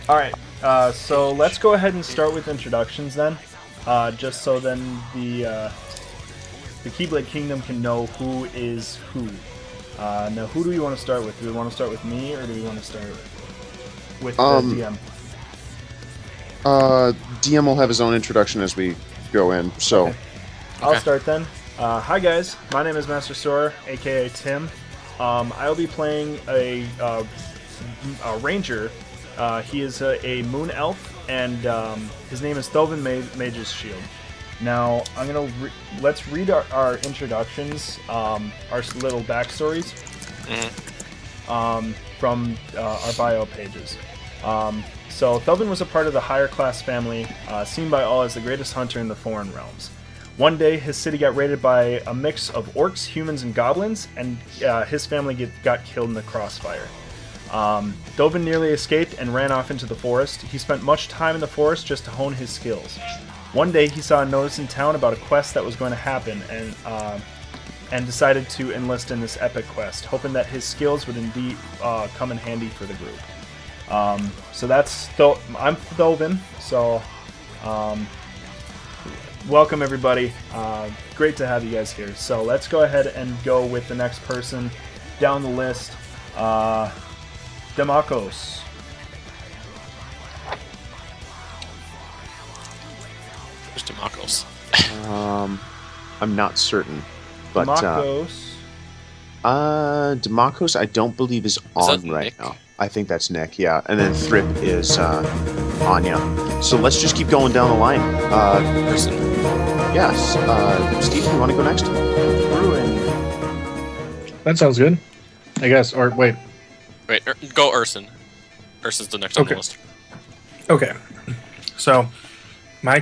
All right. So let's go ahead and start with introductions then, just so then the Keyblade Kingdom can know who is who. Now, who do we want to start with? Do we want to start with me, or do we want to start with the Um, DM? DM will have his own introduction as we go in. So, Okay. I'll start then. Hi guys, my name is Master Sora, aka Tim. I'll be playing a ranger. He is a moon elf, and his name is Thovin Mage's Shield. Now let's read our introductions, our little backstories from our bio pages. So Thovin was a part of the higher class family, seen by all as the greatest hunter in the foreign realms. One day, his city got raided by a mix of orcs, humans, and goblins, and his family got killed in the crossfire. Dovin nearly escaped and ran off into the forest. He spent much time in the forest just to hone his skills. One day, he saw a notice in town about a quest that was going to happen, and decided to enlist in this epic quest, hoping that his skills would indeed come in handy for the group. So that's I'm Dovin. So welcome everybody. Great to have you guys here. So let's go ahead and go with the next person down the list. Demakos. Who's Demakos? I'm not certain, but Demakos. Demakos I don't believe is on that right Nick? now. I think that's Nick, yeah, and then Thrip is Anya. So let's just keep going down the line. Person. Yes, Steve, you want to go next? Ruin. That sounds good. I guess. Or wait. Wait, go Urson. Urson's the next on the Okay. list. Okay. So, my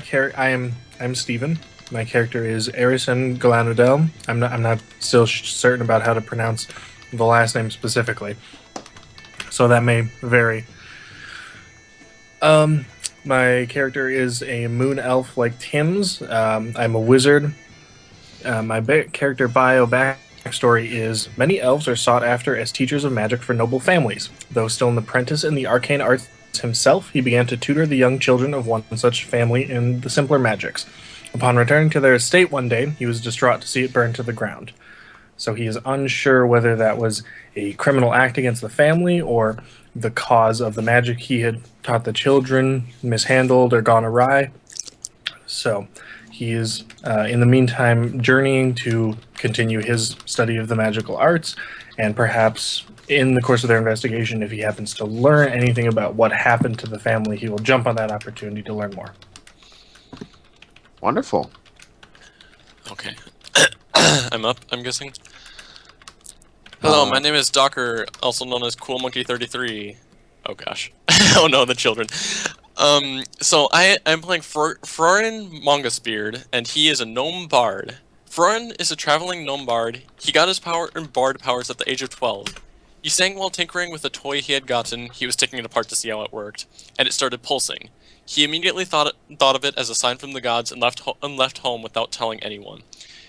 I'm Steven. My character is Arison Galanadel. I'm not still certain about how to pronounce the last name specifically, so that may vary. My character is a moon elf like Tim's. I'm a wizard. My character bio backstory is many elves are sought after as teachers of magic for noble families. Though still an apprentice in the arcane arts himself, he began to tutor the young children of one such family in the simpler magics. Upon returning to their estate one day, he was distraught to see it burn to the ground. So he is unsure whether that was a criminal act against the family or the cause of the magic he had taught the children mishandled or gone awry. So he is, in the meantime, journeying to continue his study of the magical arts, and perhaps in the course of their investigation, if he happens to learn anything about what happened to the family, he will jump on that opportunity to learn more. Wonderful. Okay. I'm up, I'm guessing. Hello, my name is Docker, also known as Cool Monkey 33. Oh gosh. Oh no, the children. So I'm playing Florin Mongasbeard, and he is a gnome bard. Florin is a traveling gnome bard. He got his bard powers at the age of 12. He sang while tinkering with a toy he had gotten. He was taking it apart to see how it worked, and it started pulsing. He immediately thought of it as a sign from the gods and left home without telling anyone.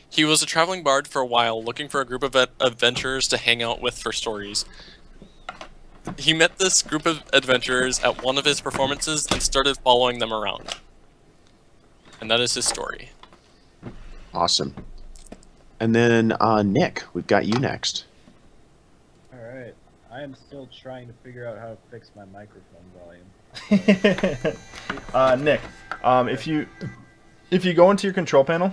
He was a traveling bard for a while, looking for a group of adventurers to hang out with for stories. He met this group of adventurers at one of his performances and started following them around. And that is his story. Awesome. And then Nick, we've got you next. Alright, I am still trying to figure out how to fix my microphone volume. Nick, if you go into your control panel,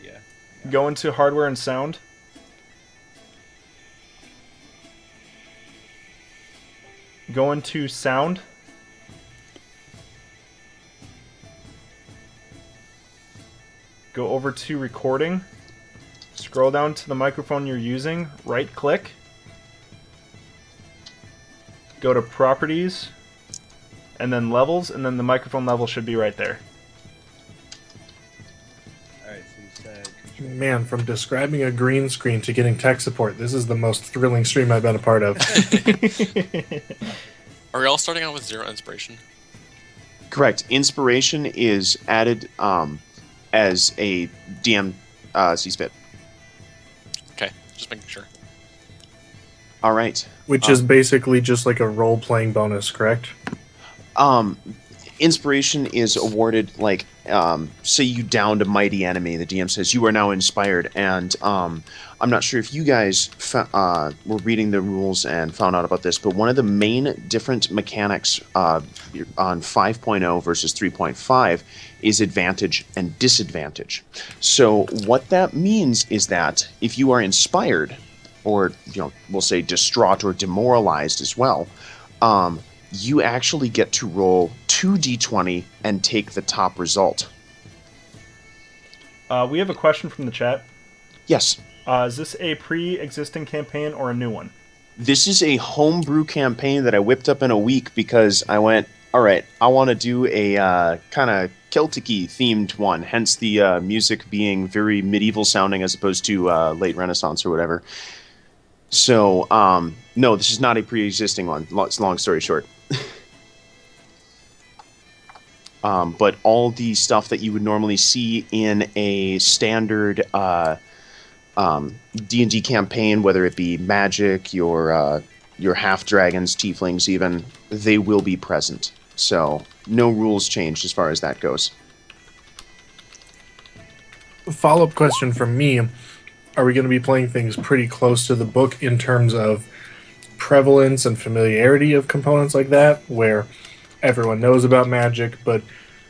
Yeah. go into hardware and sound. Go into sound. Go over to recording. Scroll down to the microphone you're using. Right click. Go to properties. And then levels. And then the microphone level should be right there. Alright, so you said... Man, from describing a green screen to getting tech support, this is the most thrilling stream I've been a part of. Are we all starting out with 0 inspiration? Correct. Inspiration is added as a DM sees fit. Okay, just making sure. All right. Which is basically just like a role-playing bonus, correct? Inspiration is awarded like say you downed a mighty enemy. The DM says you are now inspired, and I'm not sure if you guys were reading the rules and found out about this, but one of the main different mechanics on 5.0 versus 3.5 is advantage and disadvantage. So what that means is that if you are inspired, or we'll say distraught or demoralized as well, you actually get to roll 2d20 and take the top result. We have a question from the chat. Yes. Is this a pre-existing campaign or a new one? This is a homebrew campaign that I whipped up in a week because I went, all right, I want to do a kind of Celtic-y themed one, hence the music being very medieval sounding as opposed to late Renaissance or whatever. So, no, this is not a pre-existing one. Long story short. But all the stuff that you would normally see in a standard D&D campaign, whether it be magic, your half-dragons, tieflings even, they will be present. So, no rules changed as far as that goes. Follow-up question from me. Are we going to be playing things pretty close to the book in terms of prevalence and familiarity of components like that, where everyone knows about magic, but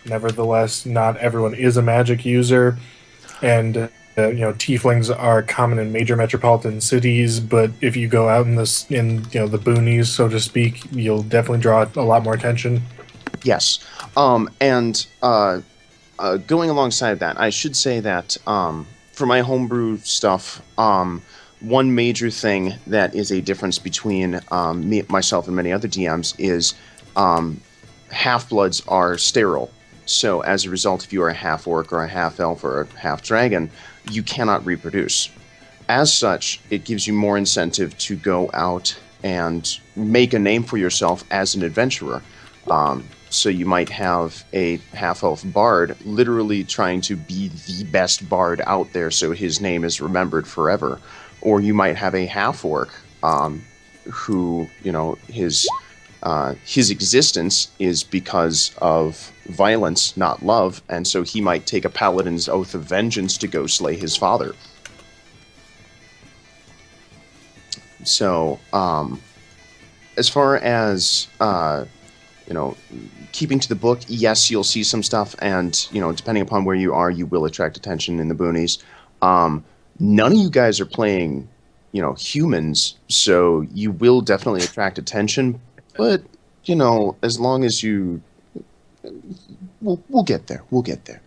nevertheless not everyone is a magic user, and tieflings are common in major metropolitan cities, but if you go out in the boonies, so to speak, you'll definitely draw a lot more attention? Yes. And going alongside that, I should say that for my homebrew stuff, one major thing that is a difference between myself and many other DMs is half-bloods are sterile. So as a result, if you are a half-orc or a half-elf or a half-dragon, you cannot reproduce. As such, it gives you more incentive to go out and make a name for yourself as an adventurer. So you might have a half-elf bard literally trying to be the best bard out there so his name is remembered forever. Or you might have a half-orc who, his existence is because of violence, not love, and so he might take a paladin's oath of vengeance to go slay his father. So, as far as keeping to the book, yes, you'll see some stuff, and depending upon where you are, you will attract attention in the boonies. None of you guys are playing, humans, so you will definitely attract attention. But as long as you, we'll get there. We'll get there.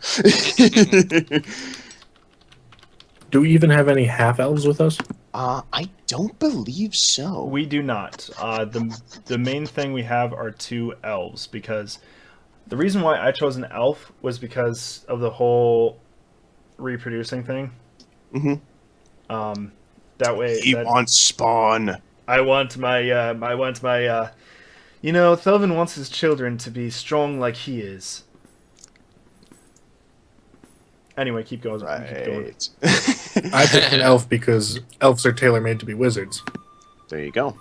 Do we even have any half elves with us? I don't believe so. We do not. The main thing we have are 2 elves, because the reason why I chose an elf was because of the whole reproducing thing. Mm-hmm. That way, he wants spawn. I want my. Thelvin wants his children to be strong like he is. Anyway, keep going. Right. Keep going. I picked an elf because elves are tailor-made to be wizards. There you go.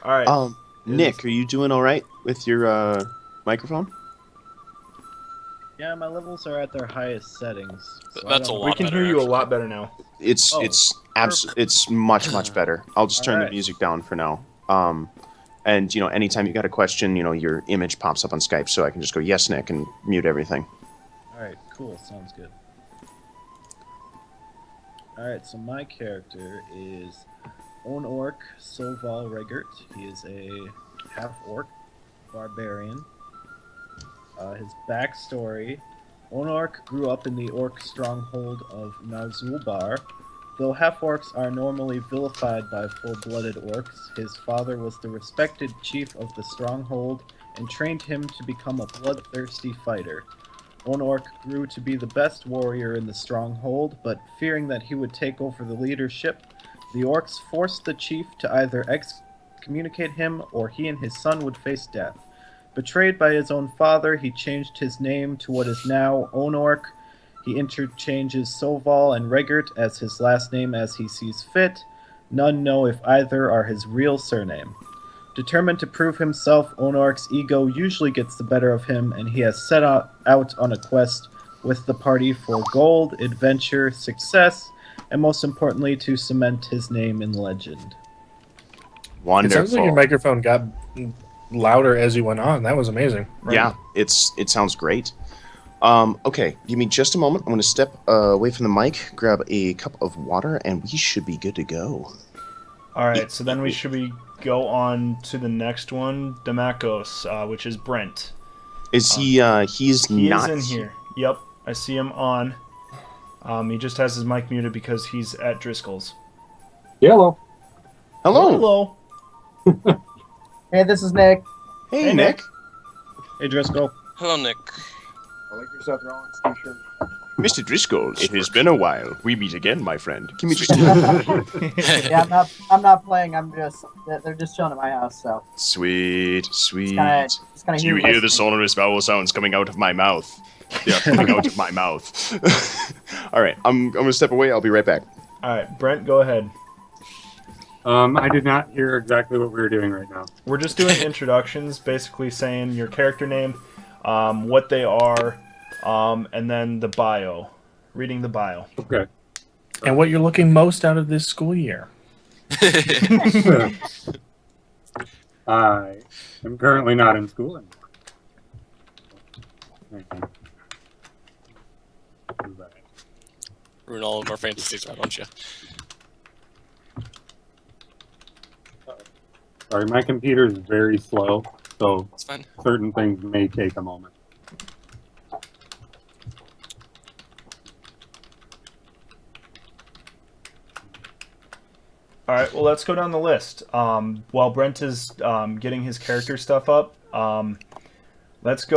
All right. Nick, are you doing all right with your microphone? Yeah, my levels are at their highest settings. So That's a lot. We can hear you a lot better now. It's much better. I'll just turn the Alright. music down for now. And anytime you got a question, your image pops up on Skype, so I can just go yes, Nick, and mute everything. Alright, cool. Sounds good. Alright, so my character is Onork Soval Regert. He is a half-orc barbarian. His backstory: Onork grew up in the orc stronghold of Nazulbar. Though half-orcs are normally vilified by full-blooded orcs, his father was the respected chief of the stronghold and trained him to become a bloodthirsty fighter. Onork grew to be the best warrior in the stronghold, but fearing that he would take over the leadership, the orcs forced the chief to either excommunicate him or he and his son would face death. Betrayed by his own father, he changed his name to what is now Onork. He interchanges Soval and Regert as his last name as he sees fit. None know if either are his real surname. Determined to prove himself, Onork's ego usually gets the better of him, and he has set out on a quest with the party for gold, adventure, success, and most importantly, to cement his name in legend. Wonderful. It sounds like your microphone got louder as you went on. That was amazing. Yeah, it sounds great. Okay, give me just a moment. I'm going to step away from the mic, grab a cup of water, and we should be good to go. All right, so then we should go on to the next one, Damakos, which is Brent. Is he? He's He not is in here. Yep, I see him on. He just has his mic muted because he's at Driscoll's. Hello. Hello. Hello. Hey, this is Nick. Hey, Hey, Nick. Hey, Driscoll. Hello, Nick. I like your Seth Rollins t-shirt. Mr. Driscoll, it has been a while. We meet again, my friend. Give me just Yeah, I'm not playing. They're just chilling at my house, so Sweet. it's kind of. Do you hear the sonorous vowel sounds coming out of my mouth? Yeah, coming out of my mouth. All right, I'm going to step away. I'll be right back. All right, Brent, go ahead. I did not hear exactly what we were doing right now. We're just doing introductions, basically saying your character name, what they are, and then the bio. Reading the bio. Okay. And what you're looking most out of this school year. I am currently not in school anymore. Ruin all of our fantasies, why don't you? Sorry, my computer is very slow, so It's fine. certain things may take a moment. All right, well, let's go down the list. While Brent is getting his character stuff up, let's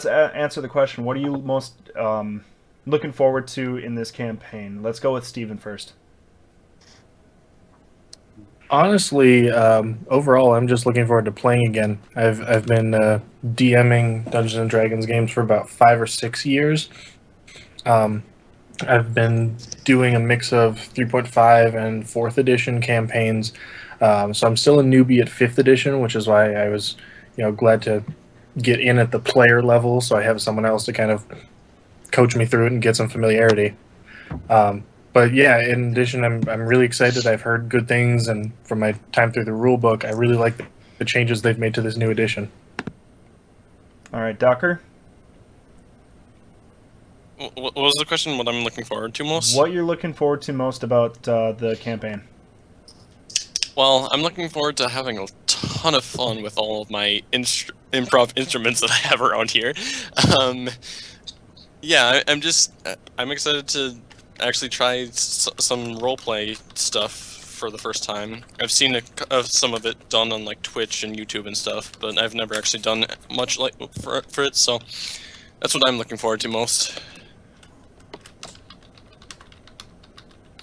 answer the question. What are you most looking forward to in this campaign? Let's go with Steven first. Honestly, overall, I'm just looking forward to playing again. I've been DMing Dungeons and Dragons games for about 5 or 6 years. I've been doing a mix of 3.5 and 4th edition campaigns, so I'm still a newbie at 5th edition, which is why I was, glad to get in at the player level, so I have someone else to kind of coach me through it and get some familiarity. But yeah, in addition, I'm really excited. I've heard good things, and from my time through the rule book, I really like the changes they've made to this new edition. All right, Docker, What was the question? What I'm looking forward to most? what you're looking forward to most about the campaign? Well, I'm looking forward to having a ton of fun with all of my improv instruments that I have around here. Yeah, I'm excited to actually try some roleplay stuff for the first time. I've seen some of it done on like Twitch and YouTube and stuff, but I've never actually done much like for it. So that's what I'm looking forward to most.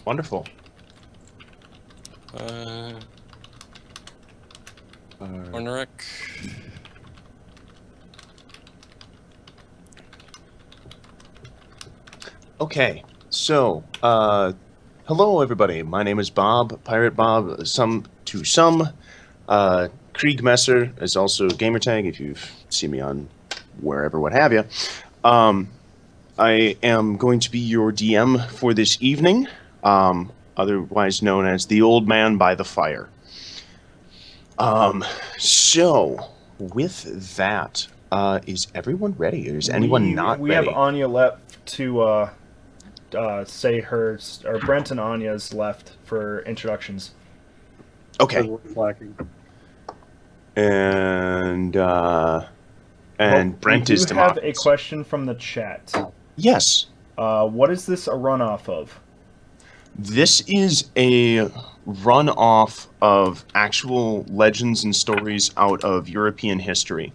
Wonderful. Orneric. Okay, so, hello everybody. My name is Bob, Pirate Bob. Kriegmesser is also gamertag if you've seen me on wherever, what have you. I am going to be your DM for this evening, otherwise known as the Old Man by the Fire. So, with that, is everyone ready, or is anyone not we ready? have Anya left to say hers, or Brent and Anya's left for introductions. Okay. What's lacking? And Well, Brent we is do have a Democracy. question from the chat. Yes. What is this a runoff of? This is a runoff of actual legends and stories out of European history.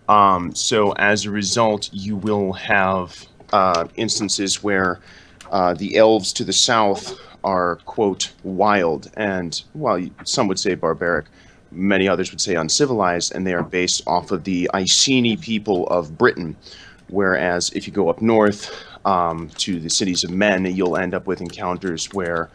So as a result, you will have instances where the elves to the south are, quote, wild, and, well, some would say barbaric. Many others would say uncivilized, and they are based off of the Iceni people of Britain. Whereas if you go up north to the cities of men, you'll end up with encounters where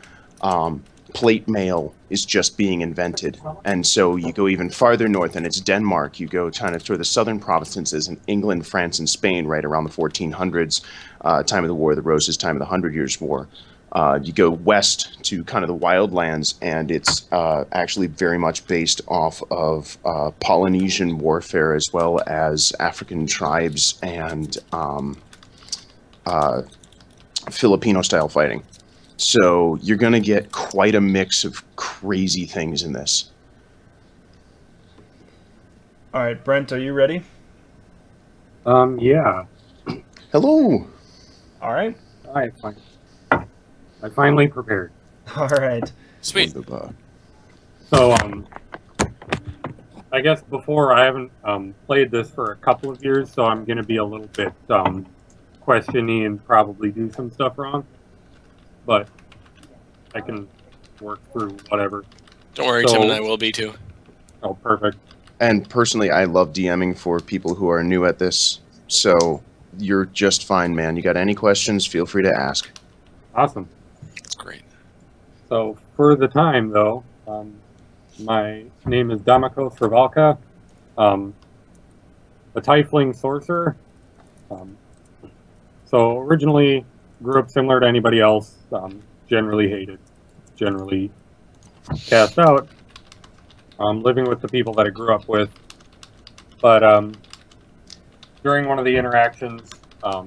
plate mail is just being invented. And so you go even farther north, and it's Denmark. You go kind of through the southern provinces in England, France, and Spain, right around the 1400s, time of the War of the Roses, time of the Hundred Years' War. You go west to kind of the wildlands, and it's actually very much based off of Polynesian warfare as well as African tribes and Filipino-style fighting. So you're going to get quite a mix of crazy things in this. All right, Brent, are you ready? Yeah. Hello. All right. I finally prepared. All right. Sweet. So, I guess before I haven't played this for a couple of years, so I'm going to be a little bit questiony and probably do some stuff wrong. But I can work through whatever. Don't worry, So- Tim and I will be too. Oh, perfect. And personally, I love DMing for people who are new at this. So you're just fine, man. You got any questions, feel free to ask. Awesome. That's great. So, for the time, though, my name is Damako Srivalka, a tiefling sorcerer. So, originally grew up similar to anybody else, generally hated, generally cast out, living with the people that I grew up with. But during one of the interactions, a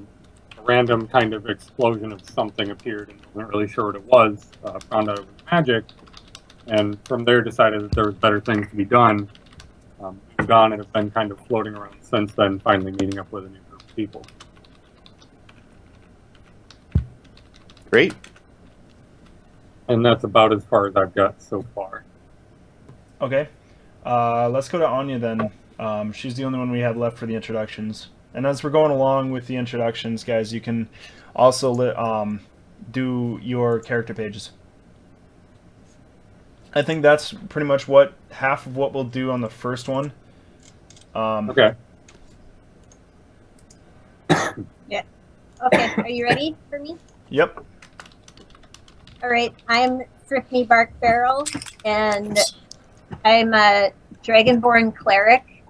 random kind of explosion of something appeared and wasn't really sure what it was. Found out it was magic, and from there decided that there was better things to be done. Moved on and have been kind of floating around since then, finally meeting up with a new group of people. Great. And that's about as far as I've got so far. Okay. Let's go to Anya then. She's the only one we have left for the introductions. And as we're going along with the introductions, guys, you can also do your character pages. I think that's pretty much half of what we'll do on the first one. Okay. Okay, are you ready for me? Yep. All right, I'm Thriftney Barkbarrel, and I'm a Dragonborn cleric.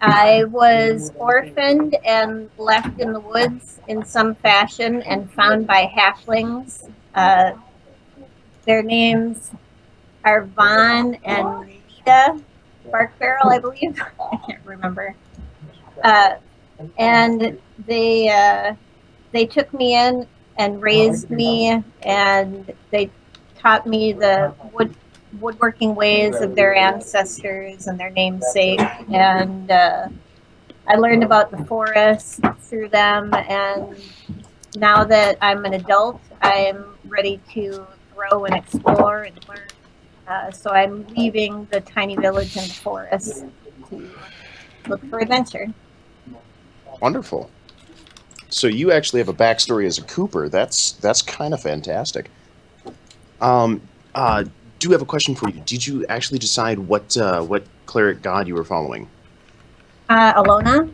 I was orphaned and left in the woods in some fashion and found by halflings. Their names are Vaughn and Lita Barkbarrel, I believe. I can't remember. And they took me in and raised me, and they taught me the woodworking ways of their ancestors and their namesake, and I learned about the forest through them, and now that I'm an adult, I'm ready to grow and explore and learn. So I'm leaving the tiny village in the forest to look for adventure. Wonderful. So you actually have a backstory as a Cooper. That's kind of fantastic. Do have a question for you. Did you actually decide what cleric god you were following? Alona?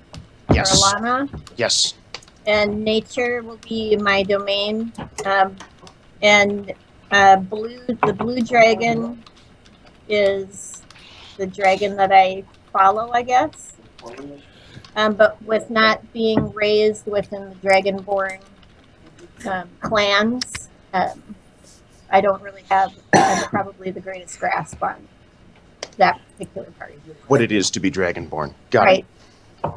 Yes. Or Alana? Yes. And nature will be my domain. And the blue dragon is the dragon that I follow, I guess. But with not being raised within the Dragonborn clans, I don't really have probably the greatest grasp on that particular part. What it is to be Dragonborn. Got Right. it.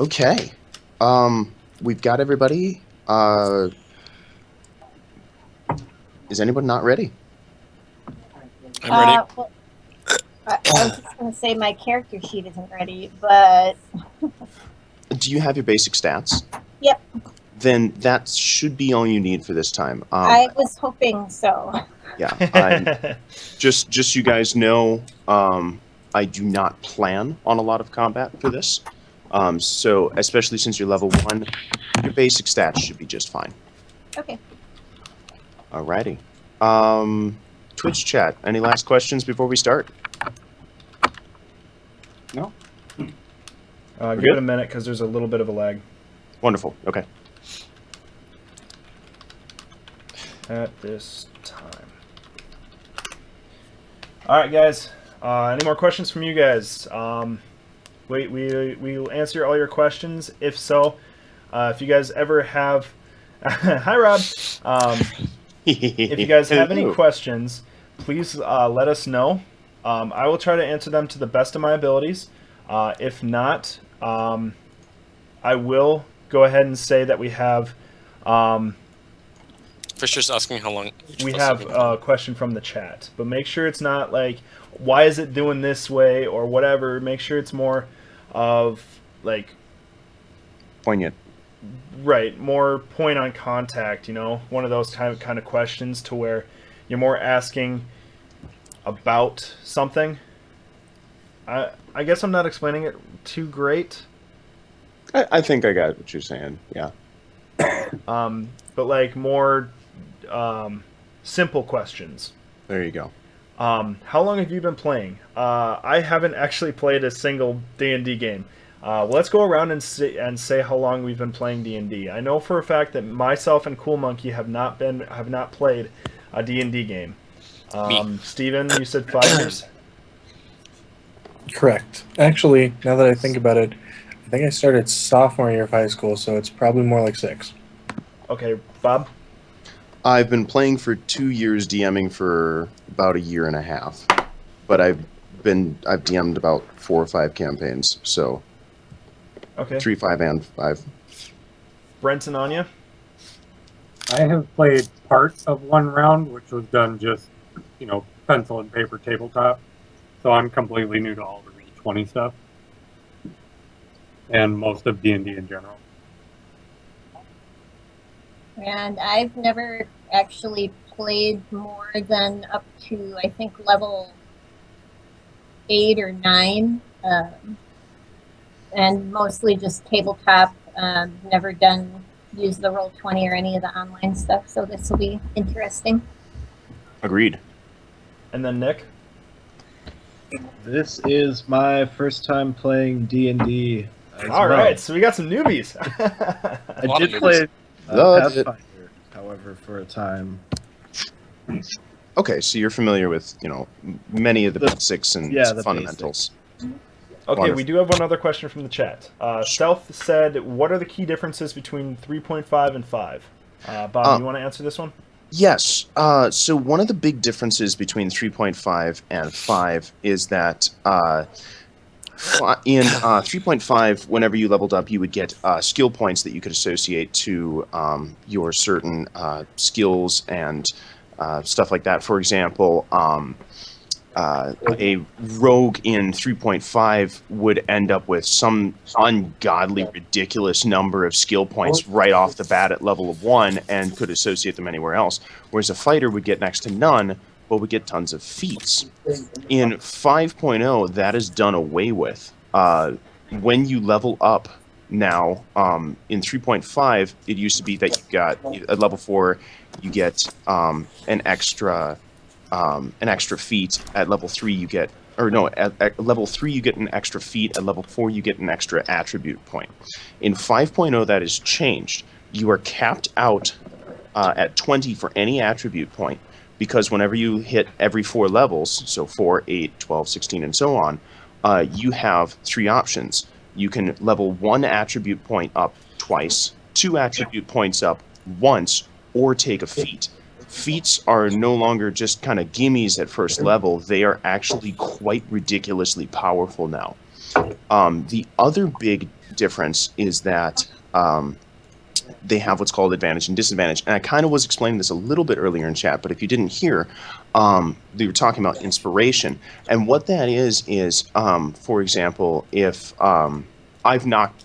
Okay. We've got everybody. Is anyone not ready? I'm ready. Well, I was just going to say my character sheet isn't ready, but Do you have your basic stats? Yep. Then that should be all you need for this time. I was hoping so. Yeah. Just so you guys know, I do not plan on a lot of combat for this. So especially since you're level 1, your basic stats should be just fine. Okay. Alrighty. Twitch chat, any last questions before we start? No? Give it a minute because there's a little bit of a lag. Wonderful. Okay. at this time. All right, guys. Any more questions from you guys? We will answer all your questions. If so, if you guys ever have, hi Rob. If you guys have any Hello. questions, please let us know. I will try to answer them to the best of my abilities. If not, I will go ahead and say that we have. Fisher's asking how long. We have a question from the chat, but make sure it's not like, why is it doing this way or whatever. Make sure it's more of like, Poignant. right, more point on contact, one of those kind of questions to where you're more asking about something. I guess I'm not explaining it too great. I think I got what you're saying. Yeah. But like more simple questions. There you go. How long have you been playing? I haven't actually played a single D&D game. Let's go around and say how long we've been playing D&D. I know for a fact that myself and Cool Monkey have not played a D&D game. Steven, you said 5 years? Correct. Actually, now that I think about it, I think I started sophomore year of high school, so it's probably more like 6. Okay, Bob? I've been playing for 2 years, DMing for about a year and a half. But I've DM'd about 4 or 5 campaigns, so Okay. 3, 5, and 5. Brent and Anya? I have played part of one round, which was done just, pencil and paper tabletop. So I'm completely new to all the Roll20 stuff. And most of D&D in general. And I've never actually played more than up to, I think, level 8 or 9. And mostly just tabletop. Never use the Roll20 or any of the online stuff. So this will be interesting. Agreed. And then Nick? This is my first time playing D&D. All right, so we got some newbies. I did play Love it. Pathfinder, however, for a time. Okay, so you're familiar with, many of the basics and the fundamentals. Okay, Wonderful. we do have one other question from the chat. Stealth said, what are the key differences between 3.5 and 5? Bob, you want to answer this one? Yes. So one of the big differences between 3.5 and 5 is that in 3.5, whenever you leveled up, you would get skill points that you could associate to your certain skills and stuff like that. For example, a rogue in 3.5 would end up with some ungodly, ridiculous number of skill points right off the bat at level of 1 and could associate them anywhere else. Whereas a fighter would get next to none, but would get tons of feats. In 5.0, that is done away with. When you level up now, in 3.5, it used to be that you got, at level 4, you get an extra feat. At level 3 you get, at level 3 you get an extra feat. At level 4 you get an extra attribute point. In 5.0 that is changed. You are capped out at 20 for any attribute point, because whenever you hit every 4 levels, so 4, 8, 12, 16, and so on, you have 3 options. You can level 1 attribute point up twice, 2 attribute points up once, or take a feat. Feats are no longer just kind of gimmies at first level. They are actually quite ridiculously powerful now. The other big difference is that they have what's called advantage and disadvantage. And I kind of was explaining this a little bit earlier in chat, but if you didn't hear, they were talking about inspiration. And what that is, for example, if I've knocked...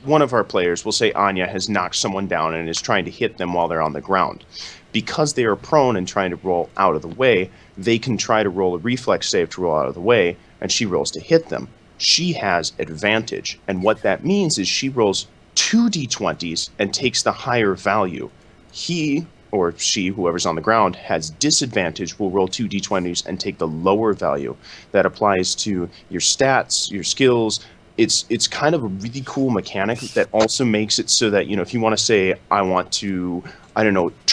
one of our players, will say Anya, has knocked someone down and is trying to hit them while they're on the ground. Because they are prone and trying to roll out of the way, they can try to roll a reflex save to roll out of the way, and she rolls to hit them. She has advantage, and what that means is she rolls 2 d20s and takes the higher value. He or she, whoever's on the ground, has disadvantage, will roll 2 d20s and take the lower value. That applies to your stats, your skills. It's kind of a really cool mechanic that also makes it so that, if you want to say, I want to,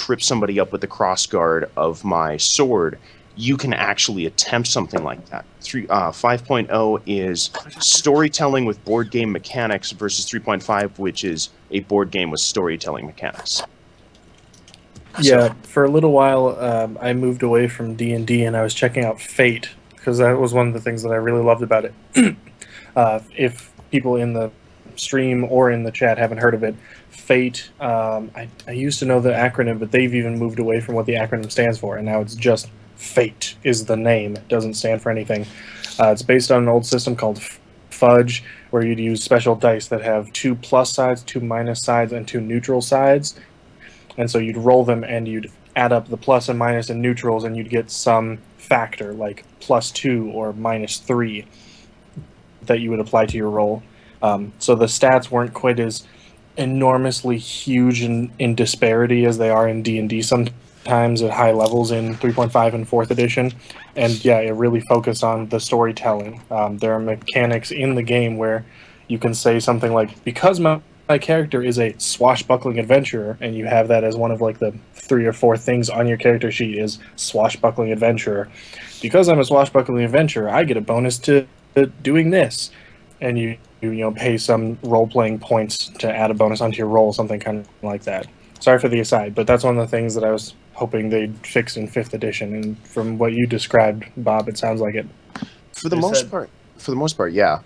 trip somebody up with the crossguard of my sword, you can actually attempt something like that. 5.0 is storytelling with board game mechanics versus 3.5, which is a board game with storytelling mechanics. Yeah, for a little while, I moved away from D&D and I was checking out Fate because that was one of the things that I really loved about it. If people in the stream or in the chat haven't heard of it, Fate, I used to know the acronym, but they've even moved away from what the acronym stands for, and now it's just Fate is the name. It doesn't stand for anything. It's based on an old system called Fudge, where you'd use special dice that have 2 plus sides, 2 minus sides, and 2 neutral sides. And so you'd roll them and you'd add up the plus and minus and neutrals, and you'd get some factor like +2 or -3 that you would apply to your roll. So the stats weren't quite as enormously huge in disparity as they are in D&D sometimes at high levels in 3.5 and 4th edition. And yeah, it really focused on the storytelling. There are mechanics in the game where you can say something like, because my character is a swashbuckling adventurer, and you have that as one of like the 3 or 4 things on your character sheet is swashbuckling adventurer. Because I'm a swashbuckling adventurer, I get a bonus to doing this, and you pay some role-playing points to add a bonus onto your roll, something kind of like that. Sorry for the aside, but that's one of the things that I was hoping they'd fix in 5th edition, and from what you described, Bob, it sounds like it. For the most part, yeah.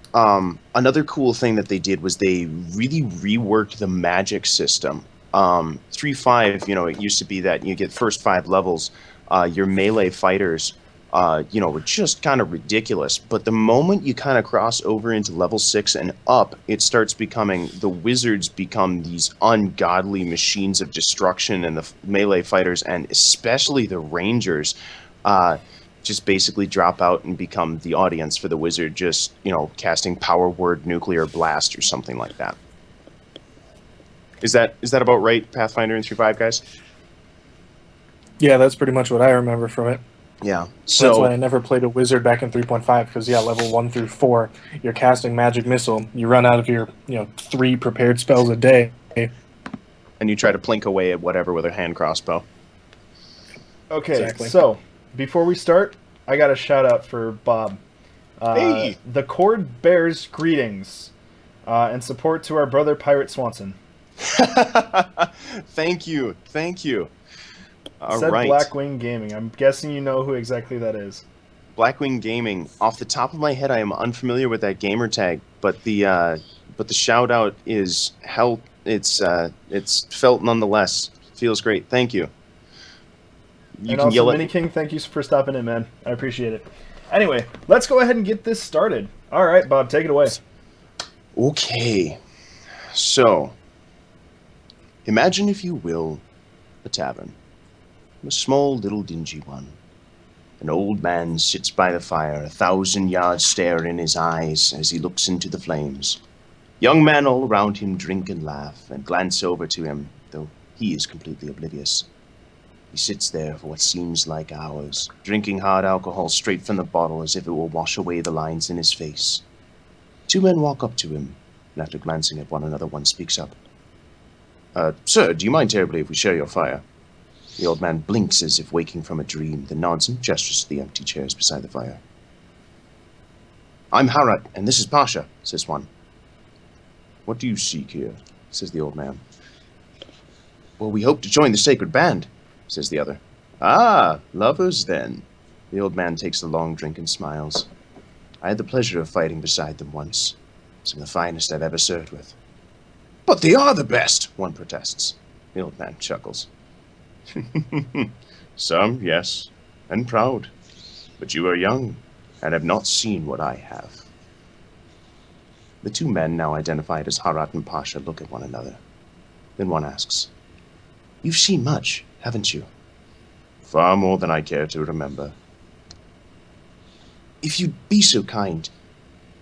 Another cool thing that they did was they really reworked the magic system. 3.5, it used to be that you get first 5 levels, your melee fighters, were just kind of ridiculous. But the moment you kind of cross over into level 6 and up, it starts becoming, the wizards become these ungodly machines of destruction, and the melee fighters, and especially the rangers, just basically drop out and become the audience for the wizard, just, casting power word nuclear blast or something like that. Is that about right, Pathfinder and 3.5 guys? Yeah, that's pretty much what I remember from it. Yeah. So that's why I never played a wizard back in 3.5, because level 1 through 4, you're casting magic missile. You run out of your 3 prepared spells a day, and you try to plink away at whatever with a hand crossbow. Okay, Exactly. So before we start, I got a shout out for Bob. Hey! The Cord bears greetings and support to our brother Pirate Swanson. Thank you. All Said right. Blackwing Gaming. I'm guessing you know who exactly that is. Blackwing Gaming. Off the top of my head, I am unfamiliar with that gamer tag, but the shout out is held. It's felt nonetheless. Feels great. Thank you. You and can also, yell at Mini King, thank you for stopping in, man. I appreciate it. Anyway, let's go ahead and get this started. All right, Bob, take it away. Okay. So, imagine, if you will, a tavern. A small, little, dingy one. An old man sits by the fire, 1,000-yard stare in his eyes as he looks into the flames. Young men all around him drink and laugh and glance over to him, though he is completely oblivious. He sits there for what seems like hours, drinking hard alcohol straight from the bottle as if it will wash away the lines in his face. 2 men walk up to him, and after glancing at one another, one speaks up. Sir, do you mind terribly if we share your fire? The old man blinks as if waking from a dream, then nods and gestures to the empty chairs beside the fire. I'm Harat, and this is Pasha, says one. What do you seek here? Says the old man. Well, we hope to join the sacred band, says the other. Ah, lovers then. The old man takes a long drink and smiles. I had the pleasure of fighting beside them once. Some of the finest I've ever served with. But they are the best, one protests. The old man chuckles. Some, yes, and proud. But you are young, and have not seen what I have. The 2 men, now identified as Harat and Pasha, look at one another. Then one asks, You've seen much, haven't you? Far more than I care to remember. If you'd be so kind,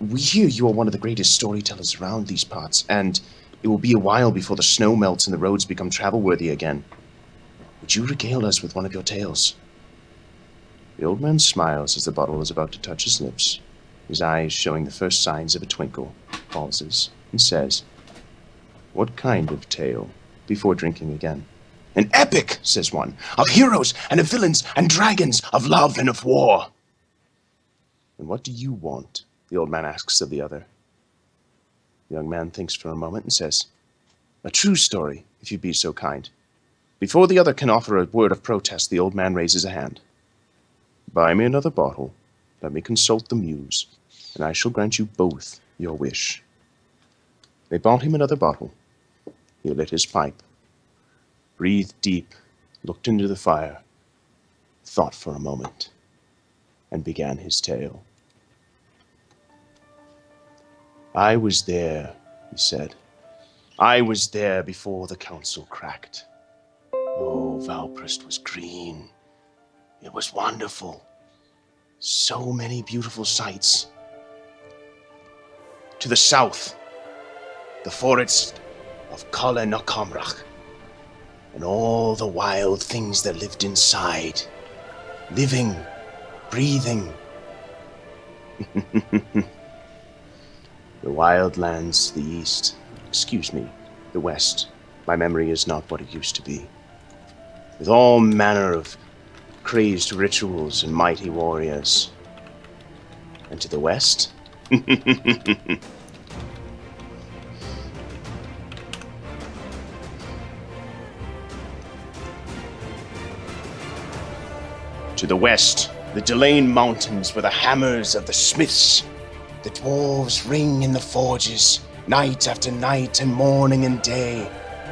we hear you are one of the greatest storytellers around these parts, and it will be a while before the snow melts and the roads become travel-worthy again. Would you regale us with one of your tales? The old man smiles as the bottle is about to touch his lips, his eyes showing the first signs of a twinkle, pauses, and says, What kind of tale? Before drinking again. An epic, says one, of heroes and of villains and dragons, of love and of war. And what do you want? The old man asks of the other. The young man thinks for a moment and says, a true story, if you be so kind. Before the other can offer a word of protest, the old man raises a hand. Buy me another bottle. Let me consult the muse, and I shall grant you both your wish. They bought him another bottle. He lit his pipe, breathed deep, looked into the fire, thought for a moment, and began his tale. I was there, he said. I was there before the council cracked. Oh, Valprist was green. It was wonderful. So many beautiful sights. To the south, the forest of Colin Comrach, and all the wild things that lived inside, living, breathing. The wild lands to the east, excuse me, the west. My memory is not what it used to be. With all manner of crazed rituals and mighty warriors. And to the west? To the west, the Delane Mountains were the hammers of the smiths. The dwarves ring in the forges, night after night and morning and day,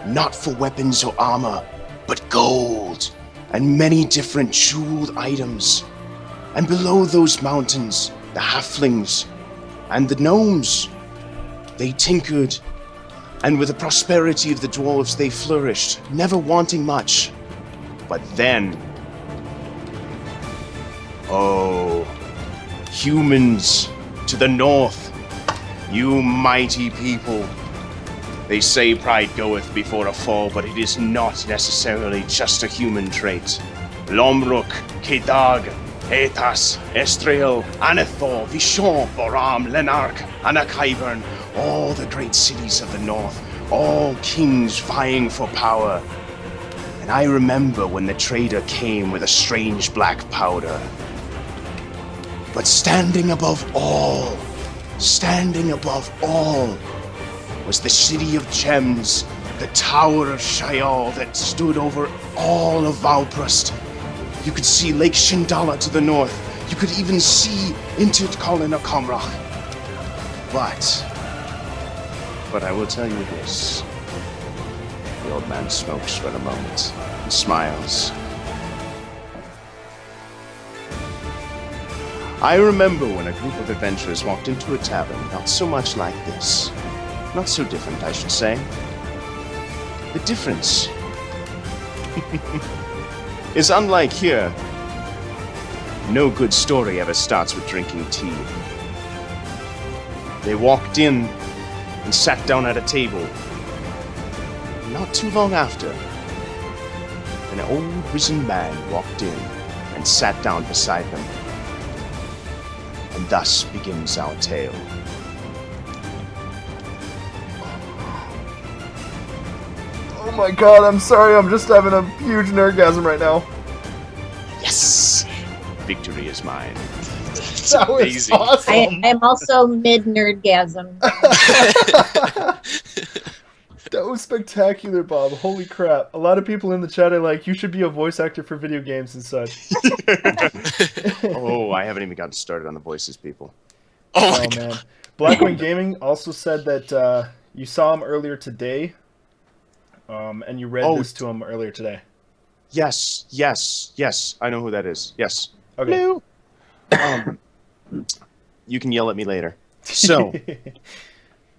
not for weapons or armor, but gold and many different jeweled items. And below those mountains, the halflings and the gnomes, they tinkered, and with the prosperity of the dwarves they flourished, never wanting much. But then, oh, humans to the north, you mighty people. They say pride goeth before a fall, but it is not necessarily just a human trait. Lomruk, Kedag, Etas, Estrael, Anethor, Vishon, Boram, Lenark, Anakhyburn, all the great cities of the north, all kings vying for power. And I remember when the trader came with a strange black powder. But standing above all, was the city of gems, the tower of Shaial that stood over all of Valprust. You could see Lake Shindala to the north. You could even see into Colin Comrach. But I will tell you this. The old man smokes for a moment and smiles. I remember when a group of adventurers walked into a tavern, not so much like this. Not so different, I should say. The difference is unlike here. No good story ever starts with drinking tea. They walked in and sat down at a table. Not too long after, an old wizened man walked in and sat down beside them. And thus begins our tale. Oh my god, I'm sorry, I'm just having a huge nerdgasm right now. Yes! Victory is mine. That was amazing. awesome. I'm also mid-nerdgasm. That was spectacular, Bob. Holy crap. A lot of people in the chat are like, you should be a voice actor for video games and such. Oh, I haven't even gotten started on the voices, people. Oh my Oh, god. man. Blackwing Gaming also said that you saw him earlier today, and you read this to him earlier today. Yes. I know who that is. Yes. Okay. Hello. You can yell at me later. So,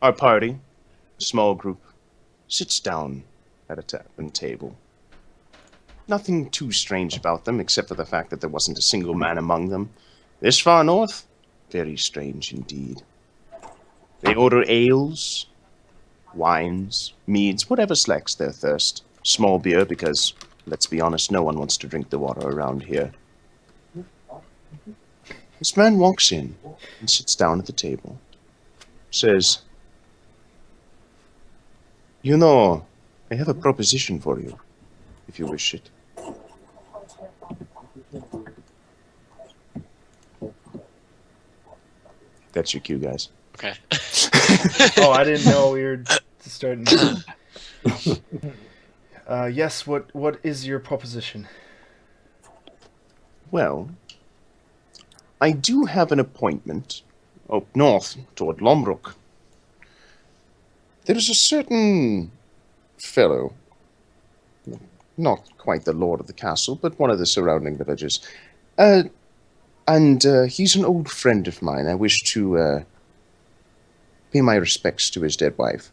our party, small group, sits down at a tavern table. Nothing too strange about them, except for the fact that there wasn't a single man among them. This far north, very strange indeed. They order ales, wines, meads, whatever slacks their thirst. Small beer, because, let's be honest, no one wants to drink the water around here. This man walks in and sits down at the table. Says, "You know, I have a proposition for you." if you wish it. That's your cue, guys. Okay. Oh, I didn't know we were starting. Yes, what is your proposition? Well, I do have an appointment up north toward Lombrook. There's a certain fellow, not quite the lord of the castle, but one of the surrounding villages. And he's an old friend of mine. I wish to pay my respects to his dead wife.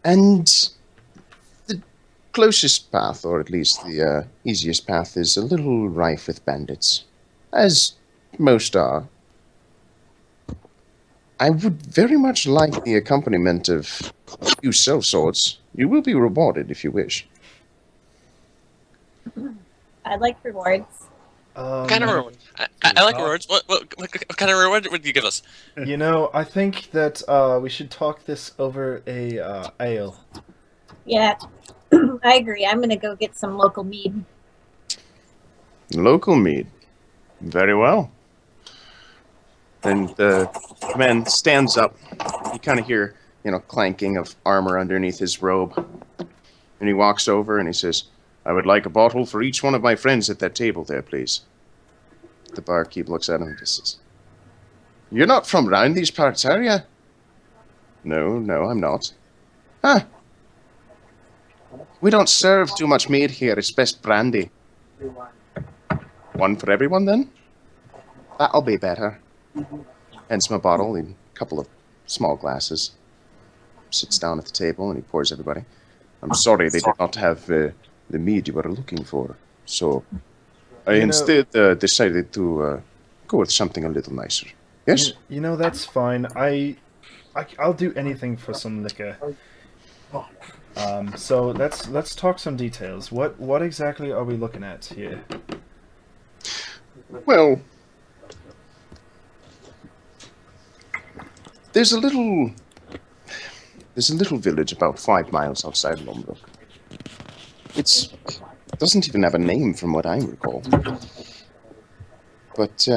And the closest path, or at least the easiest path, is a little rife with bandits, as most are. I would very much like the accompaniment of a few sellswords. You will be rewarded if you wish. I like rewards. What kind of reward? I like rewards. What kind of reward would you give us? You know, I think that we should talk this over a ale. Yeah, I agree. I'm gonna go get some local mead. Local mead. Very well. Then the man stands up. You kind of hear, clanking of armor underneath his robe. And he walks over and he says, "I would like a bottle for each one of my friends at that table there, please." The barkeep looks at him and just says, "You're not from round these parts, are you?" No, I'm not." "Huh. We don't serve too much mead here. It's best brandy." "One for everyone, then?" "That'll be better." Hands him a bottle and a couple of small glasses. Sits down at the table and he pours everybody. "I'm sorry they did not have the mead you were looking for, so I instead decided to go with something a little nicer." "Yes?" You know, that's fine. I'll do anything for some liquor. So let's talk some details. What exactly are we looking at here? Well, there's a little village about 5 miles outside Lombrook. It doesn't even have a name from what I recall. But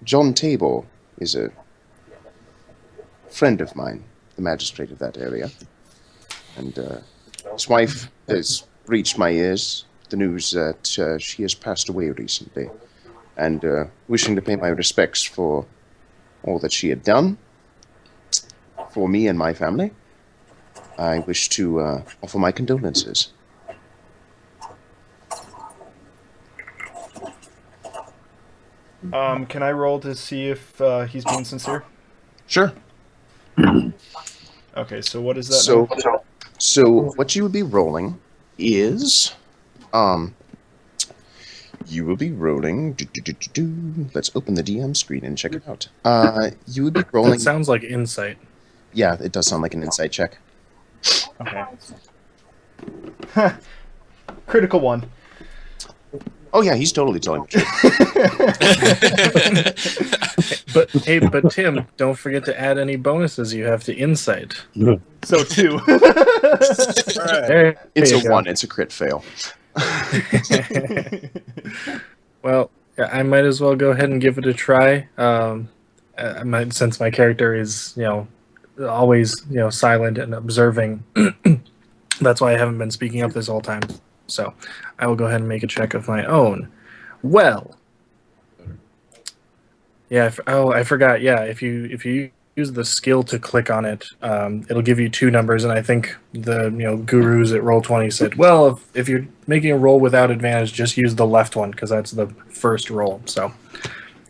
John Tabor is a friend of mine, the magistrate of that area. And his wife has reached my ears the news that she has passed away recently. And wishing to pay my respects for all that she had done for me and my family, I wish to offer my condolences. Can I roll to see if he's being sincere? Sure. Okay, so what is that now? So what you would be rolling is, you will be rolling. Let's open the DM screen and check it out. You would be rolling. That sounds like insight. Yeah, it does sound like an insight check. Okay. Critical one. Oh yeah, he's totally telling the truth. But Tim, don't forget to add any bonuses you have to insight. So 2. All right. There It's you a go. 1. It's a crit fail. Well, yeah, I might as well go ahead and give it a try. Since my character is, always, silent and observing. That's why I haven't been speaking up this whole time. So I will go ahead and make a check of my own. Well, yeah. I forgot. Yeah, if you use the skill to click on it, it'll give you 2 numbers, and I think the gurus at Roll20 said, well, if you're making a roll without advantage, just use the left one because that's the first roll. So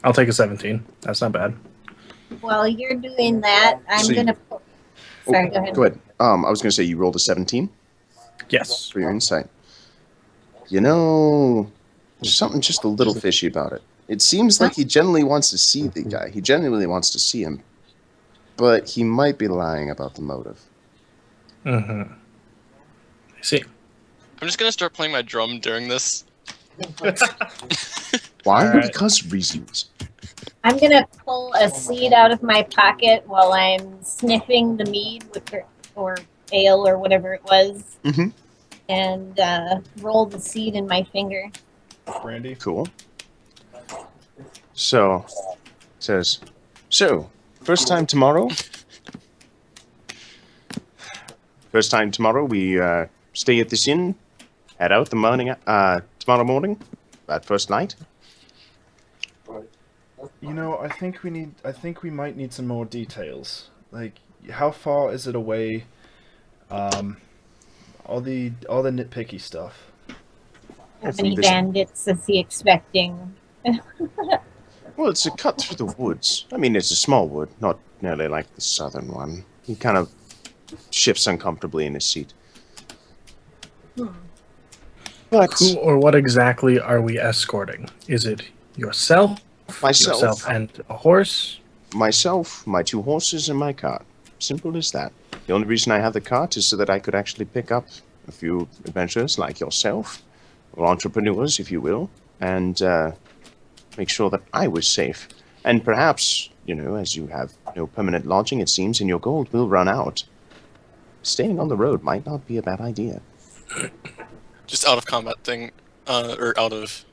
I'll take a 17. That's not bad. While you're doing that, I'm gonna. Sorry, go ahead. Go ahead. I was going to say you rolled a 17 Yes. for your insight. There's something just a little fishy about it. It seems like he genuinely wants to see the guy. He genuinely wants to see him. But he might be lying about the motive. Mm-hmm. I see. I'm just gonna start playing my drum during this. Why? Alright. Because reasons. I'm gonna pull a seed out of my pocket while I'm sniffing the mead with her, or ale or whatever it was, Mhm. and roll the seed in my finger. Brandy. Cool. So, says, so, first time tomorrow? First time tomorrow, we stay at this inn, head out tomorrow morning, that first night. You know, I think we might need some more details. Like, how far is it away? All the nitpicky stuff. How many bandits is he expecting? Well, it's a cut through the woods. I mean, it's a small wood, not nearly like the southern one. He kind of shifts uncomfortably in his seat. But Who or what exactly are we escorting? Is it yourself? Myself. Yourself and a horse? myself, my 2 horses, and my cart. Simple as that. The only reason I have the cart is so that I could actually pick up a few adventurers like yourself, or entrepreneurs, if you will, and make sure that I was safe. And perhaps, as you have no permanent lodging, it seems, and your gold will run out, staying on the road might not be a bad idea. Just out of combat thing, or out of.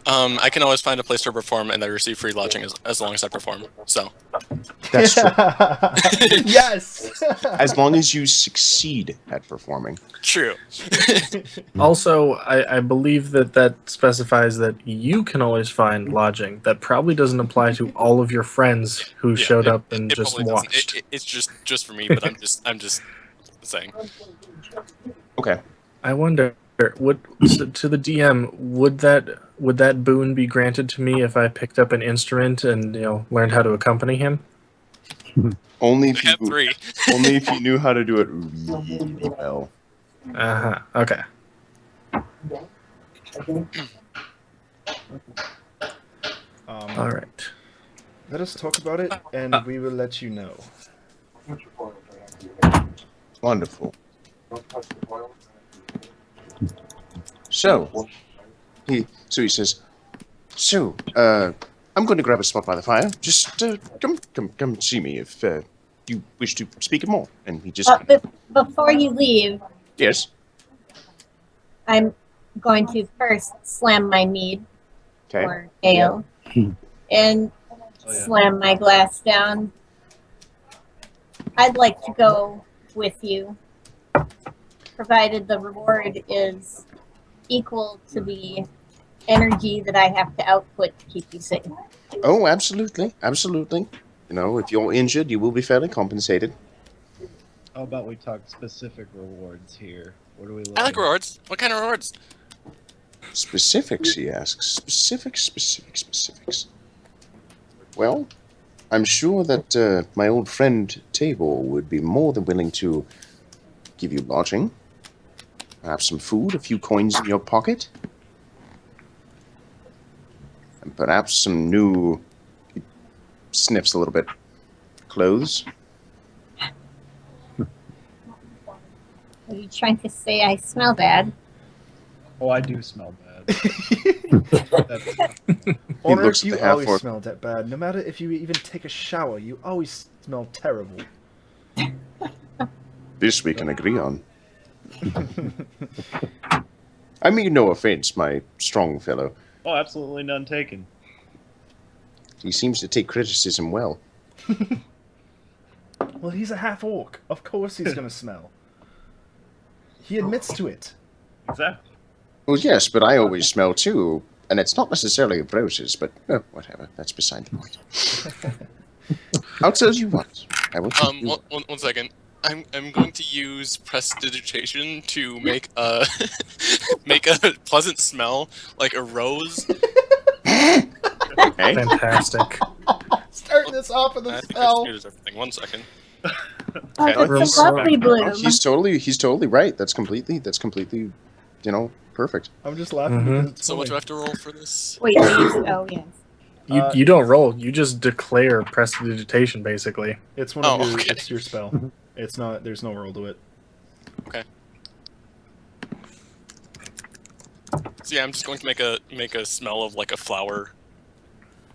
I can always find a place to perform, and I receive free lodging as long as I perform. So. That's true. Yes. As long as you succeed at performing. True. Also, I believe that specifies that you can always find lodging. That probably doesn't apply to all of your friends who showed up and just probably doesn't. watched. It's just for me, but I'm just saying. Okay. I wonder, to the DM, would that boon be granted to me if I picked up an instrument and learned how to accompany him? Only I if have you 3. only if you knew how to do it really well. Okay. All right. Let us talk about it, and we will let you know. Wonderful. So he says, so I'm going to grab a spot by the fire. Just come see me if you wish to speak more. And he just Before you leave, yes. I'm going to first slam my mead Okay. or ale and slam my glass down. I'd like to go with you, provided the reward is equal to the energy that I have to output to keep you safe. Oh, absolutely, absolutely. If you're injured, you will be fairly compensated. How about we talk specific rewards here? What are we looking I like rewards. What kind of rewards? Specifics, he asks. Specifics. Well, I'm sure that my old friend Tabor would be more than willing to give you lodging, perhaps some food, a few coins in your pocket, and perhaps some new, he sniffs a little bit, clothes. Are you trying to say I smell bad? Oh, I do smell bad. On looks Earth, at you the always half-orc. smell that bad. No matter if you even take a shower, you always smell terrible. This we can agree on. I mean no offense, my strong fellow. Oh, absolutely none taken. He seems to take criticism well. Well, he's a half-orc. Of course he's going to smell. He admits to it. Exactly. Well, yes, but I always smell too, and it's not necessarily of roses, but whatever. That's beside the point. I'll tell you what. I will tell you. One second. I'm going to use prestidigitation to make a make a pleasant smell like a rose. Okay. Fantastic. Starting this off with I a think spell. that's everything. 1 second. Oh, that's a lovely bloom. He's totally right. That's completely, perfect. I'm just laughing Mhm. because it's So what do I funny. have to roll for this? Wait, oh yes. You don't roll. You just declare prestidigitation, basically. It's one of Oh, your. okay. It's your spell. It's not. There's no roll to it. So yeah, I'm just going to make a smell of like a flower.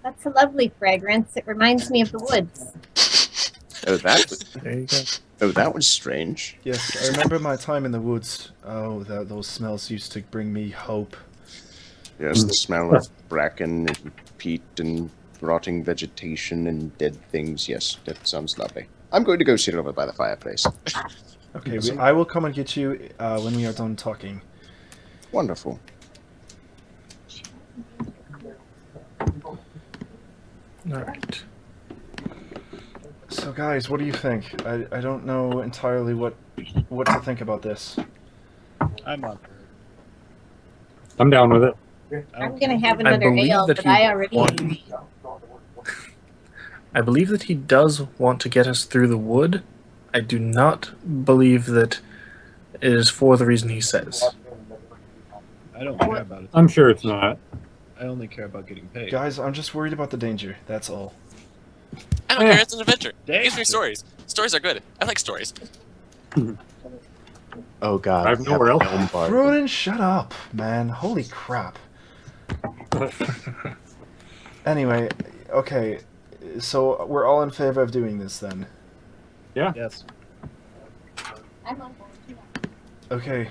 That's a lovely fragrance. It reminds me of the woods. Oh, that was, There you go. oh, that was strange. Yes, I remember my time in the woods. Oh, those smells used to bring me hope. Yes, the smell of bracken and peat and rotting vegetation and dead things. Yes, that sounds lovely. I'm going to go sit over by the fireplace. Okay, I will come and get you when we are done talking. Wonderful. All right. So, guys, what do you think? I don't know entirely what to think about this. I'm on board. I'm down with it. I'm gonna have I another believe ale, that but he I already want- ate. I believe that he does want to get us through the wood. I do not believe that it is for the reason he says. I don't care about it. I'm sure it's not. I only care about getting paid. Guys, I'm just worried about the danger. That's all. I don't care. It's an adventure. It gives me Danger. stories. Stories are good. I like stories. Oh God, I have we nowhere a else. gnome bard. Fruin, shut up, man. Holy crap. Anyway, okay. So we're all in favor of doing this then. Yes. I'm on board. Okay,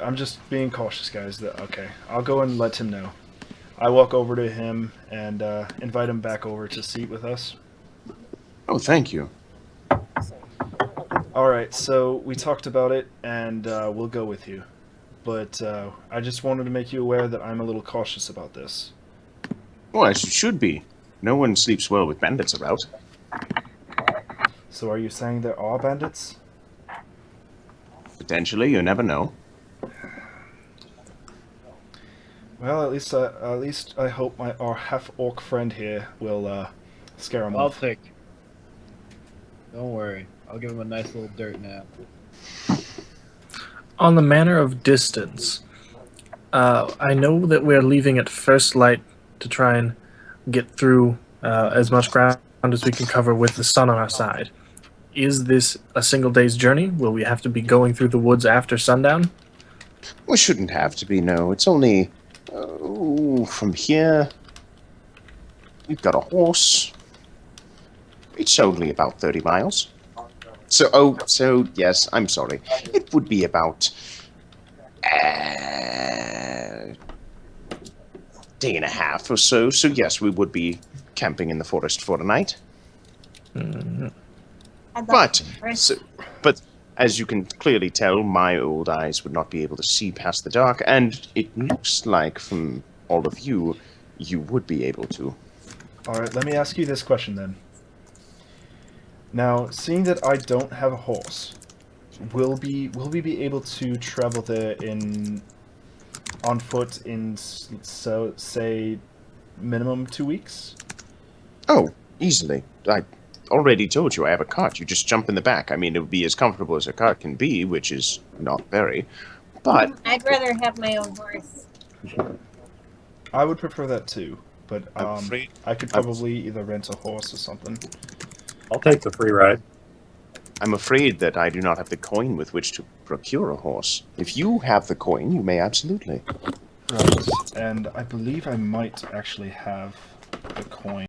I'm just being cautious, guys. Okay, I'll go and let him know. I walk over to him and invite him back over to seat with us. Oh, thank you. All right, so we talked about it, and we'll go with you. But I just wanted to make you aware that I'm a little cautious about this. Well, as you should be. No one sleeps well with bandits about. So are you saying there are bandits? Potentially, you never know. Well, at least I hope our half-orc friend here will scare him I'll off. take. Don't worry. I'll give him a nice little dirt nap. On the manner of distance, I know that we're leaving at first light to try and get through as much ground as we can cover with the sun on our side. Is this a single day's journey? Will we have to be going through the woods after sundown? We shouldn't have to be, no. It's only... from here... We've got a horse. It's only about 30 miles. So, yes, I'm sorry. It would be about... day and a half or so. So, yes, we would be camping in the forest for the night. Mm, I'd love But, to first- but as you can clearly tell, my old eyes would not be able to see past the dark, and it looks like from all of you, you would be able to. All right, let me ask you this question then. Now, seeing that I don't have a horse, will we be able to travel there on foot in say minimum 2 weeks? Oh, easily. I already told you I have a cart. You just jump in the back. I mean, it would be as comfortable as a cart can be, which is not very. But I'd rather have my own horse. I would prefer that too, but I'm afraid I could probably either rent a horse or something. I'll take the free ride. I'm afraid that I do not have the coin with which to procure a horse. If you have the coin, you may absolutely. Right, and I believe I might actually have the coin.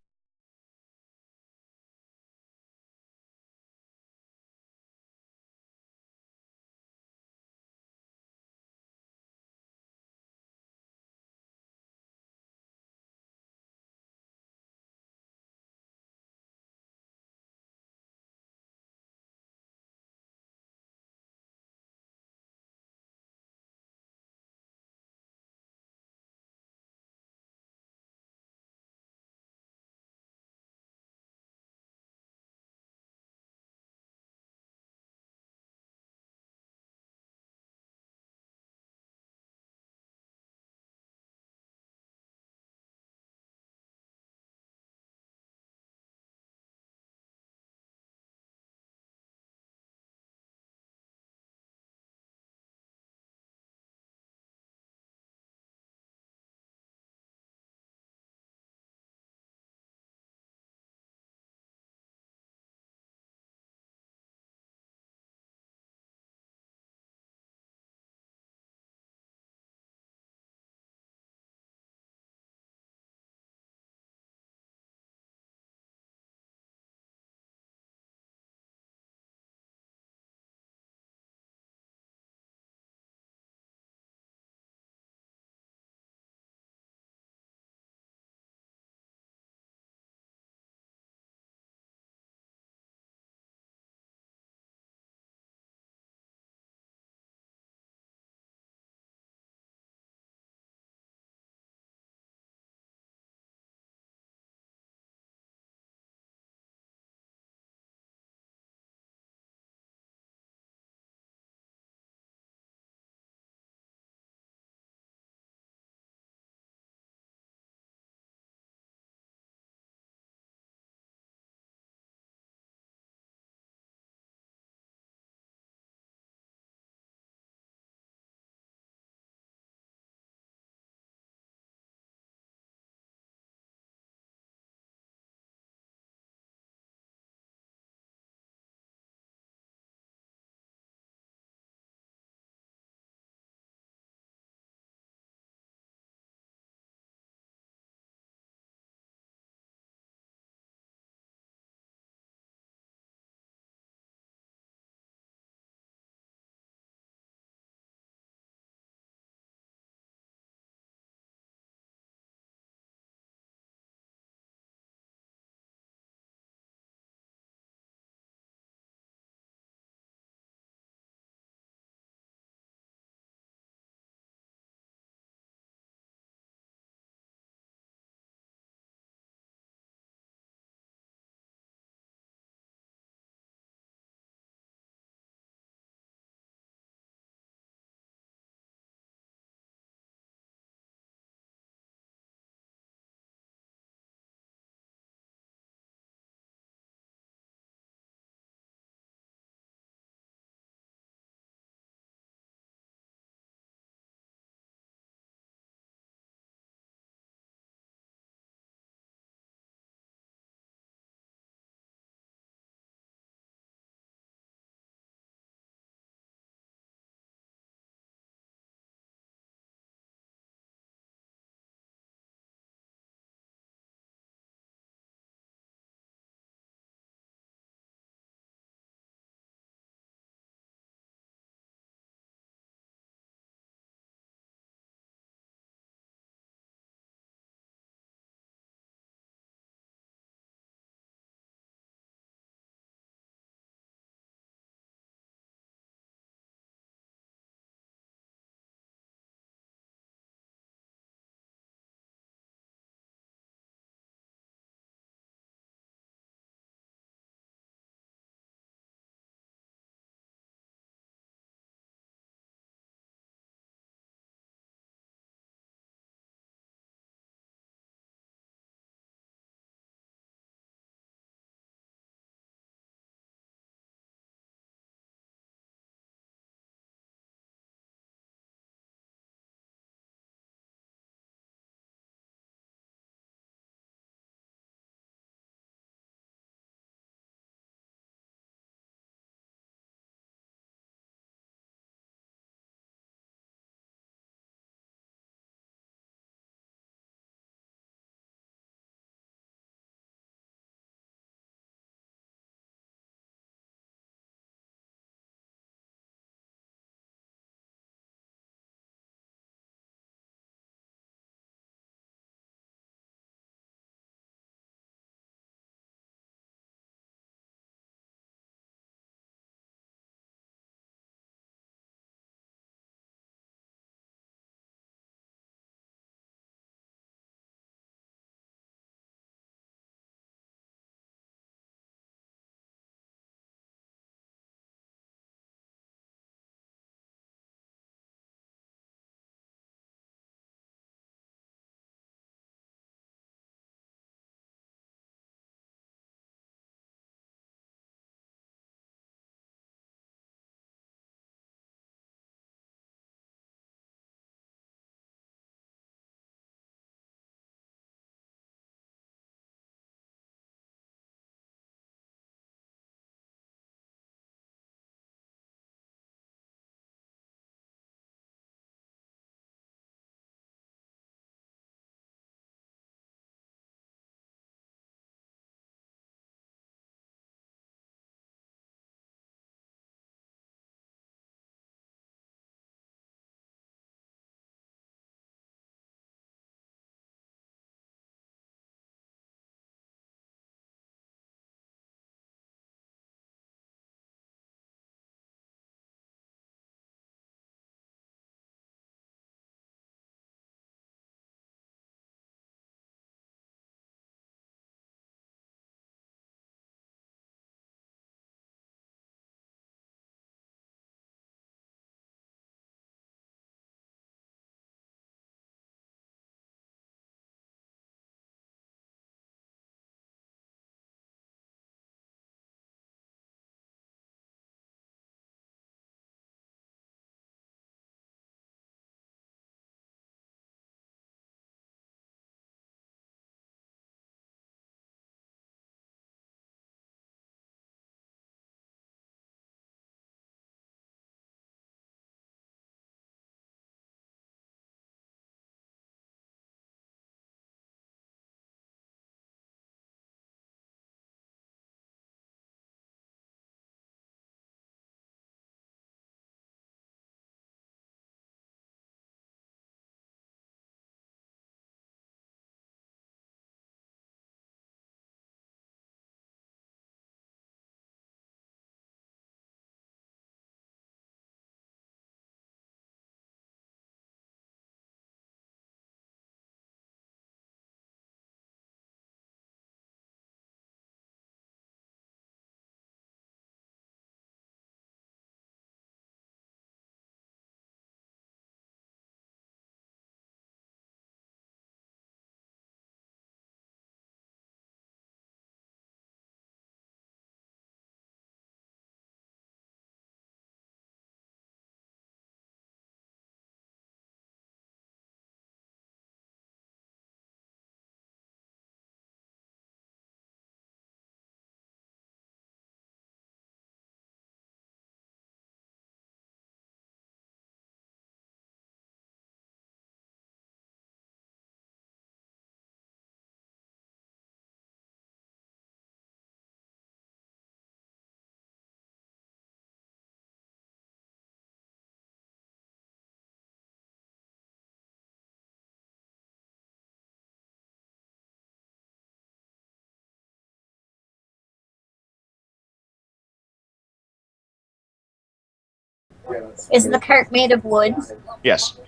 Is the cart made of wood? Yes.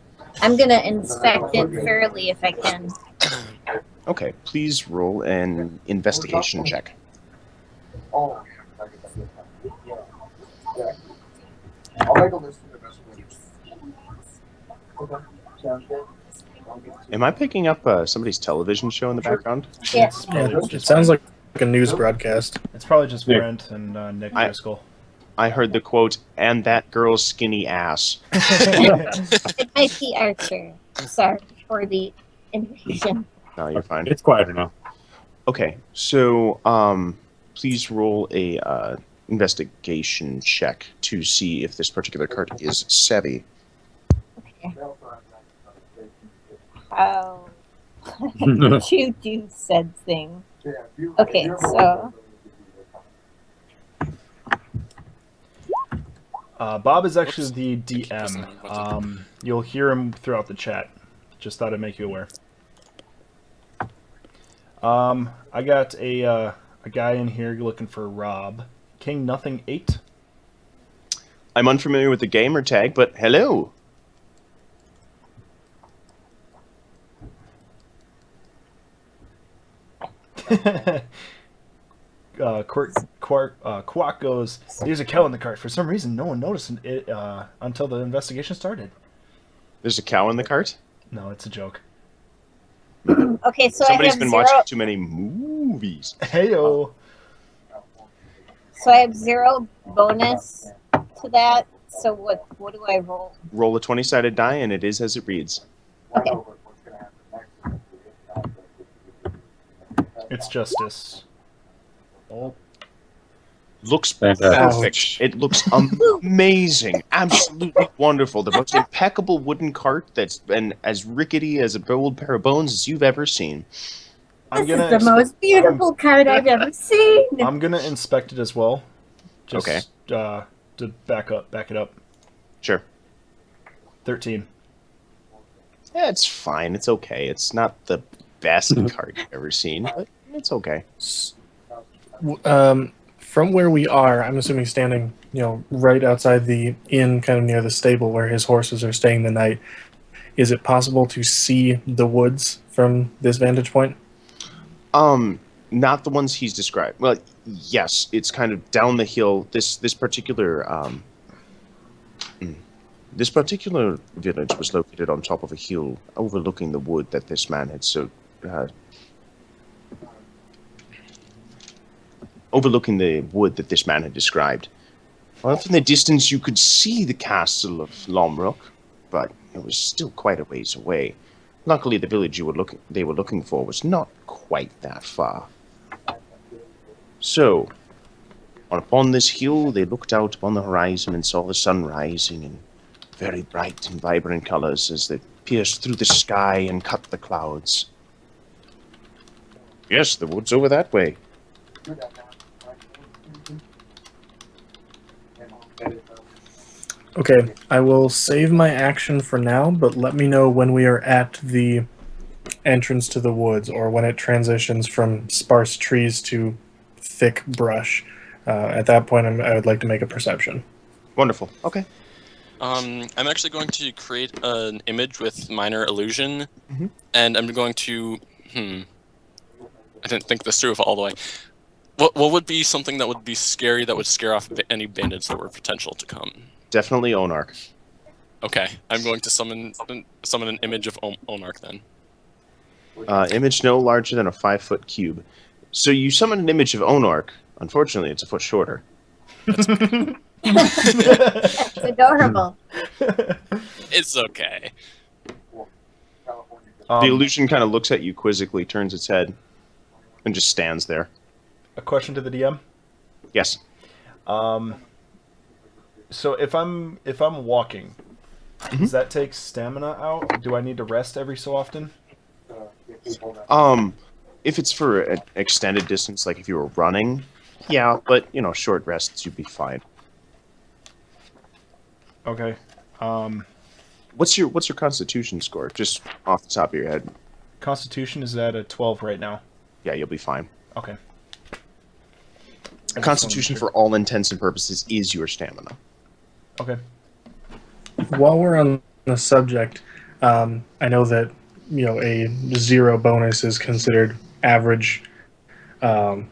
I'm gonna inspect it thoroughly if I can. Okay, please roll an investigation check. Am I picking up somebody's television show in the background? Yeah. It's probably It just sounds Brent. like a news broadcast. It's probably just Yeah. Brent and Nick I- Driscoll. I heard the quote, "and that girl's skinny ass." It might be Archer. Sorry for the invasion. No, you're fine. It's quiet enough. Okay, so please roll a investigation check to see if this particular cart is savvy. Okay. How you do said thing. Okay, so Bob is actually the DM. You'll hear him throughout the chat. Just thought I'd make you aware. I got a guy in here looking for Rob. King Nothing 8. I'm unfamiliar with the gamer tag, but hello. Quack goes, there's a cow in the cart. For some reason, no one noticed it until the investigation started. There's a cow in the cart? No, it's a joke. okay, so Somebody's I have been zero. watching too many movies. Heyo. So I have 0 bonus to that. So what do I roll? Roll a 20-sided die, and it is as it reads. Okay. It's justice. Looks Fantastic. perfect. It looks amazing. Absolutely wonderful. The most impeccable wooden cart that's been as rickety as a old pair of bones as you've ever seen. This is the most beautiful card I've ever seen. I'm gonna inspect it as well. Just, Okay. To back it up. Sure. 13. Yeah, it's fine. It's okay. It's not the best cart you've ever seen, but it's okay. From where we are, I'm assuming standing, right outside the inn, kind of near the stable where his horses are staying the night. Is it possible to see the woods from this vantage point? Not the ones he's described. Well, yes, it's kind of down the hill. This particular village was located on top of a hill overlooking the wood that this man had described. Off in the distance, you could see the castle of Lomrock, but it was still quite a ways away. Luckily, the village they were looking for was not quite that far. So, upon this hill, they looked out upon the horizon and saw the sun rising in very bright and vibrant colors as they pierced through the sky and cut the clouds. Yes, the wood's over that way. Okay, I will save my action for now, but let me know when we are at the entrance to the woods or when it transitions from sparse trees to thick brush. At that point, I would like to make a perception. Wonderful. Okay. I'm actually going to create an image with minor illusion, Mhm. and I'm going to. I didn't think this through all the way. What would be something that would be scary that would scare off any bandits that were potential to come? Definitely Onark. Okay, I'm going to summon an image of Onark then. Image no larger than a 5-foot cube. So you summon an image of Onark. Unfortunately, it's a foot shorter. That's adorable. It's okay. The illusion kind of looks at you quizzically, turns its head, and just stands there. A question to the DM. Yes. So if I'm walking, does that take stamina out? Do I need to rest every so often? If it's for an extended distance, like if you were running, yeah, but short rests, you'd be fine. Okay. What's your Constitution score? Just off the top of your head. Constitution is at a 12 right now. Yeah, you'll be fine. Okay. Constitution, for all intents and purposes, is your stamina. Okay. While we're on the subject, I know that a 0 bonus is considered average um,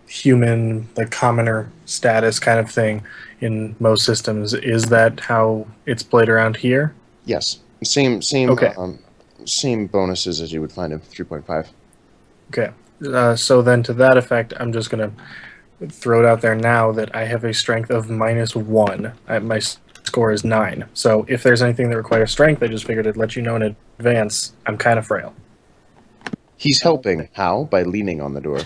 human, like commoner status kind of thing in most systems. Is that how it's played around here? Yes, same Okay. same bonuses as you would find in 3.5. Okay. So then, to that effect, I'm just gonna throw it out there now that I have a strength of -1. My score is 9. So if there's anything that requires strength, I just figured I'd let you know in advance. I'm kind of frail. He's helping. How? By leaning on the door.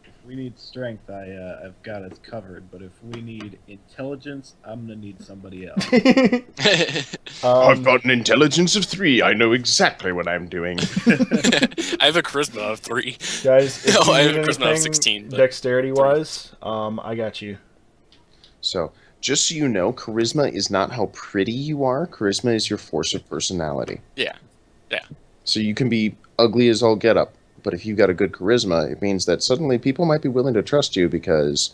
If we need strength, I've got it covered. But if we need intelligence, I'm gonna need somebody else. I've got an intelligence of 3. I know exactly what I'm doing. I have a charisma of 3. Guys, if No, you I have need a charisma of anything 16. But dexterity-wise, I got you. So, just so you know, charisma is not how pretty you are. Charisma is your force of personality. yeah. So you can be ugly as all get up, but if you got a good charisma, it means that suddenly people might be willing to trust you because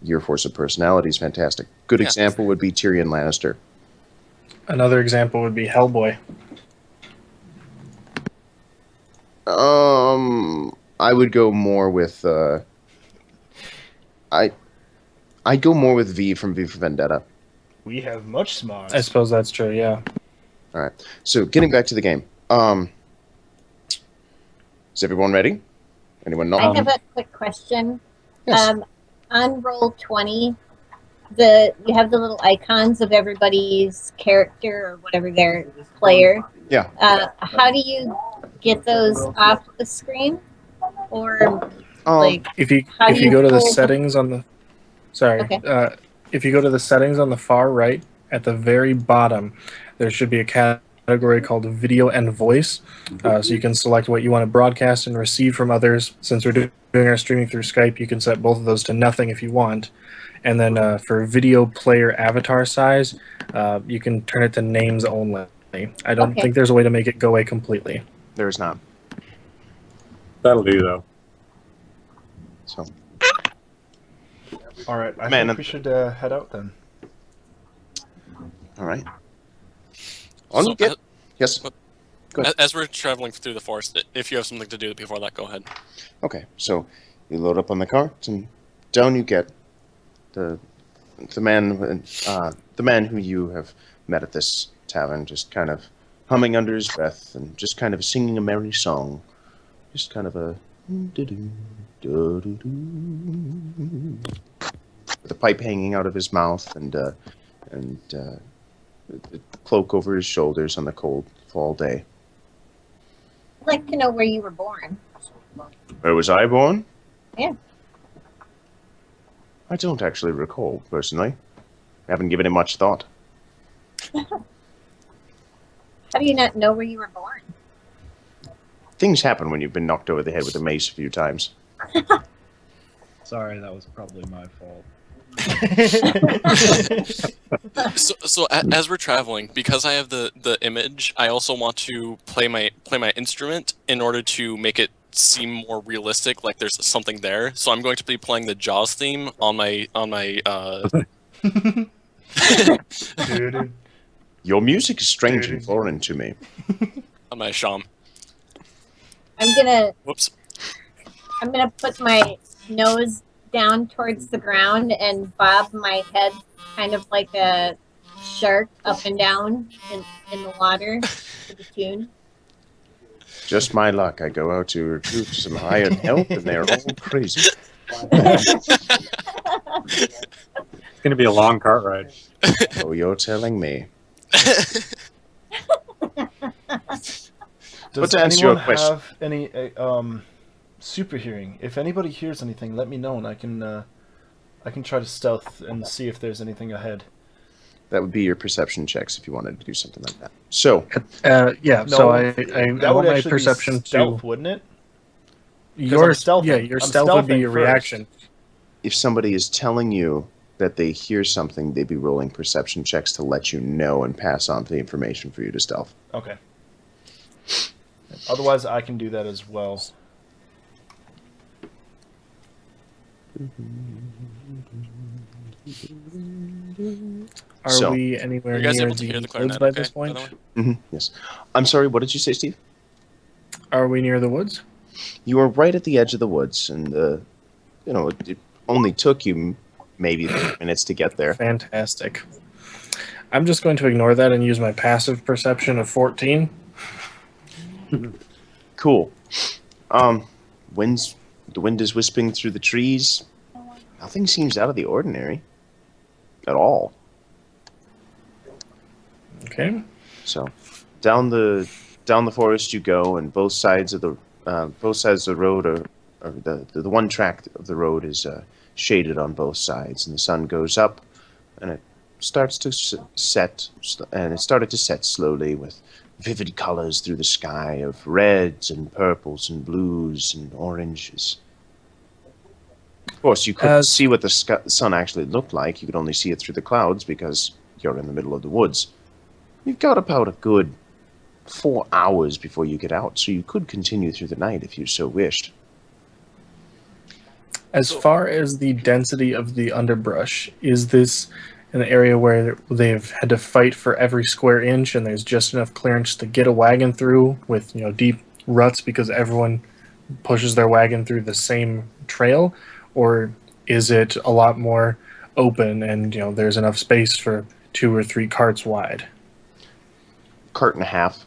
your force of personality is fantastic. Good Yeah. example would be Tyrion Lannister. Another example would be Hellboy. I would go more with I'd go more with V from V for Vendetta. We have much smarts. I suppose that's true. Yeah. All right. So getting back to the game. Is everyone ready? Anyone not? I have a quick question. Yes. On Roll20, you have the little icons of everybody's character or whatever their player. Yeah. How do you get those off the screen? Or like If you How do if you you go to the pull them? settings on the Okay. if you go to the settings on the far right at the very bottom, there should be a category called video and voice. So you can select what you want to broadcast and receive from others. Since we're doing our streaming through Skype, you can set both of those to nothing if you want. And then for video player avatar size, you can turn it to names only. I don't Okay. think there's a way to make it go away completely. There is not. That'll do, though. So All right, I Man, think we should head out then. all right. On So, you get. Yes. Go ahead. As we're traveling through the forest, if you have something to do before that, go ahead. Okay. So you load up on the cart and down you get. The man who you have met at this tavern just kind of humming under his breath and just kind of singing a merry song, just kind of a with a pipe hanging out of his mouth and a cloak over his shoulders on the cold fall day. I'd like to know where you were born. Where was I born? Yeah. I don't actually recall personally. I haven't given it much thought. How do you not know where you were born? Things happen when you've been knocked over the head with a mace a few times. Sorry, that was probably my fault. So as we're traveling, because I have the image, I also want to play my instrument in order to make it seem more realistic, like there's something there. So I'm going to be playing the Jaws theme on my Your music is strange and foreign to me. on my sham. I'm gonna Whoops. put my nose down towards the ground and bob my head kind of like a shark up and down in the water to the tune. Just my luck. I go out to recruit some hired help, and they're all crazy. It's going to be a long cart ride. Oh, you're telling me. Does to answer your anyone question- have any super hearing? If anybody hears anything, let me know, and I can try to stealth and see if there's anything ahead. That would be your perception checks if you wanted to do something like that. So, Yeah. No, So I That would want my actually perception be stealth, to wouldn't it? your I'm stealthing. yeah your I'm stealth would be stealthing your first. reaction. if somebody is telling you that they hear something, they'd be rolling perception checks to let you know and pass on the information for you to stealth. Okay. Otherwise, I can do that as well. Are So- we anywhere Are you guys near able to hear the woods clarinet by okay, this point? by the way? Yes. I'm sorry, what did you say, Steve? Are we near the woods? You are right at the edge of the woods, and it only took you maybe 30 minutes to get there. Fantastic. I'm just going to ignore that and use my passive perception of 14. Cool. The wind is whispering through the trees. Nothing seems out of the ordinary at all. Okay. So, down the forest you go, and both sides of the road are the one track of the road is shaded on both sides, and the sun goes up, and it starts to set, and it started to set slowly with vivid colors through the sky of reds and purples and blues and oranges. Of course, you couldn't see what the sun actually looked like. You could only see it through the clouds because you're in the middle of the woods. You've got about a good 4 hours before you get out, so you could continue through the night if you so wished. As far as the density of the underbrush, is this an area where they've had to fight for every square inch and there's just enough clearance to get a wagon through with, deep ruts because everyone pushes their wagon through the same trail? Or is it a lot more open and, there's enough space for 2 or 3 carts wide? Cart and a half.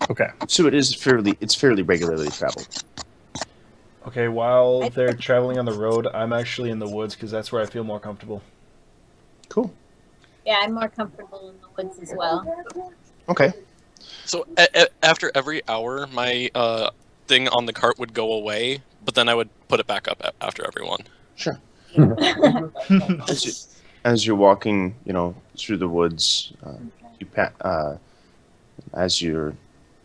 Okay. So it's fairly regularly traveled. Okay, while they're traveling on the road, I'm actually in the woods because that's where I feel more comfortable. Cool. Yeah, I'm more comfortable in the woods as well. Okay. So after every hour, my thing on the cart would go away, but then I would put it back up after everyone. Sure. As you're walking, through the woods,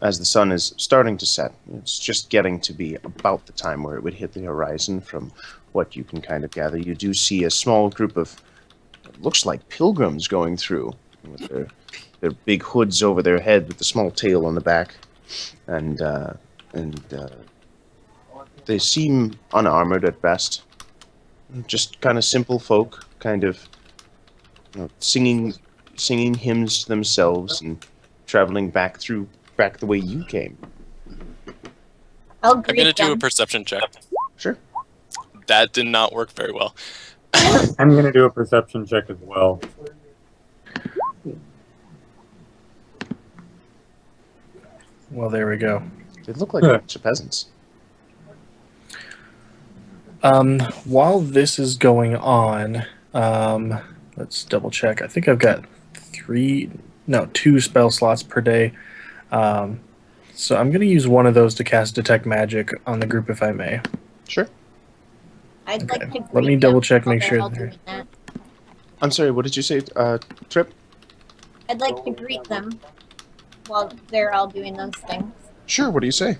as the sun is starting to set, it's just getting to be about the time where it would hit the horizon. From what you can kind of gather, you do see a small group of, it looks like pilgrims going through with their big hoods over their head with the small tail on the back, and they seem unarmored at best. Just kind of simple folk, kind of singing hymns to themselves and traveling back the way you came. I'll I'm greet gonna do a them. perception check. Sure. That did not work very well. I'm going to do a perception check as well. Well, there we go. They look like a bunch of peasants. While this is going on, let's double check. I think I've got 2 spell slots per day. So I'm going to use one of those to cast Detect Magic on the group if I may. Sure. I'd Okay. like to greet Let me them double check, while make they're sure all they're- doing that. I'm sorry, what did you say, Trip? I'd like to greet them while they're all doing those things. Sure, what do you say?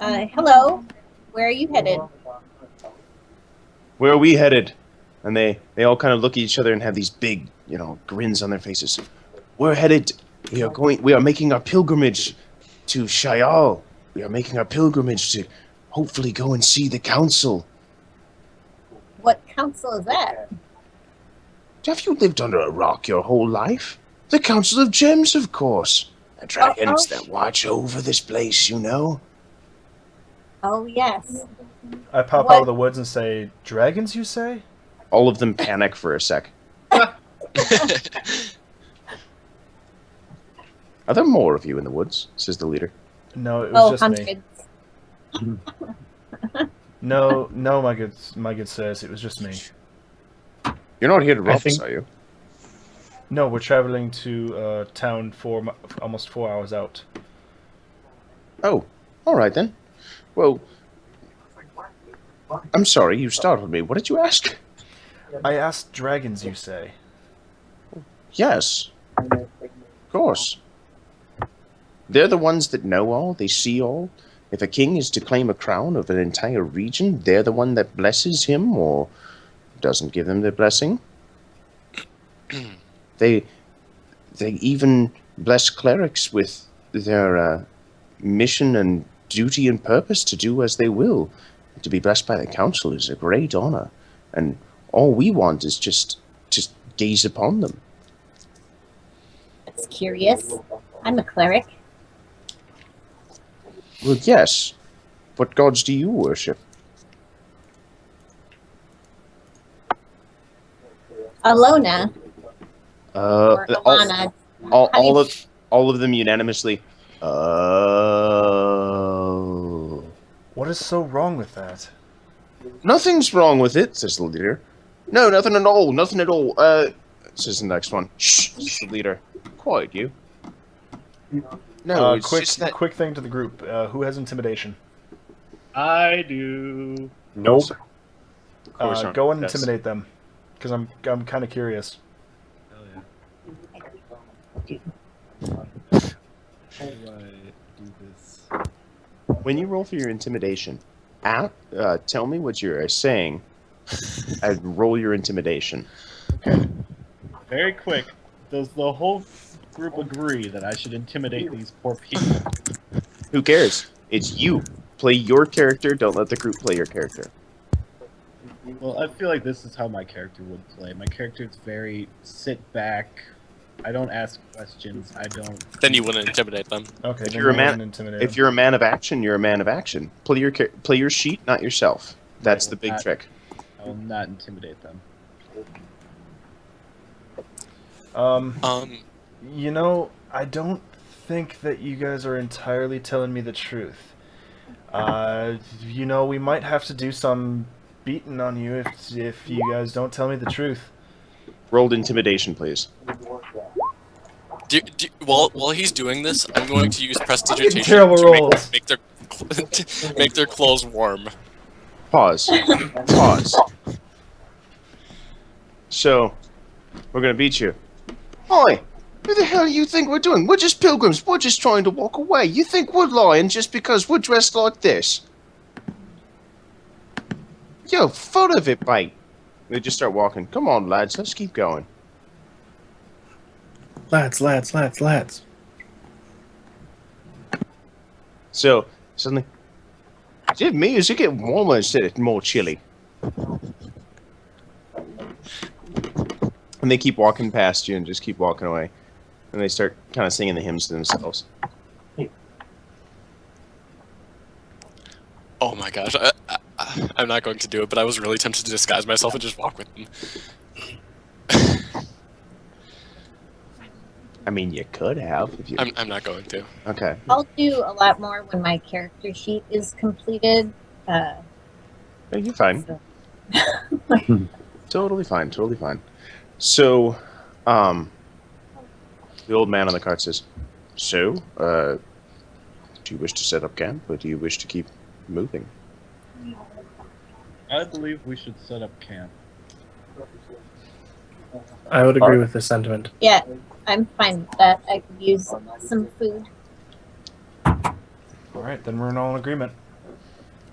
Hello, where are you headed? Where are we headed? And they all kind of look at each other and have these big, grins on their faces. We are making our pilgrimage to Shayal. We are making our pilgrimage to hopefully go and see the council. What council is that? Have you lived under a rock your whole life? The Council of Gems, of course. The dragons that watch over this place, Oh, yes. I pop out of the woods and say, "Dragons, you say?" All of them panic for a sec. Are there more of you in the woods? Says the leader. No, it was just me. Hundreds. No, my good sis, it was just me. You're not here to rob us, are you? No, we're traveling to town almost 4 hours out. Oh, all right then. Well, I'm sorry, you startled me. What did you ask? I asked dragons, you say? Yes, of course. They're the ones that know all, they see all. If a king is to claim a crown of an entire region, they're the one that blesses him or doesn't give them their blessing. They even bless clerics with their mission and duty and purpose to do as they will. To be blessed by the council is a great honor, and all we want is just gaze upon them. That's curious. I'm a cleric. Well, yes. What gods do you worship? Alona. Or Alana. All of them unanimously. Oh. What is so wrong with that? Nothing's wrong with it, says the leader. No, nothing at all. Nothing at all. Says the next one. Shh, says the leader. Quiet, you. No, it's just that. Quick thing to the group. Who has intimidation? I do. Nope. Go and intimidate them, because I'm kind of curious. Hell yeah. How do I do this? When you roll for your intimidation, tell me what you're saying, and roll your intimidation. Okay. Very quick. Does the whole group agree that I should intimidate these poor people? Who cares? It's you. Play your character. Don't let the group play your character. Well, I feel like this is how my character would play. My character is very sit back. I don't ask questions. I don't. Then you wouldn't intimidate them. Okay. If then you're a go man- ahead and intimidate If them. you're a man of action, you're a man of action. Play your sheet, not yourself. That's the big trick. I will not intimidate them. You know, I don't think that you guys are entirely telling me the truth. You know, we might have to do some beating on you if you guys don't tell me the truth. Rolled intimidation, please. While he's doing this, I'm going to use prestidigitation Terrible to rolls. make their clothes warm. Pause. Pause. So, we're gonna beat you. Oi! What the hell do you think we're doing? We're just pilgrims. We're just trying to walk away. You think we're lying just because we're dressed like this? Yo, full of it, mate. They just start walking. Come on, lads. Let's keep going. Lads. So, suddenly... Is it me? Is it getting warmer instead of more chilly? And they keep walking past you and just keep walking away. And they start kind of singing the hymns to themselves. Oh my gosh, I'm not going to do it, but I was really tempted to disguise myself and just walk with them. I mean, you could have. If you... I'm not going to. Okay. I'll do a lot more when my character sheet is completed. Yeah, you're fine. So. Totally fine. Totally fine. So, the old man on the cart says, "So, do you wish to set up camp, or do you wish to keep moving?" I believe we should set up camp. I would agree with this sentiment. Yeah, I'm fine with that. I could use some food. All right, then we're all in agreement.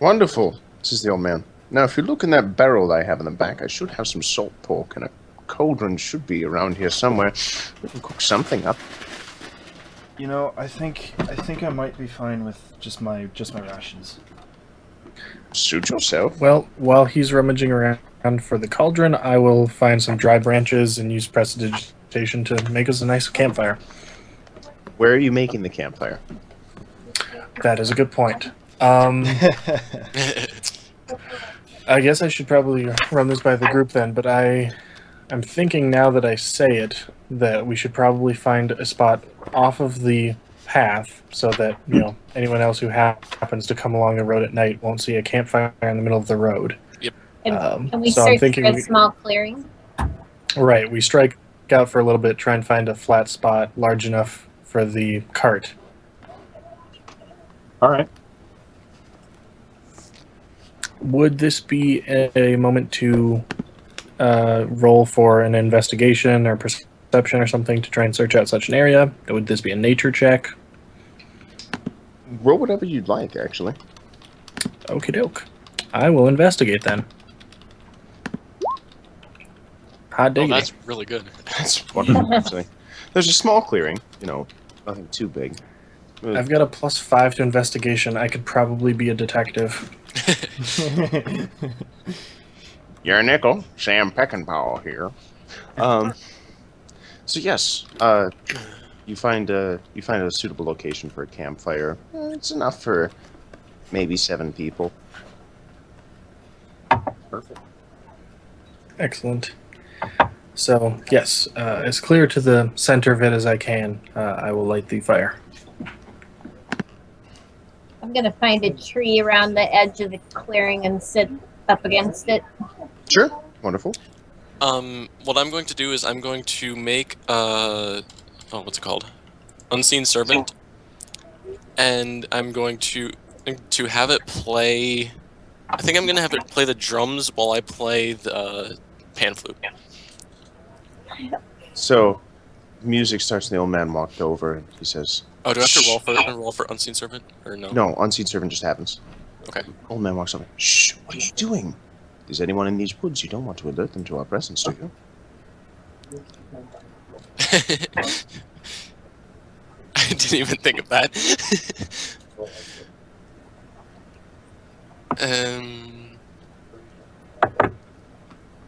Wonderful, says the old man. Now, if you look in that barrel I have in the back, I should have some salt pork, and a cauldron should be around here somewhere. We can cook something up. You know, I think I might be fine with just my rations. Suit yourself. Well, while he's rummaging around for the cauldron, I will find some dry branches and use prestidigitation to make us a nice campfire. Where are you making the campfire? That is a good point. I guess I should probably run this by the group then, but I'm thinking now that I say it that we should probably find a spot off of the path so that, you know, anyone else who happens to come along the road at night won't see a campfire in the middle of the road. Yep. Can we so I'm search thinking for a we- small clearing? Right, we strike out for a little bit, try and find a flat spot large enough for the cart. All right. Would this be a moment to roll for an investigation or perception or something to try and search out such an area? Would this be a nature check? Roll whatever you'd like, actually. Okie doke. I will investigate then. Hot Oh, diggity. that's really good. That's wonderful, actually. There's a small clearing, you know, nothing too big. I've got a +5 to investigation. I could probably be a detective. You're a nickel. Sam Peckinpah here. So yes, you find a suitable location for a campfire. It's enough for maybe 7 people. Perfect. Excellent. So, yes, as clear to the center of it as I can, I will light the fire. I'm gonna find a tree around the edge of the clearing and sit up against it. Sure. Wonderful. What I'm going to do is I'm going to make what's it called? Unseen Servant, and I'm going to have it play. I think I'm gonna have it play the drums while I play the pan flute. So, music starts, and the old man walked over, and he says, Oh, do I have to roll for Unseen Servant or no? "No, unseen servant just happens." Okay. Old man walks over. Shh! What are you doing? Is anyone in these woods? You don't want to alert them to our presence, do you? I didn't even think of that.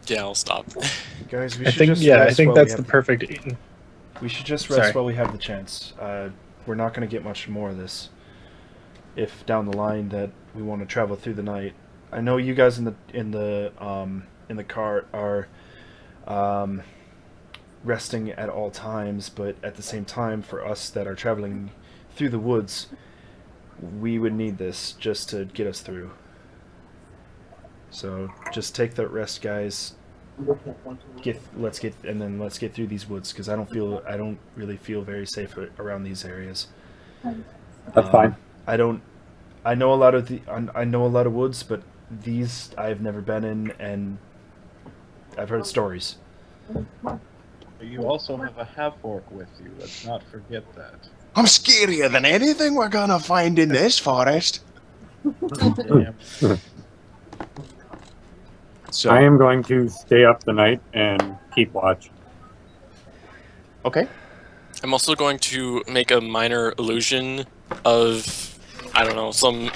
Yeah, I'll stop. Guys, we I should think, just yeah, I rest think while that's we the have perfect. We should just rest Sorry. while we have the chance. We're not going to get much more of this. If down the line that we want to travel through the night, I know you guys in the cart are resting at all times, but at the same time, for us that are traveling through the woods, we would need this just to get us through. So just take that rest, guys. Let's get through these woods, because I don't really feel very safe around these areas. That's fine. I know a lot of woods, but these I've never been in, and I've heard stories. You also have a half-orc with you. Let's not forget that. I'm scarier than anything we're gonna find in this forest. Damn. So, I am going to stay up the night and keep watch. okay. I'm also going to make a minor illusion of, I don't know, some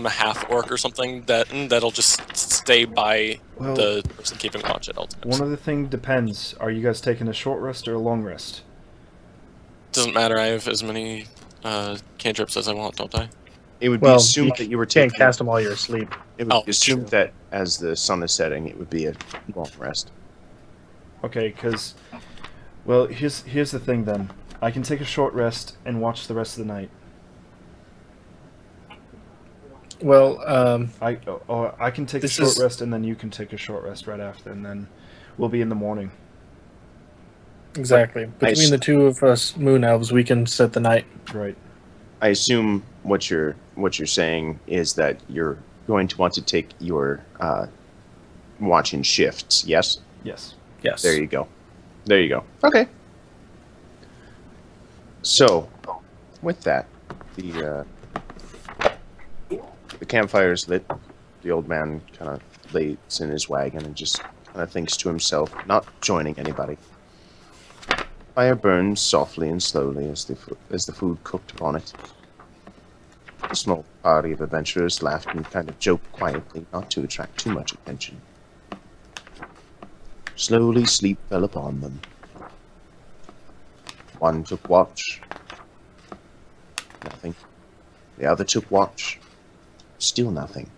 half orc or something that'll just stay by the person keeping watch at all times. One other thing depends. Are you guys taking a short rest or a long rest? Doesn't matter. I have as many cantrips as I want, don't I? It would be Well, assumed you that you were can't taking. cast them while you're asleep. It would be assumed true. that as the sun is setting, it would be a long rest. Okay, because, well, here's the thing then. I can take a short rest and watch the rest of the night. Well, I can take a This short is- rest, and then you can take a short rest right after, and then we'll be in the morning. exactly. Nice. Between the two of us moon elves, we can set the night. Right. I assume what you're saying is that you're going to want to take your watch in shifts. Yes. Yes. Yes. There you go. There you go. Okay. So, with that, the campfire is lit. The old man kind of lays in his wagon and just kind of thinks to himself, not joining anybody. Fire burns softly and slowly as the food cooked upon it. A small party of adventurers laughed and kind of joked quietly, not to attract too much attention. Slowly sleep fell upon them. One took watch. Nothing. The other took watch. Still nothing.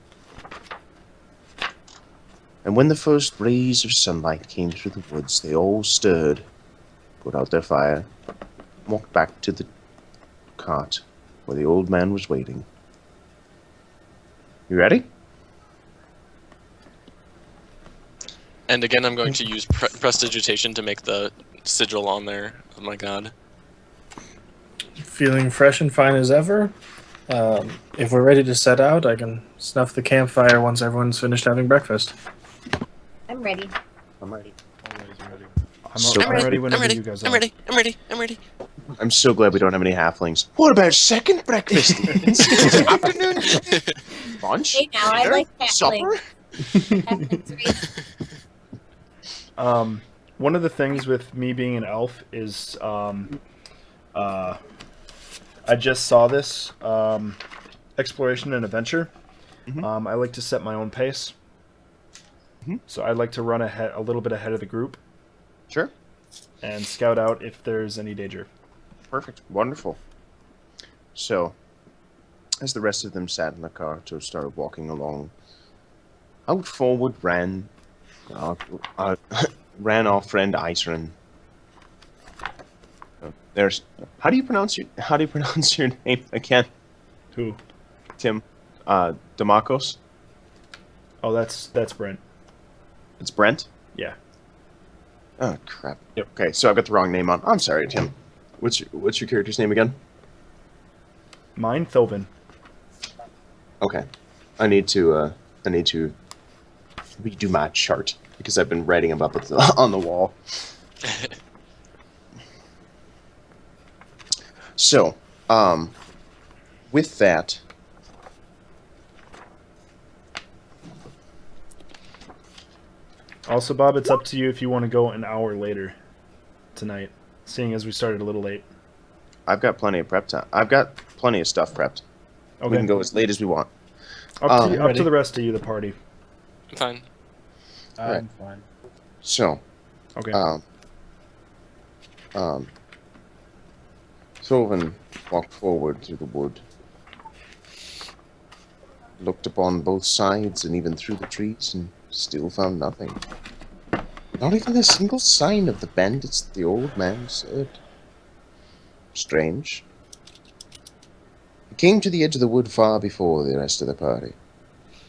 And when the first rays of sunlight came through the woods, they all stirred, put out their fire, and walked back to the cart where the old man was waiting. You ready? And again, I'm going to use prestidigitation to make the sigil on there. Oh my god. Feeling fresh and fine as ever. If we're ready to set out, I can snuff the campfire once everyone's finished having breakfast. I'm ready. I'm ready. Always ready. I'm ready whenever you guys are. I'm ready. I'm ready. I'm ready. I'm so glad we don't have any halflings. What about second breakfast? Afternoon lunch? Hey, now I dinner, like halfling. supper? Halflings, right? One of the things with me being an elf is I just saw this exploration and adventure. I like to set my own pace. So I'd like to run ahead, a little bit ahead of the group. Sure. And scout out if there's any danger. Perfect. Wonderful. So, as the rest of them sat in the car to start walking along, out forward ran ran our friend Icerin. There's how do you pronounce your name again? Who? Tim. Demakos? Oh, that's Brent. It's Brent? Yeah. Oh crap. Yep. Okay, so I've got the wrong name on. I'm sorry, Tim. What's your character's name again? Mine, Thilvin. Okay. I need to redo my chart because I've been writing them up on the wall. So, with that, Also, Bob, it's up to you if you want to go an hour later tonight, seeing as we started a little late. I've got plenty of prep time. I've got plenty of stuff prepped. Okay. We can go as late as we want. Up to the rest of you, the party. I'm fine. I'm fine. So, Okay. Thorvin walked forward through the wood, looked upon both sides and even through the trees, and still found nothing. Not even a single sign of the bandits the old man said. Strange. He came to the edge of the wood far before the rest of the party.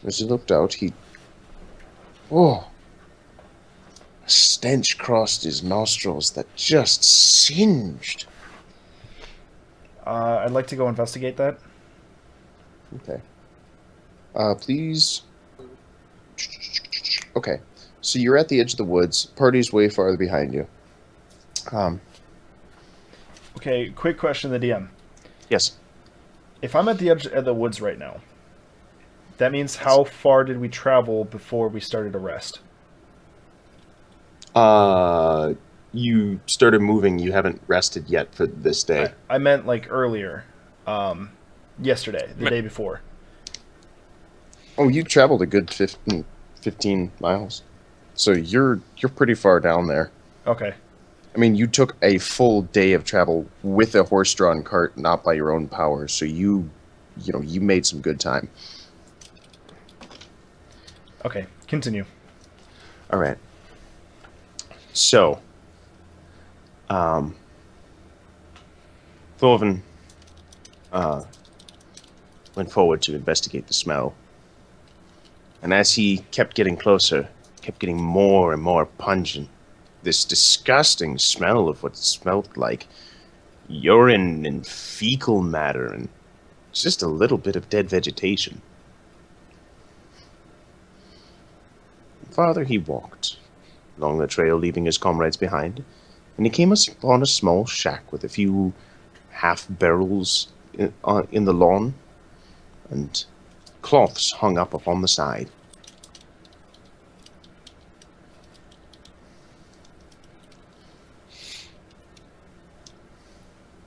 As he looked out, a stench crossed his nostrils that just singed. I'd like to go investigate that. Okay. Please. Okay. So you're at the edge of the woods. Party's way farther behind you. Okay, quick question to the DM. Yes. If I'm at the edge of the woods right now, that means how far did we travel before we started a rest? You started moving. You haven't rested yet for this day. I meant like earlier. Yesterday, the day before. Oh, you traveled a good 15 miles. So you're pretty far down there. Okay. I mean, you took a full day of travel with a horse-drawn cart, not by your own power. So you made some good time. Okay, continue. All right. So, Thorvin went forward to investigate the smell. And as he kept getting closer, kept getting more and more pungent, this disgusting smell of what smelled like urine and fecal matter and just a little bit of dead vegetation. Farther he walked, along the trail, leaving his comrades behind, and he came upon a small shack with a few half-barrels in the lawn, and cloths hung up upon the side.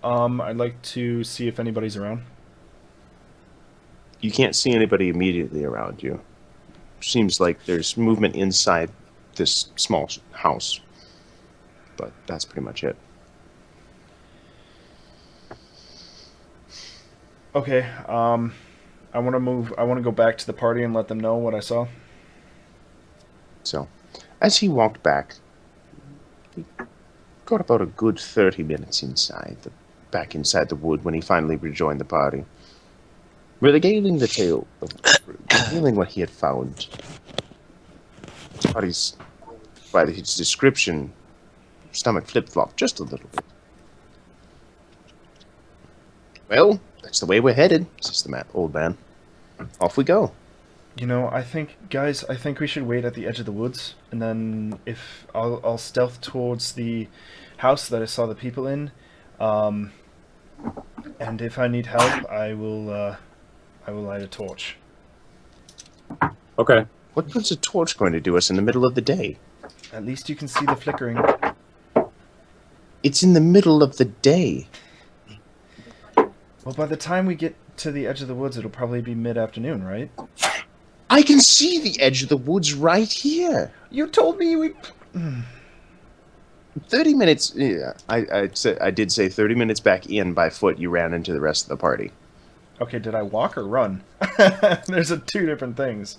I'd like to see if anybody's around. You can't see anybody immediately around you. Seems like there's movement inside this small house, but that's pretty much it. Okay, I want to go back to the party and let them know what I saw. So, as he walked back, he got about a good 30 minutes back inside the wood when he finally rejoined the party. Regaling the tale of revealing what he had found. By his description, stomach flip-flopped just a little bit. Well, that's the way we're headed, says the old man. Off we go. You know, I think we should wait at the edge of the woods, and then if I'll stealth towards the house that I saw the people in, and if I need help, I will light a torch. Okay. What good's a torch going to do us in the middle of the day? At least you can see the flickering. It's in the middle of the day. Well, by the time we get to the edge of the woods, it'll probably be mid-afternoon, right? I can see the edge of the woods right here. You told me we. 30 minutes. Yeah, I did say 30 minutes back in by foot. You ran into the rest of the party. Okay, did I walk or run? There's two different things.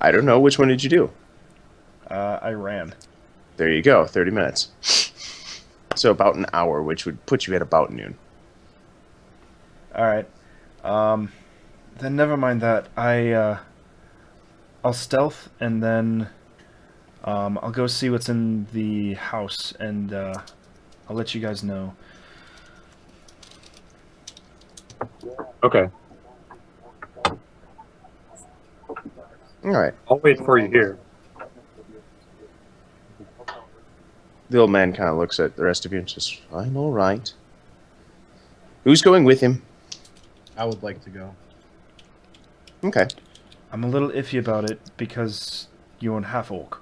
I don't know. Which one did you do? I ran. There you go. 30 minutes. So about an hour, which would put you at about noon. All right. Then never mind that. I'll stealth and then I'll go see what's in the house and I'll let you guys know. Okay. All right. I'll wait for you here. The old man kind of looks at the rest of you and says, "I'm all right." Who's going with him? I would like to go. Okay. I'm a little iffy about it because you're an half-orc.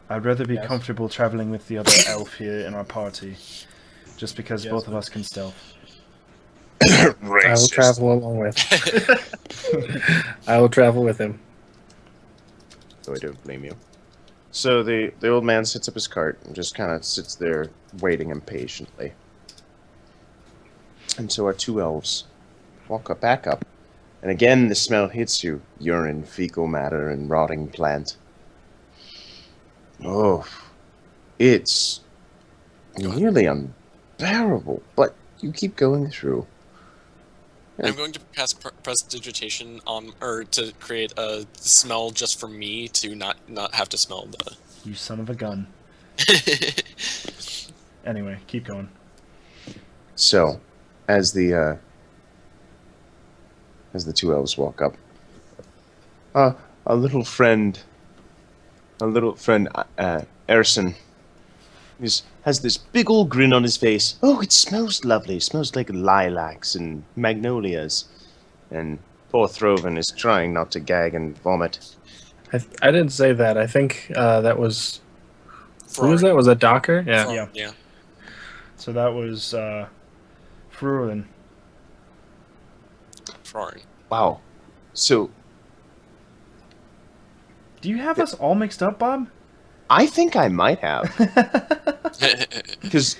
I'd rather be Yes. comfortable traveling with the other elf here in our party, just because Yes. both of us can stealth. I will travel along with. I will travel with him. So I don't blame you. So the old man sits up his cart and just kind of sits there waiting impatiently. And so our two elves walk up, back up. And again, the smell hits you. Urine, fecal matter, and rotting plant. Oh, it's nearly unbearable, but you keep going through. I'm going to cast prestidigitation on, or to create a smell just for me to not have to smell the. You son of a gun. Anyway, keep going. So, as the two elves walk up, a little friend, Erson, has this big old grin on his face. Oh, it smells lovely. It smells like lilacs and magnolias. And poor Throven is trying not to gag and vomit. I didn't say that. I think that was. Who was Ferrari. that? Was that Docker? Yeah. Ferrari, yeah. So that was Fruin. Ferrari. Wow. So, Do you have us all mixed up, Bob? I think I might have. Because,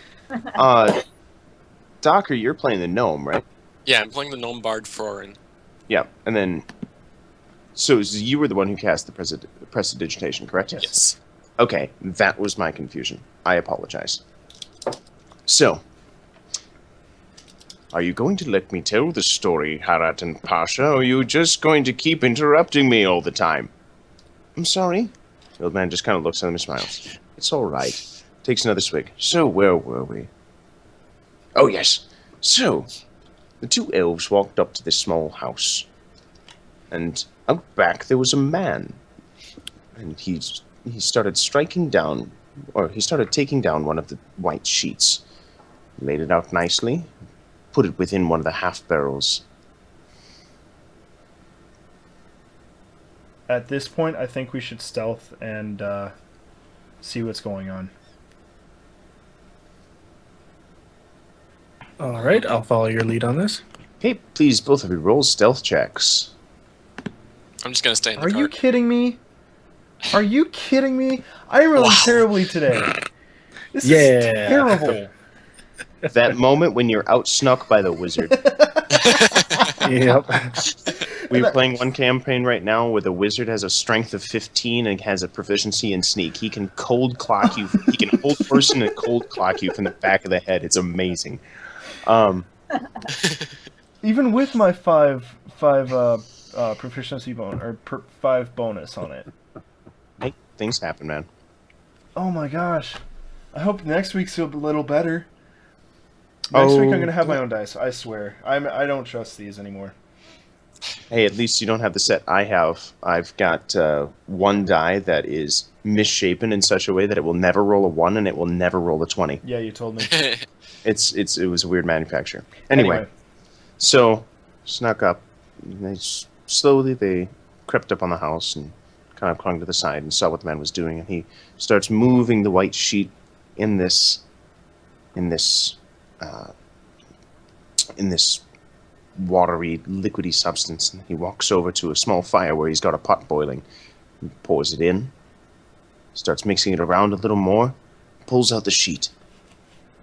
Docker, you're playing the gnome, right? Yeah, I'm playing the gnome bard Ferrari. Yeah, and then... So you were the one who cast the prestidigitation, correct? Yes. Okay, that was my confusion. I apologize. So, are you going to let me tell the story, Harat and Pasha, or are you just going to keep interrupting me all the time? I'm sorry. The old man just kind of looks at him and smiles. It's all right. Takes another swig. So, where were we? Oh, yes. So, the two elves walked up to this small house. And out back there was a man. And he started striking down, or he started taking down one of the white sheets. Laid it out nicely, put it within one of the half barrels. At this point, I think we should stealth and see what's going on. All right, I'll follow your lead on this. Hey, please, both of you roll stealth checks. I'm just gonna stay in the Are car. you kidding me? Are you kidding me? I rolled terribly today. This is Yeah. terrible. That moment when you're outsnuck by the wizard. Yep. We're playing one campaign right now where the wizard has a strength of 15 and has a proficiency in sneak. He can cold clock you. He can hold person and cold clock you from the back of the head. It's amazing. Even with my five proficiency bonus or 5 bonus on it. Hey, things happen, man. Oh my gosh! I hope next week's a little better. Next week I'm gonna have my own dice. I swear. I don't trust these anymore. Hey, at least you don't have the set I have. I've got one die that is misshapen in such a way that it will never roll a 1 and it will never roll a 20. Yeah, you told me. It was a weird manufacturer. Anyway. So, snuck up. They crept up on the house and kind of clung to the side and saw what the man was doing. And he starts moving the white sheet in this watery, liquidy substance. And he walks over to a small fire where he's got a pot boiling. He pours it in, starts mixing it around a little more, pulls out the sheet.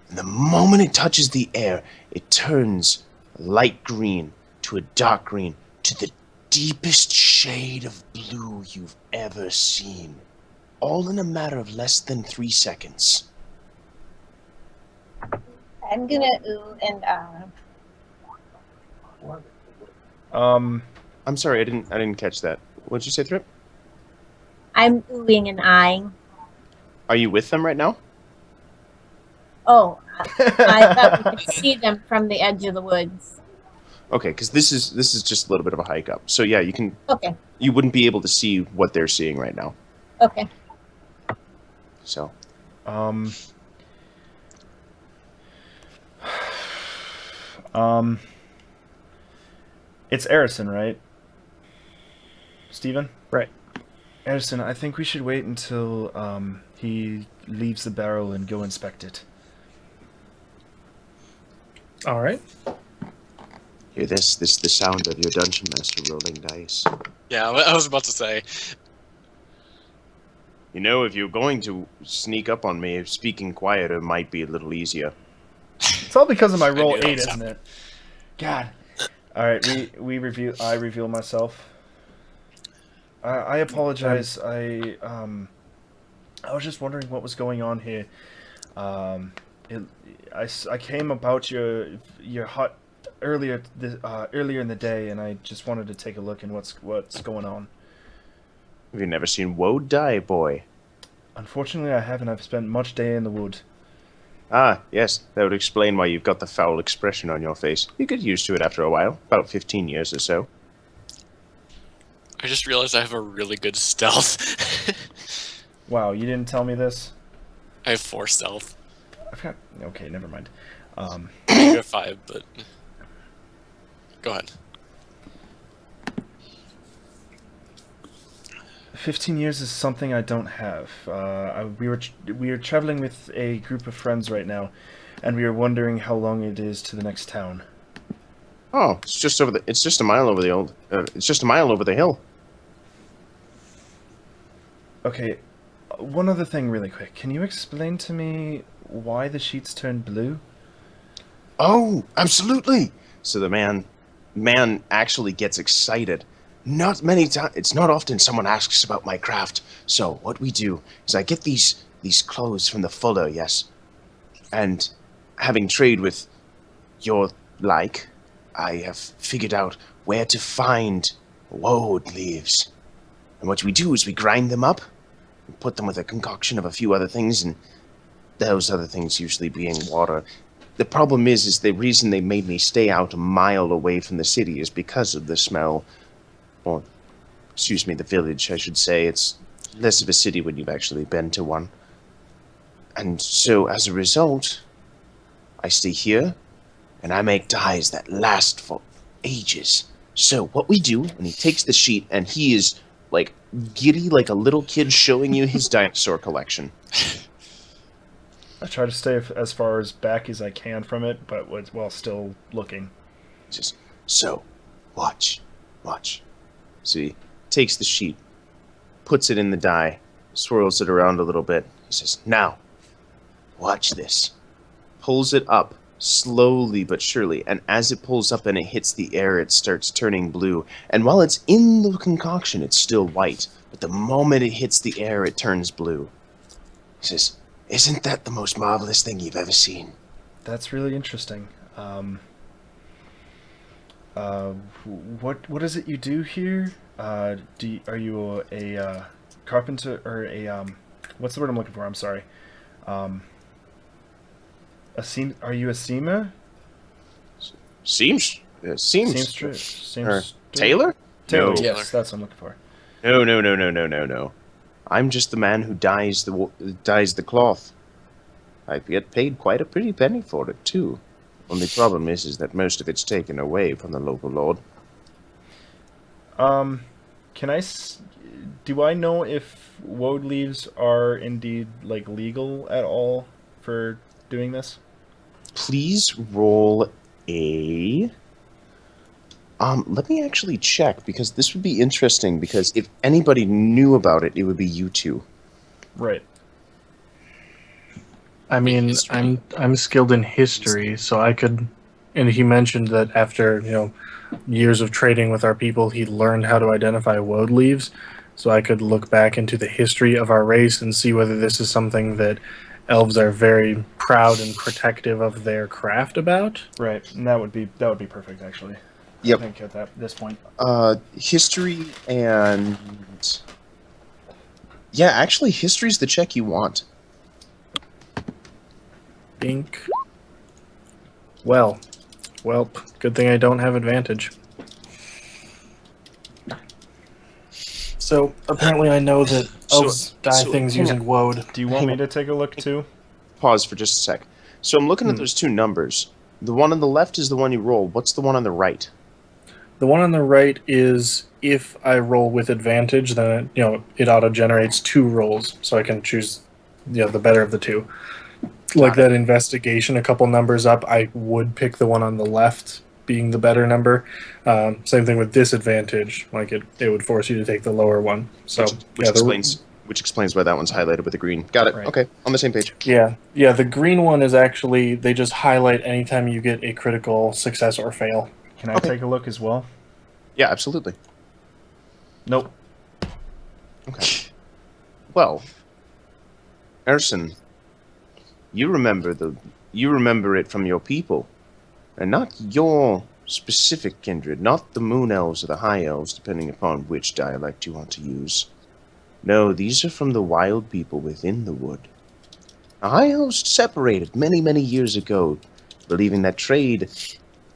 And the moment it touches the air, it turns light green to a dark green to the deepest shade of blue you've ever seen. All in a matter of less than 3 seconds. I'm gonna ooh and I'm sorry, I didn't catch that. What'd you say, Thrip? I'm oohing and eyeing. Are you with them right now? Oh, I thought we could see them from the edge of the woods. Okay, because this is just a little bit of a hike up. So yeah, you can. Okay. You wouldn't be able to see what they're seeing right now. Okay. So. It's Arison, right? Steven? Right. Arison, I think we should wait until he leaves the barrel and go inspect it. All right. Hear this the sound of your dungeon master rolling dice. Yeah, I was about to say. You know, if you're going to sneak up on me, speaking quieter might be a little easier. It's all because of my roll knew that 8, was isn't it? God. All right, I reveal myself. I apologize. I was just wondering what was going on here. I came about your hut earlier in the day, and I just wanted to take a look and what's going on. Have you never seen Woad die, boy? Unfortunately, I haven't. I've spent much day in the wood. Ah, yes, that would explain why you've got the foul expression on your face. You get used to it after a while, about 15 years or so. I just realized I have a really good stealth. Wow, you didn't tell me this? I have 4 stealth. I've got... Okay, never mind. I have 5, but... Go ahead. 15 years is something I don't have. We are traveling with a group of friends right now, and we are wondering how long it is to the next town. Oh, it's just over it's just a mile over the it's just a mile over the hill. Okay, one other thing really quick. Can you explain to me why the sheets turned blue? Oh, absolutely. So the man actually gets excited. Not many times. It's not often someone asks about my craft. So what we do is I get these clothes from the fuller, yes, and having trade with your like, I have figured out where to find woad leaves. And what we do is we grind them up and put them with a concoction of a few other things, and those other things usually being water. The problem is the reason they made me stay out a mile away from the city is because of the smell. Or, excuse me, the village, I should say. It's less of a city when you've actually been to one. And so, as a result, I stay here, and I make dyes that last for ages. So, what we do, when he takes the sheet, and he is, like, giddy like a little kid showing you his dinosaur collection. I try to stay as far as back as I can from it, but while still looking. Just, so, watch. So he takes the sheet, puts it in the dye, swirls it around a little bit. He says, now, watch this. Pulls it up, slowly but surely, and as it pulls up and it hits the air, it starts turning blue. And while it's in the concoction, it's still white. But the moment it hits the air, it turns blue. He says, isn't that the most marvelous thing you've ever seen? That's really interesting. What is it you do here? Are you a carpenter or a what's the word I'm looking for? I'm sorry. Are you a seamer? Seamstress. Tailor? Tailor. No. Yes, that's what I'm looking for. No. I'm just the man who dyes the cloth. I get paid quite a pretty penny for it, too. Only problem is that most of it's taken away from the local lord. Do I know if woad leaves are indeed, like, legal at all for doing this? Please roll a Let me actually check, because this would be interesting, because if anybody knew about it, it would be you two. Right. I mean, History. I'm skilled in history, so I could. And he mentioned that after years of trading with our people, he learned how to identify woad leaves. So I could look back into the history of our race and see whether this is something that elves are very proud and protective of their craft about. Right. And that would be perfect, actually. Yep. I think at this point. History and... Yeah, actually, history's the check you want. Bink. Well, good thing I don't have advantage. So apparently, I know that elves die things using woad. Do you want me to take a look too? Pause for just a sec. So I'm looking at those two numbers. The one on the left is the one you roll. What's the one on the right? The one on the right is if I roll with advantage, then it auto generates 2 rolls, so I can choose the better of the two. Like that investigation, a couple numbers up, I would pick the one on the left being the better number. Same thing with disadvantage, like it would force you to take the lower one. So which explains why that one's highlighted with the green. Got it. Right. Okay, on the same page. Yeah. The green one is actually they just highlight anytime you get a critical success or fail. Can I take a look as well? Yeah, absolutely. Nope. Okay. Well, Erson, you remember it from your people, and not your specific kindred, not the moon elves or the high elves, depending upon which dialect you want to use. No, these are from the wild people within the wood. The high elves separated many, many years ago, believing that trade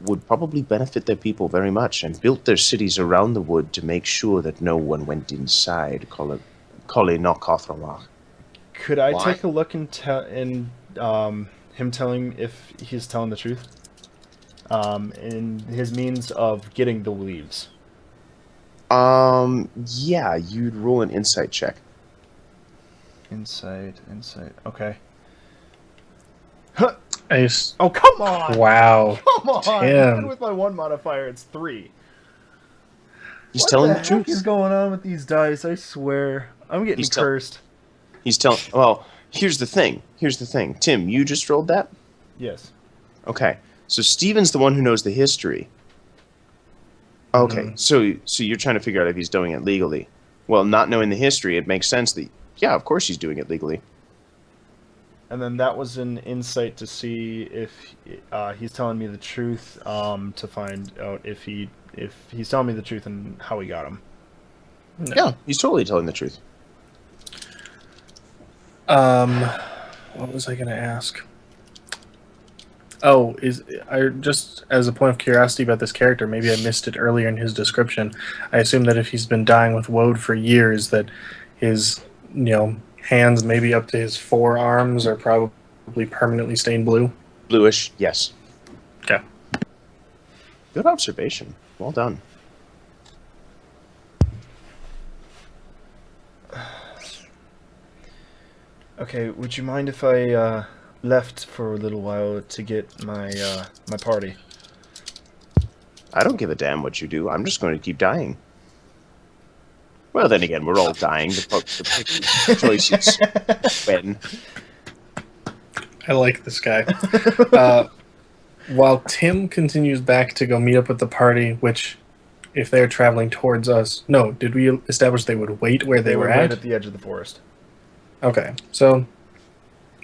would probably benefit their people very much, and built their cities around the wood to make sure that no one went inside. Kali Nokothrawak. Could I take a look in him telling if he's telling the truth? In his means of getting the leaves. Yeah, you'd roll an insight check. Insight. Okay. Oh, come on! Wow. Come on! Damn. Even with my 1 modifier, it's 3. He's telling the What truth. the heck is going on with these dice? I swear. I'm getting cursed. Well, here's the thing. Tim, you just rolled that? Yes. Okay. So Steven's the one who knows the history. Okay, so you're trying to figure out if he's doing it legally. Well, not knowing the history, it makes sense that, yeah, of course he's doing it legally. And then that was an insight to see if he's telling me the truth, to find out if he's telling me the truth and how he got him. No. Yeah, he's totally telling the truth. What was I going to ask? Oh, just as a point of curiosity about this character, maybe I missed it earlier in his description. I assume that if he's been dying with woad for years, that his hands maybe up to his forearms are probably permanently stained blue. Bluish, yes. Okay. Good observation. Well done. Okay, would you mind if I left for a little while to get my my party? I don't give a damn what you do. I'm just going to keep dying. Well, then again, we're all dying. The choices. When? I like this guy. While Tim continues back to go meet up with the party, which, if they're traveling towards us... No, did we establish they would wait where they were right at the edge of the forest. Okay, so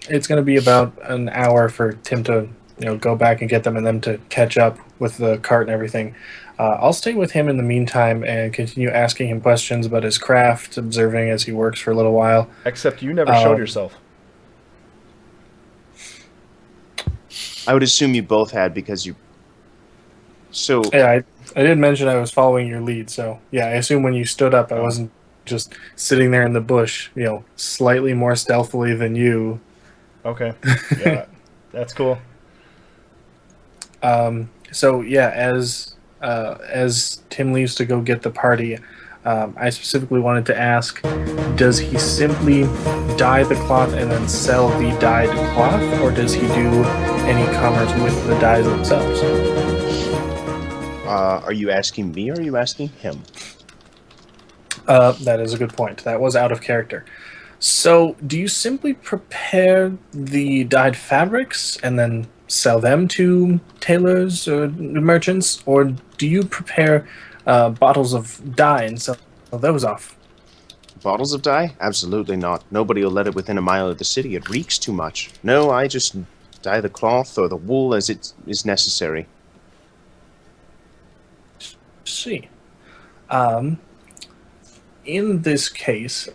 it's going to be about an hour for Tim to go back and get them and them to catch up with the cart and everything. I'll stay with him in the meantime and continue asking him questions about his craft, observing as he works for a little while. Except you never showed yourself. I would assume you both had because you... So... Yeah, I did mention I was following your lead, so yeah, I assume when you stood up I wasn't just sitting there in the bush, slightly more stealthily than you. Okay. Yeah, that's cool. So yeah, as Tim leaves to go get the party, I specifically wanted to ask, does he simply dye the cloth and then sell the dyed cloth, or does he do any commerce with the dyes themselves? Are you asking me or are you asking him? That is a good point. That was out of character. So, do you simply prepare the dyed fabrics and then sell them to tailors or merchants, or do you prepare bottles of dye and sell those off? Bottles of dye? Absolutely not. Nobody will let it within a mile of the city. It reeks too much. No, I just dye the cloth or the wool as it is necessary. See. In this case,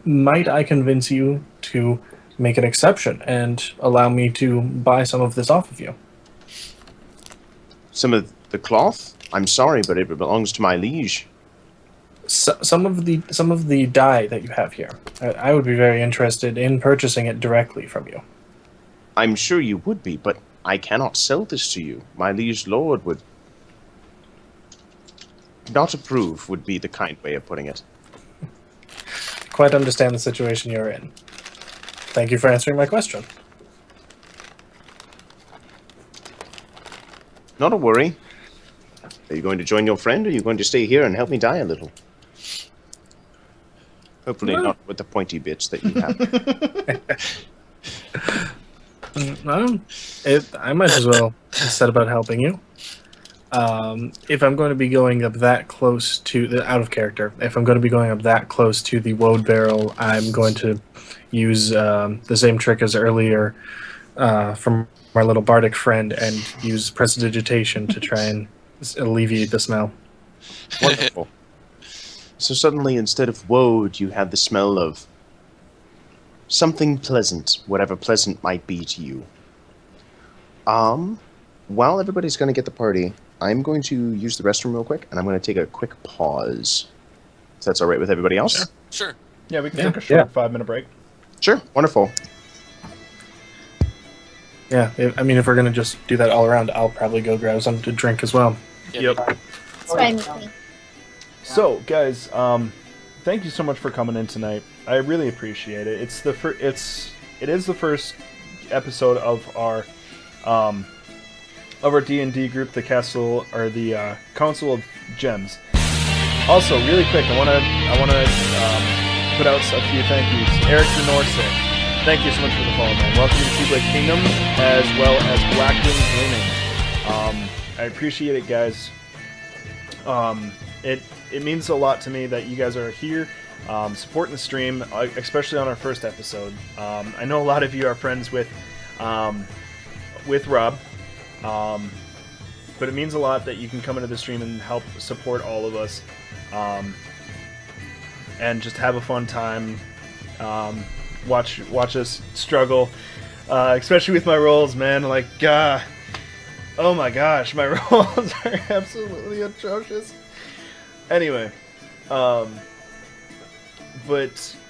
might I convince you to make an exception and allow me to buy some of this off of you? Some of the cloth? I'm sorry, but it belongs to my liege. Some of the dye that you have here, I would be very interested in purchasing it directly from you. I'm sure you would be, but I cannot sell this to you. My liege lord would not approve, would be the kind way of putting it. Quite understand the situation you're in. Thank you for answering my question. Not a worry. Are you going to join your friend, or are you going to stay here and help me die a little? Hopefully not with the pointy bits that you have. I might as well set about helping you. If I'm going to be going up that close to the out of character, if I'm going to be going up that close to the woad barrel, I'm going to use the same trick as earlier from our little bardic friend and use prestidigitation to try and alleviate the smell. Wonderful. So suddenly, instead of woad, you have the smell of something pleasant, whatever pleasant might be to you. While everybody's going to get the party, I'm going to use the restroom real quick, and I'm going to take a quick pause. If that's all right with everybody else? Sure. Yeah, we can take a short 5-minute break. Sure. Wonderful. Yeah, if we're going to just do that all around, I'll probably go grab something to drink as well. Yep. It's fine with me. So, guys, thank you so much for coming in tonight. I really appreciate it. It is the first episode of our D&D group, the Castle or the Council of Gems. Also, really quick, I want to put out a few thank yous. Eric DeNorse, thank you so much for the follow, man. Welcome to Keyblade Kingdom, as well as Blackwing Gaming. I appreciate it, guys. It means a lot to me that you guys are here, supporting the stream, especially on our first episode. I know a lot of you are friends with Rob, but it means a lot that you can come into the stream and help support all of us, and just have a fun time. Watch us struggle, especially with my rolls, man. Like, oh my gosh, my rolls are absolutely atrocious. Anyway, but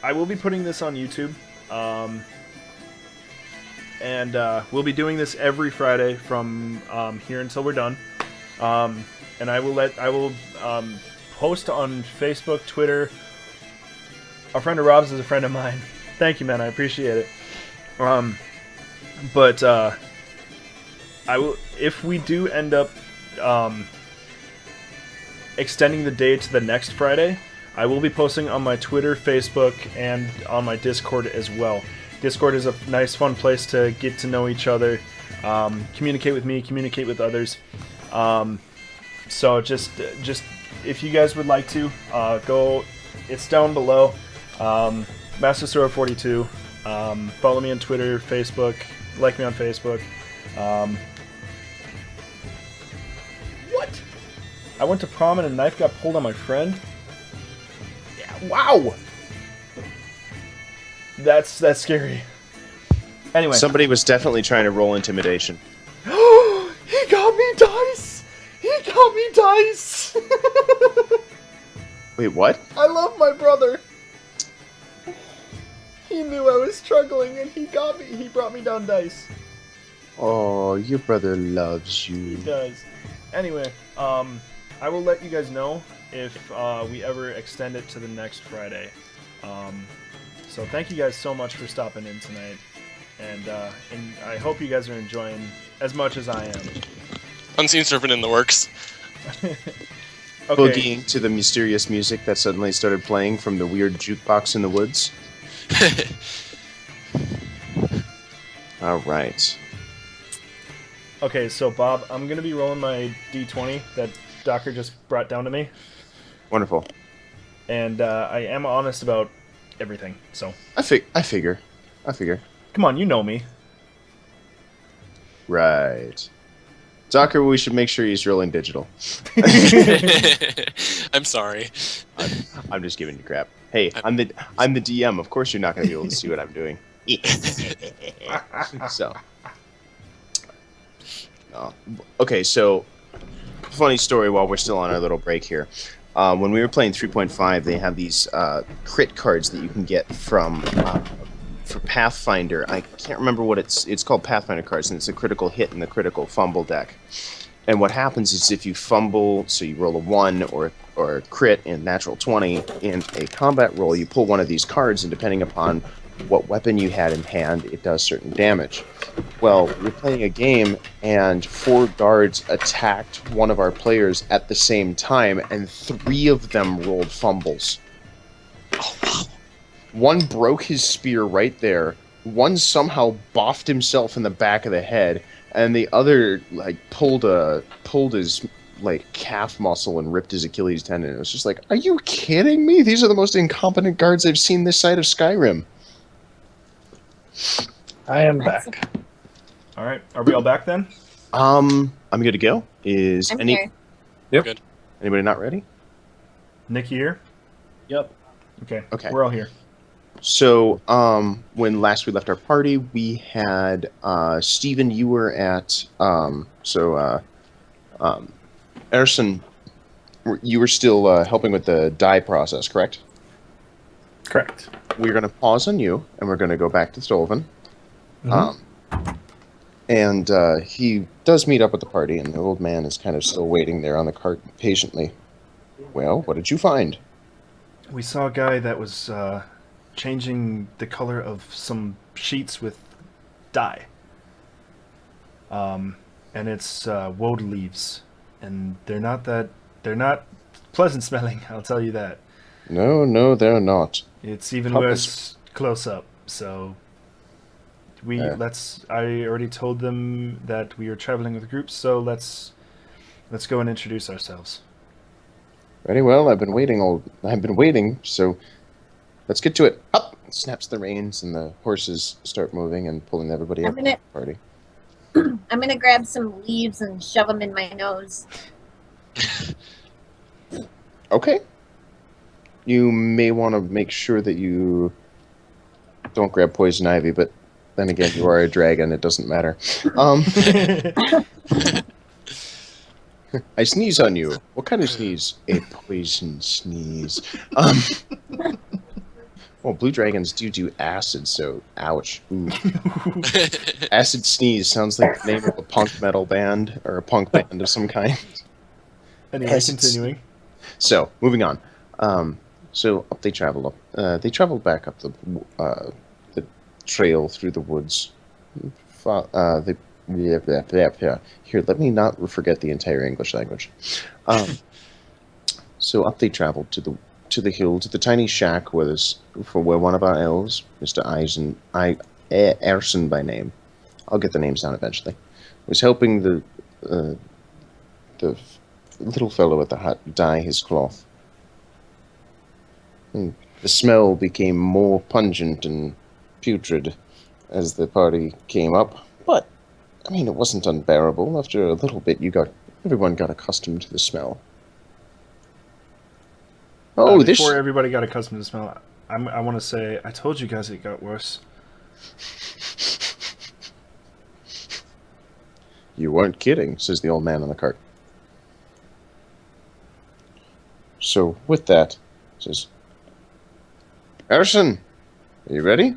I will be putting this on YouTube, and we'll be doing this every Friday from here until we're done. And I will post on Facebook, Twitter. A friend of Rob's is a friend of mine. Thank you, man. I appreciate it. But I will, if we do end up extending the day to the next Friday, I will be posting on my Twitter, Facebook, and on my Discord as well. Discord is a nice, fun place to get to know each other, communicate with me, communicate with others. So just if you guys would like to, go, it's down below. MasterStore42. Follow me on Twitter, Facebook, like me on Facebook. What? I went to prom and a knife got pulled on my friend? Yeah, wow! That's scary. Anyway. Somebody was definitely trying to roll intimidation. He got me dice! He got me dice! Wait, what? I love my brother. He knew I was struggling and he brought me down dice. Oh, your brother loves you. He does. Anyway, I will let you guys know if we ever extend it to the next Friday. So thank you guys so much for stopping in tonight, and I hope you guys are enjoying as much as I am. Unseen Serpent in the works. Okay. Boogieing to the mysterious music that suddenly started playing from the weird jukebox in the woods. All right. Okay, so Bob, I'm gonna be rolling my d20 that Docker just brought down to me, Wonderful. and I am honest about everything. So I figure. come on, you know me. Right. Docker, we should make sure he's rolling digital. I'm sorry. I'm just giving you crap. Hey, I'm the DM. Of course, you're not going to be able to see what I'm doing. So, okay. So, funny story. While we're still on our little break here, when we were playing 3.5, they have these crit cards that you can get from for Pathfinder. I can't remember what it's called. Pathfinder cards, and it's a critical hit and the critical fumble deck. And what happens is if you fumble, so you roll a 1 or a crit in natural 20 in a combat roll, you pull one of these cards, and depending upon what weapon you had in hand, it does certain damage. Well, we're playing a game, and 4 guards attacked one of our players at the same time, and 3 of them rolled fumbles. Oh, wow. One broke his spear right there. One somehow boffed himself in the back of the head, and the other pulled his calf muscle and ripped his Achilles tendon. It was just like, are you kidding me? These are the most incompetent guards I've seen this side of Skyrim. I am back. All right, are we all back then? I'm good to go. Is I'm here. anybody not ready? Nick, you here? Yep. Okay. Okay. We're all here. So, when last we left our party, we had Steven, you were at Erson, you were still helping with the dye process, correct? Correct. We're going to pause on you, and we're going to go back to Stolven. Mhm. And he does meet up with the party, and the old man is kind of still waiting there on the cart patiently. Well, what did you find? We saw a guy that was changing the color of some sheets with dye. And it's woad leaves, and they're not pleasant smelling. I'll tell you that. No, they're not. It's even Pop worse close up. So I already told them that we are traveling with groups. So let's go and introduce ourselves. Very well. I've been waiting. So let's get to it. Up! Snaps the reins, and the horses start moving and pulling everybody up to the party. I'm gonna grab some leaves and shove them in my nose. Okay. You may want to make sure that you don't grab poison ivy, but then again, you are a dragon. It doesn't matter. I sneeze on you. What kind of sneeze? A poison sneeze. Well, blue dragons do acid, so ouch. Ooh. Acid sneeze sounds like the name of a punk metal band or a punk band of some kind. Anyway, continuing. So, moving on. So up they traveled up. They traveled back up the trail through the woods. Here, let me not forget the entire English language. So up they traveled to the hill, to the tiny shack where one of our elves, Mr. Erson by name, I'll get the names down eventually, was helping the little fellow at the hut dye his cloth. And the smell became more pungent and putrid as the party came up, but I mean, it wasn't unbearable. After a little bit, everyone got accustomed to the smell. Before everybody got accustomed to the smell, I want to say, I told you guys it got worse. You weren't kidding, says the old man on the cart. So, with that, says, Erson, are you ready?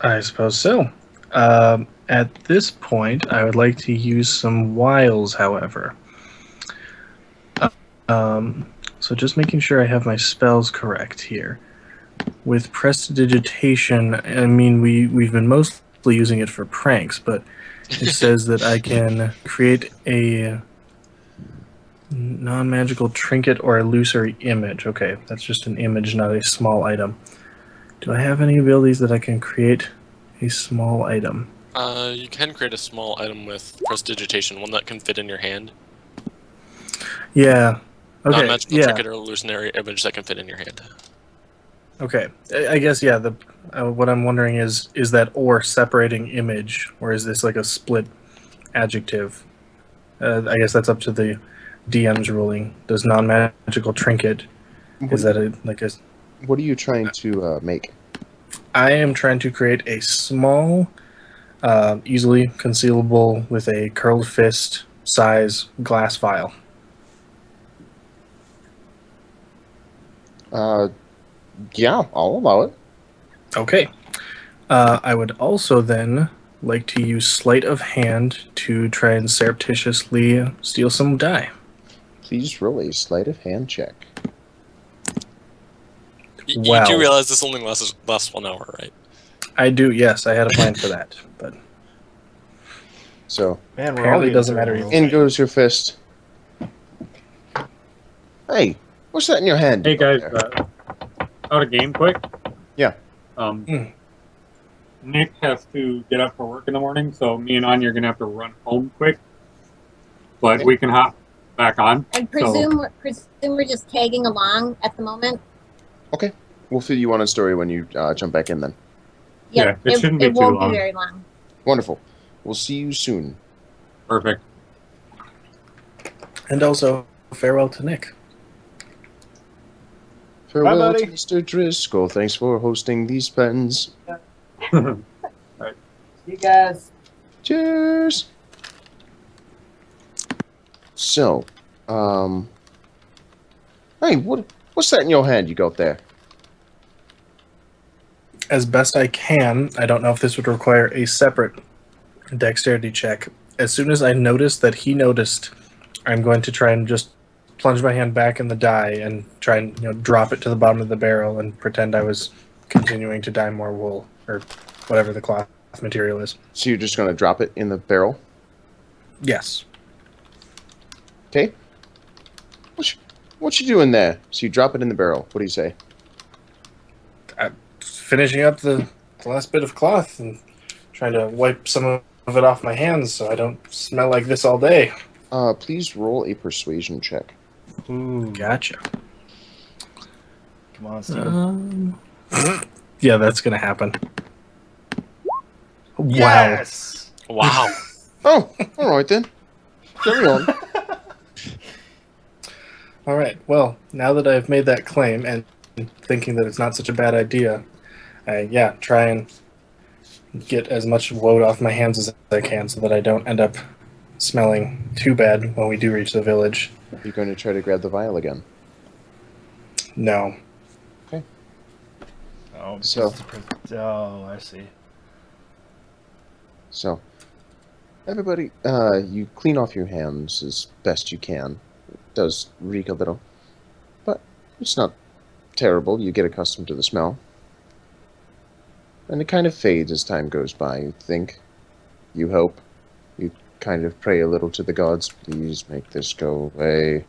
I suppose so. At this point, I would like to use some wiles, however. So just making sure I have my spells correct here. With prestidigitation, I mean, we've been mostly using it for pranks, but it says that I can create a Non-magical trinket or illusory image. Okay, that's just an image, not a small item. Do I have any abilities that I can create a small item? You can create a small item with prestidigitation, one that can fit in your hand. Yeah. Okay. Non-magical Yeah. trinket or illusionary image that can fit in your hand. Okay. I guess yeah. The what I'm wondering is that or separating image, or is this like a split adjective? I guess that's up to the DM's ruling. Does non-magical trinket is that like a? What are you trying to make? I am trying to create a small, easily concealable with a curled fist size glass vial. Yeah, I'll allow it. Okay. I would also then like to use sleight of hand to try and surreptitiously steal some die. Please roll a sleight of hand check. You Wow. do realize this only lasts 1 hour, right? I do, yes. I had a plan for that, but So, Man, we're Apparently all doesn't getting matter through in rolls. goes your fist. Hey, what's that in your hand? Hey guys, there? out of game quick. Yeah. Nick has to get up for work in the morning, so me and Anya are gonna have to run home quick. But Okay. we can hop back on. I presume we're just tagging along at the moment. Okay. We'll fill you on a story when you jump back in then. Yep, Yeah, it shouldn't be it too won't long. be very long. Wonderful. We'll see you soon. Perfect. and also farewell to Nick. Farewell, buddy. to Mr. Driscoll. Thanks for hosting these pens. You guys. Cheers. So, hey, what's that in your hand you got there? As best I can, I don't know if this would require a separate dexterity check. As soon as I notice that he noticed, I'm going to try and just plunge my hand back in the die and try and drop it to the bottom of the barrel and pretend I was continuing to dye more wool or whatever the cloth material is. So you're just gonna drop it in the barrel? Yes. Okay. What you doing there? So you drop it in the barrel. What do you say? Finishing up the last bit of cloth and trying to wipe some of it off my hands so I don't smell like this all day. Please roll a persuasion check. Ooh, Gotcha. come on, Steven. Yeah, that's gonna happen. Wow. Yes! Wow. Oh, all right then. Carry on. All right. Well, now that I've made that claim and thinking that it's not such a bad idea, try and get as much woad off my hands as I can so that I don't end up smelling too bad when we do reach the village. You're going to try to grab the vial again. No. Oh, So- I see. So, everybody, you clean off your hands as best you can. It does reek a little, but it's not terrible. You get accustomed to the smell. And it kind of fades as time goes by, you think. You hope. You kind of pray a little to the gods, please make this go away.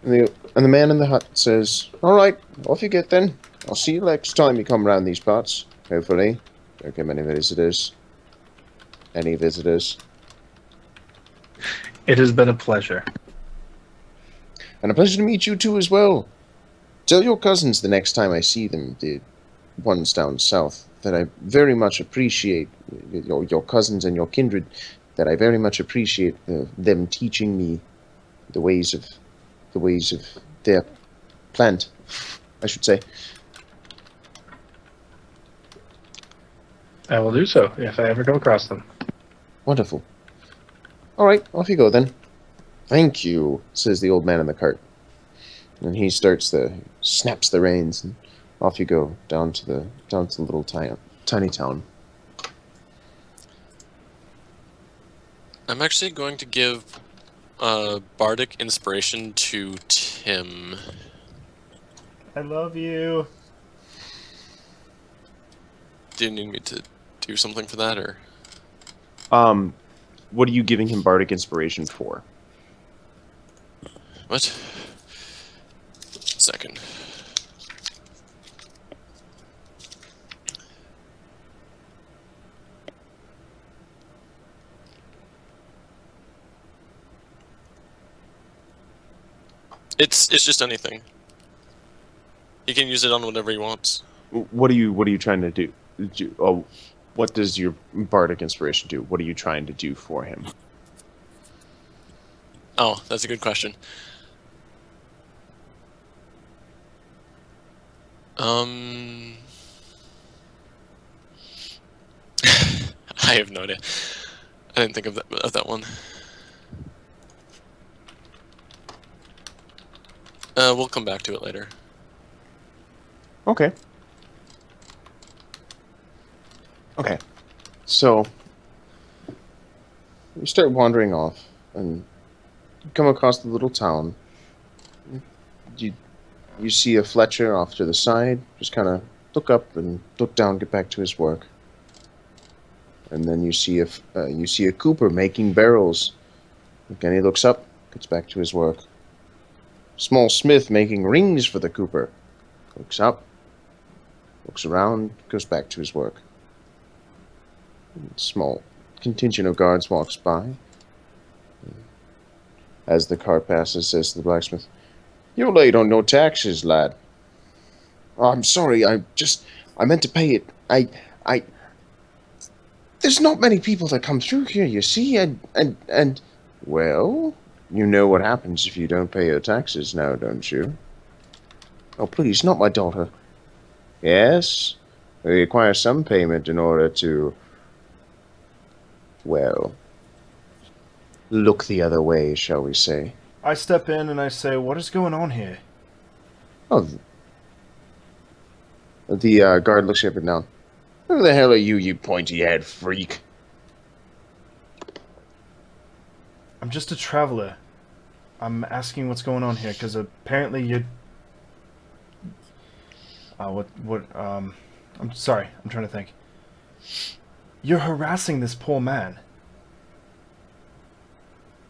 And the man in the hut says, alright, off you get then. I'll see you next time you come round these parts, hopefully. Don't get many visitors. Any visitors. It has been a pleasure. And a pleasure to meet you too as well. Tell your cousins the next time I see them, the ones down south, that I very much appreciate, your cousins and your kindred, that I very much appreciate them teaching me the ways of their plant, I should say. I will do so if I ever come across them. Wonderful. Alright, off you go then. Thank you, says the old man in the cart. And he snaps the reins, and off you go, down to the little tiny town. I'm actually going to give bardic inspiration to Tim. I love you. Do you need me to do something for that, or? What are you giving him bardic inspiration for? What? Second. It's just anything. He can use it on whatever he wants. What are you trying to do? What does your bardic inspiration do? What are you trying to do for him? Oh, that's a good question. I have no idea. I didn't think of that one. We'll come back to it later. Okay. Okay. So you start wandering off and you come across the little town. You see a Fletcher off to the side, just kind of look up and look down, get back to his work. And then you see a Cooper making barrels. Again, he looks up, gets back to his work. Small Smith making rings for the Cooper. Looks up, looks around, goes back to his work. Small contingent of guards walks by. As the car passes, says to the blacksmith, "You're late on your taxes, lad." "Oh, I'm sorry, I meant to pay it. There's not many people that come through here, you see, and, well, you know what happens if you don't pay your taxes now, don't you?" "Oh, please, not my daughter." "Yes, we require some payment in order to, well, look the other way, shall we say." I step in and I say, "What is going on here?" Oh, the guard looks up and down. "Who the hell are you, you pointy-head freak?" I'm just a traveler. I'm asking what's going on here, because apparently you... I'm sorry, I'm trying to think. You're harassing this poor man.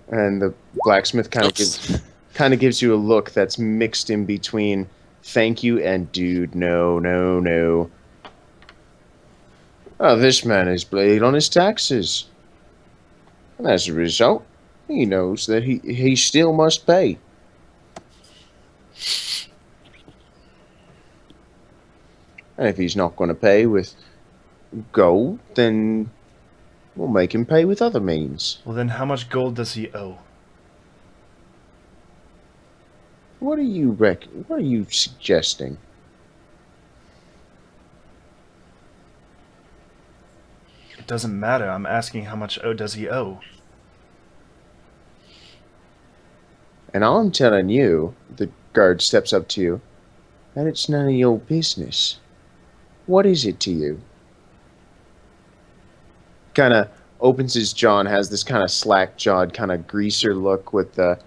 And the blacksmith kind of gives you a look that's mixed in between thank you and dude, no, no, no. "Oh, this man is late on his taxes. And as a result, he knows that he still must pay. And if he's not going to pay with gold, then we'll make him pay with other means." Well, then how much gold does he owe? What are you suggesting? It doesn't matter. I'm asking how much does he owe? And I'm telling you, the guard steps up to you, that it's none of your business. What is it to you? Kind of opens his jaw and has this kind of slack-jawed, kind of greaser look with the,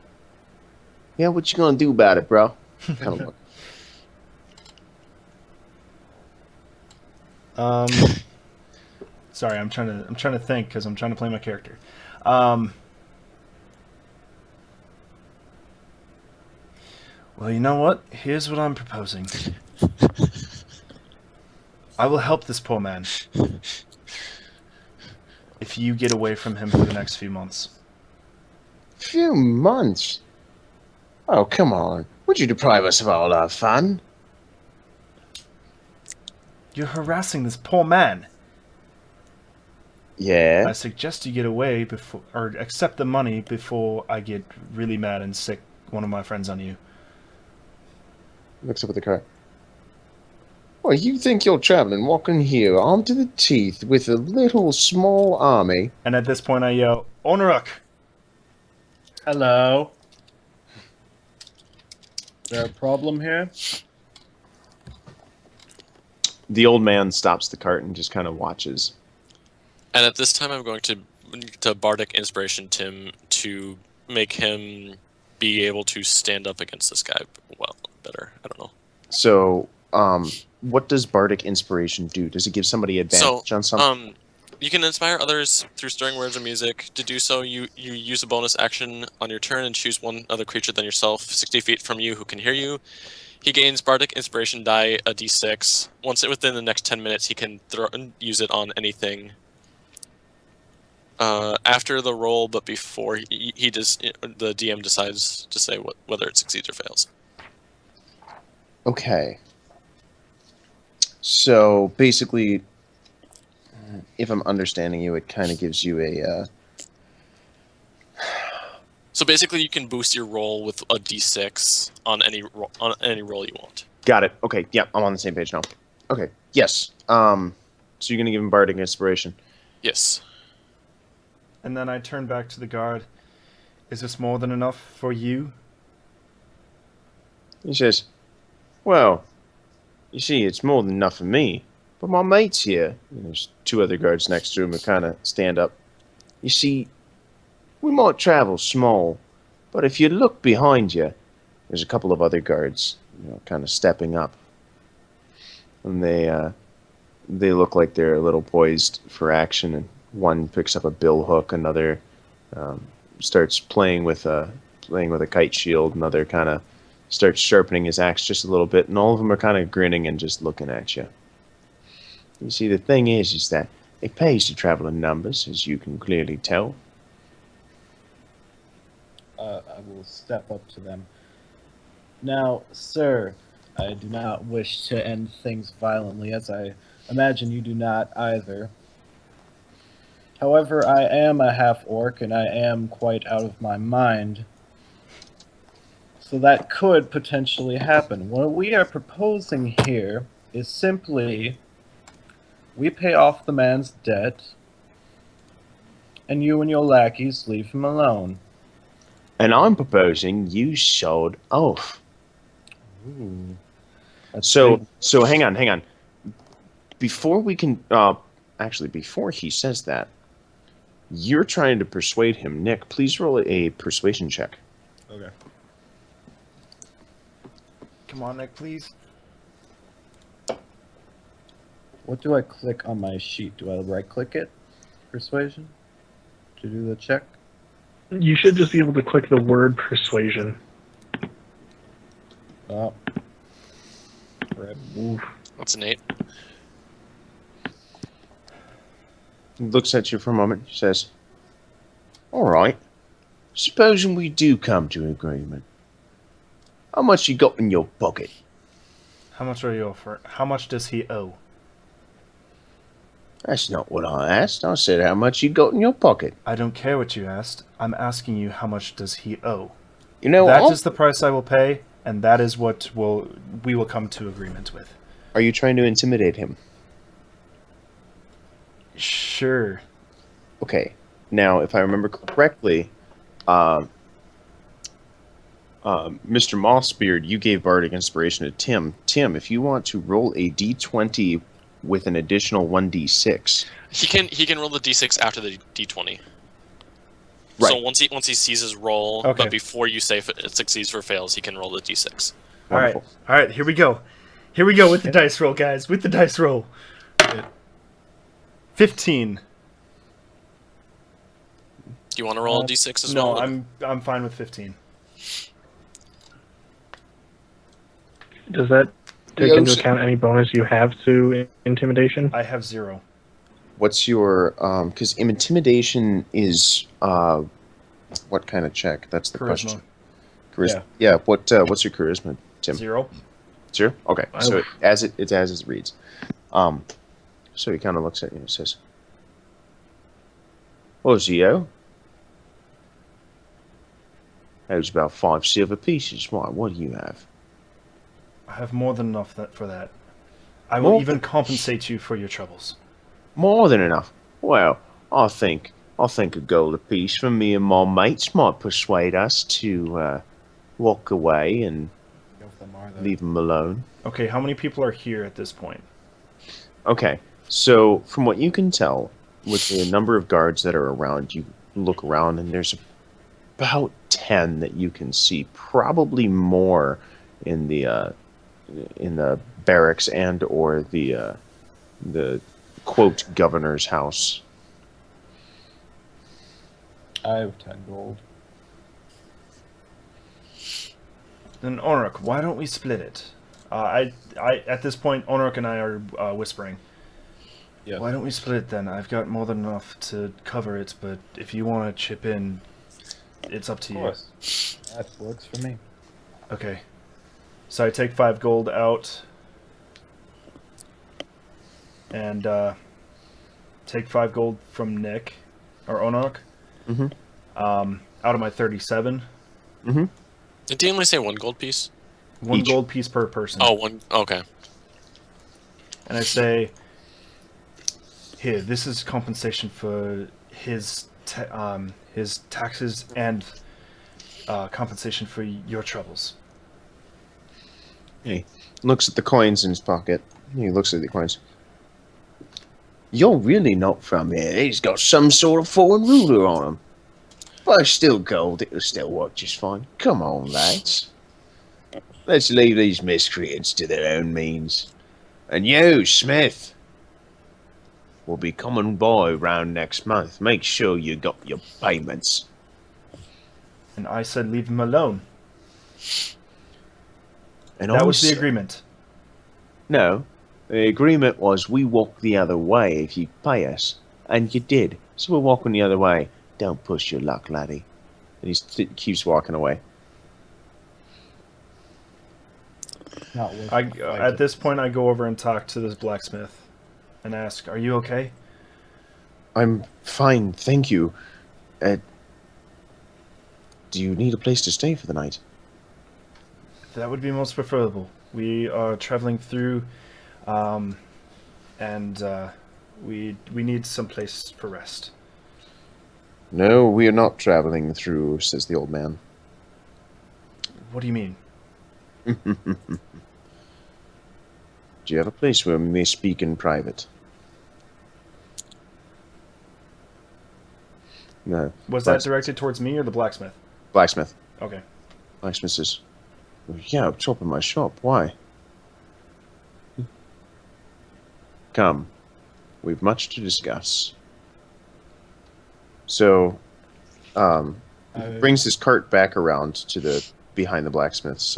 "Yeah, what you gonna do about it, bro?" kind of look. Sorry, I'm trying to think because I'm trying to play my character. Well, you know what? Here's what I'm proposing. I will help this poor man if you get away from him for the next few months. Few months? Oh, come on. Would you deprive us of all our fun? You're harassing this poor man. Yeah? I suggest you get away before, or accept the money before I get really mad and sick one of my friends on you. Looks up at the car. Well, you think you're traveling, walking here, armed to the teeth, with a little small army? And at this point I yell, "Onaruk!" Hello. Is there a problem here? The old man stops the cart and just kind of watches. And at this time, I'm going to bardic inspiration Tim to make him be able to stand up against this guy well better. I don't know. So, what does bardic inspiration do? Does it give somebody advantage on something? You can inspire others through stirring words or music. To do so, you use a bonus action on your turn and choose one other creature than yourself 60 feet from you who can hear you. He gains Bardic Inspiration die, a d6. Once within the next 10 minutes, he can use it on anything. After the roll, but before the DM decides to say whether it succeeds or fails. Okay. So basically, if I'm understanding you, it kind of gives you a. So basically, you can boost your roll with a d6 on any roll you want. Got it. Okay. Yeah, I'm on the same page now. Okay. Yes. So you're gonna give him Bardic Inspiration. Yes. And then I turn back to the guard. Is this more than enough for you? He says, "Well, you see, it's more than enough for me. But my mate's here." And there's two other guards next to him who kind of stand up. "You see, we might travel small, but if you look behind you, there's a couple of other guards, kind of stepping up. And they look like they're a little poised for action. And one picks up a bill hook, another starts playing with a kite shield, another kind of starts sharpening his axe just a little bit, and all of them are kind of grinning and just looking at you. You see, the thing is that it pays to travel in numbers, as you can clearly tell." I will step up to them. "Now, sir, I do not wish to end things violently, as I imagine you do not either. However, I am a half-orc, and I am quite out of my mind. So that could potentially happen. What we are proposing here is simply we pay off the man's debt, and you and your lackeys leave him alone." "And I'm proposing you sold off." Ooh. So hang on. Before we can, before he says that, you're trying to persuade him. Nick, please roll a persuasion check. Okay. Come on, Nick, please. What do I click on my sheet? Do I right-click it? Persuasion? To do the check? You should just be able to click the word persuasion. Oh. Rip. Oof. That's an 8. He looks at you for a moment. He says, "All right. Supposing we do come to an agreement. How much you got in your pocket?" How much are you offer? How much does he owe? "That's not what I asked. I said how much you got in your pocket." I don't care what you asked. I'm asking you how much does he owe? You know, That is the price I will pay, and that is what we will come to agreement with. Are you trying to intimidate him? Sure. Okay. Now, if I remember correctly, Mr. Mossbeard, you gave Bardic Inspiration to Tim. Tim, if you want to roll a d20 with an additional 1d6. He can roll the d6 after the d20. Right. So once he sees his roll, Okay. but before you say if it succeeds or fails, he can roll the d6. Wonderful. All right, here we go. Here we go with the dice roll, guys. With the dice roll. 15. Do you want to roll a d6 as No, well? I'm fine with 15. Does that take into account any bonus you have to intimidation? I have 0. What's your because intimidation is what kind of check? That's the question. Charisma. Yeah. What's your charisma, Tim? 0. 0? Okay. So it's as it reads. So he kind of looks at you and says, "Oh, Zio? That was about 5 silver pieces. Why? What do you have?" I have more than enough for that. I will even compensate you for your troubles. More than enough. Well, I think a gold apiece from me and my mates might persuade us to walk away and leave them alone. Okay, how many people are here at this point? Okay, so from what you can tell, with the number of guards that are around, you look around and there's about 10 that you can see, probably more in the barracks and or the quote governor's house. I have 10 gold. Then Onruk, why don't we split it? At this point, Onruk and I are whispering. Yes. Why don't we split it then? I've got more than enough to cover it, but if you want to chip in, it's up to Of you. course. That works for me. Okay. So I take 5 gold out, and take 5 gold from Nick, or Onok, Mhm. out of my 37. Mhm. Did he only say 1 gold piece? 1 Each. gold piece per person. Oh, 1. Okay. And I say, here, this is compensation for his taxes and compensation for your troubles. He looks at the coins in his pocket. He looks at the coins. You're really not from here. He's got some sort of foreign ruler on him. But it's still gold. It'll still work just fine. Come on, lads. Let's leave these miscreants to their own means. And you, Smith, will be coming by round next month. Make sure you got your payments. And I said, leave him alone. And That I was the said- agreement. No. The agreement was we walk the other way if you pay us. And you did. So we're walking the other way. Don't push your luck, laddie. And he keeps walking away. Not worth I, the fight. at this point, I go over and talk to this blacksmith and ask, are you okay? I'm fine, thank you. Do you need a place to stay for the night? That would be most preferable. We are traveling through, and we need some place for rest. No, we are not traveling through, says the old man. What do you mean? Do you have a place where we may speak in private? No. Was that directed towards me or the blacksmith? Blacksmith. Okay. Blacksmith says, "Well, yeah, up top of my shop. Why? Come. We've much to discuss." So, brings his cart back around to the behind the blacksmith's,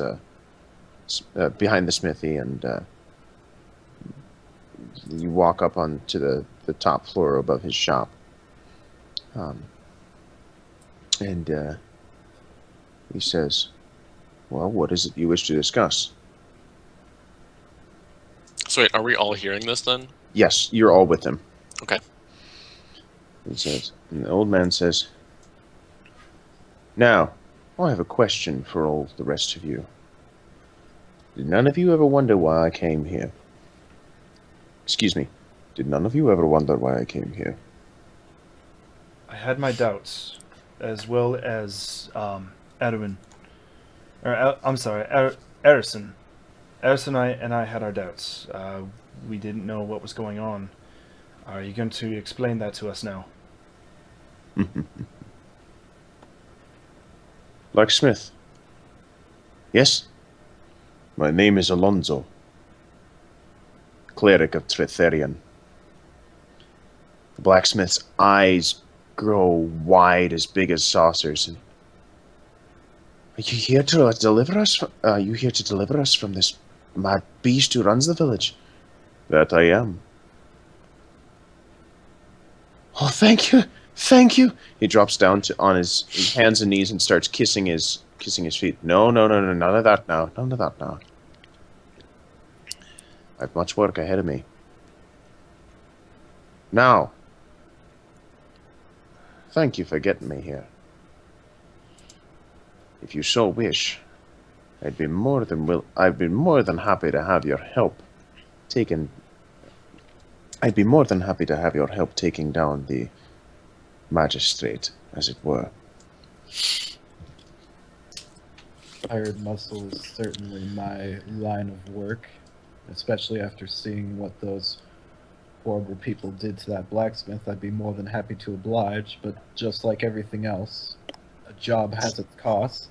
behind the smithy, and you walk up onto the top floor above his shop. And he says, "Well, what is it you wish to discuss?" So wait, are we all hearing this then? Yes, you're all with him. Okay. He says, and the old man says, "Now, I have a question for all the rest of you. Did none of you ever wonder why I came here? Excuse me. Did none of you ever wonder why I came here?" I had my doubts, as well as Edwin. Or I'm sorry, Erison. Erison and I had our doubts. We didn't know what was going on. Are you going to explain that to us now? Blacksmith. Yes? My name is Alonzo, cleric of Tretherion. The blacksmith's eyes grow wide as big as saucers. And, are you here to deliver us? Are you here to deliver us from this mad beast who runs the village? That I am. Oh, thank you, thank you. He drops down on his hands and knees and starts kissing his feet. No, none of that now, none of that now. I've much work ahead of me. Now, thank you for getting me here. If you so wish, I'd be more than happy to have your help taking down the magistrate, as it were. Hired muscle is certainly my line of work, especially after seeing what those horrible people did to that blacksmith. I'd be more than happy to oblige, but just like everything else, a job has its cost.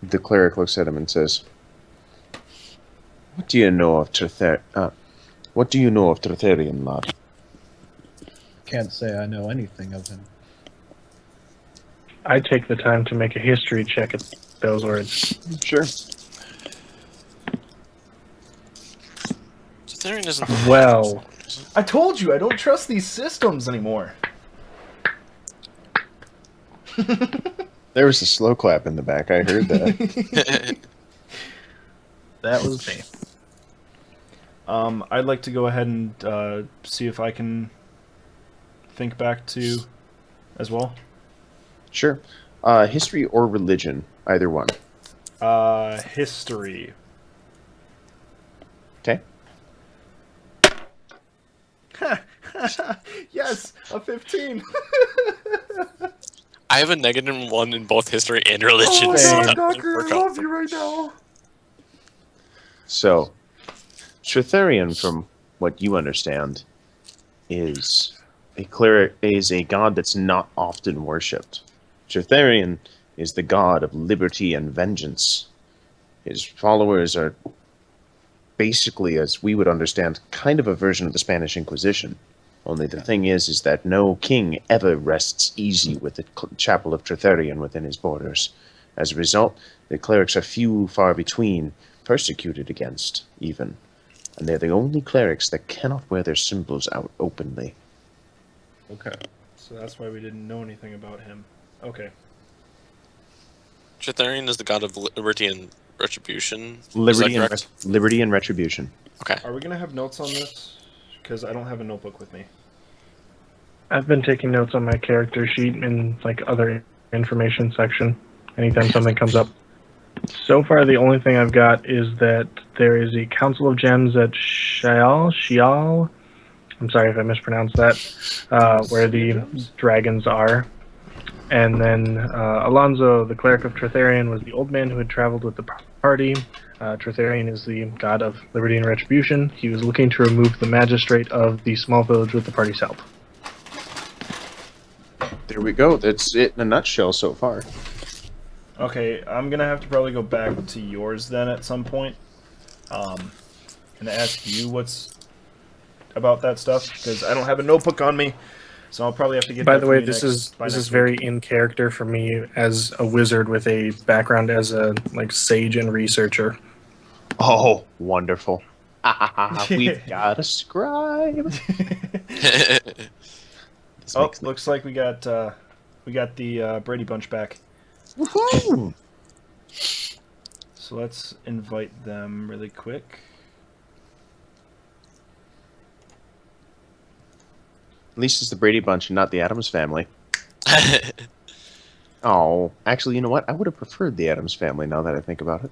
The cleric looks at him and says, What do you know of Tretherion, lad?" can't say I know anything of him. I take the time to make a history check at those words. Sure. Cytherian isn't Well, I told you I don't trust these systems anymore. There was a slow clap in the back. I heard that. that was me. I'd like to go ahead and see if I can think back to as well. Sure. History or religion, either one. History. Okay. Yes, a 15. I have a -1 in both history and religion. Oh my so god, that doesn't Docker, work I out love for you me. right now. So, Tritherian, from what you understand, is a god that's not often worshipped. Tritherian is the god of liberty and vengeance. His followers are basically, as we would understand, kind of a version of the Spanish Inquisition. Only the thing is that no king ever rests easy with the chapel of Tritherian within his borders. As a result, the clerics are few, far between, persecuted against, even. And they're the only clerics that cannot wear their symbols out openly. Okay, so that's why we didn't know anything about him. Okay. Cytherian is the god of liberty and retribution. Liberty is that and, correct? liberty and retribution. Okay. Are we going to have notes on this? Because I don't have a notebook with me. I've been taking notes on my character sheet in like other information section anytime something comes up. So far, the only thing I've got is that there is a Council of Gems at Shial. I'm sorry if I mispronounced that, where the dragons are. And then Alonzo, the cleric of Tritherian, was the old man who had traveled with the party. Tritherian is the god of liberty and retribution. He was looking to remove the magistrate of the small village with the party's help. There we go. That's it in a nutshell so far. Okay, I'm going to have to probably go back to yours then at some point. And ask you what's about that stuff, because I don't have a notebook on me. So I'll probably have to get. By that the from way, you this next is week. very in character for me as a wizard with a background as a like sage and researcher. Oh, wonderful. We've got a scribe. Oh, looks like we got the Brady Bunch back. Woohoo! So let's invite them really quick. At least it's the Brady Bunch and not the Addams Family. Oh, actually, you know what? I would have preferred the Addams Family now that I think about it.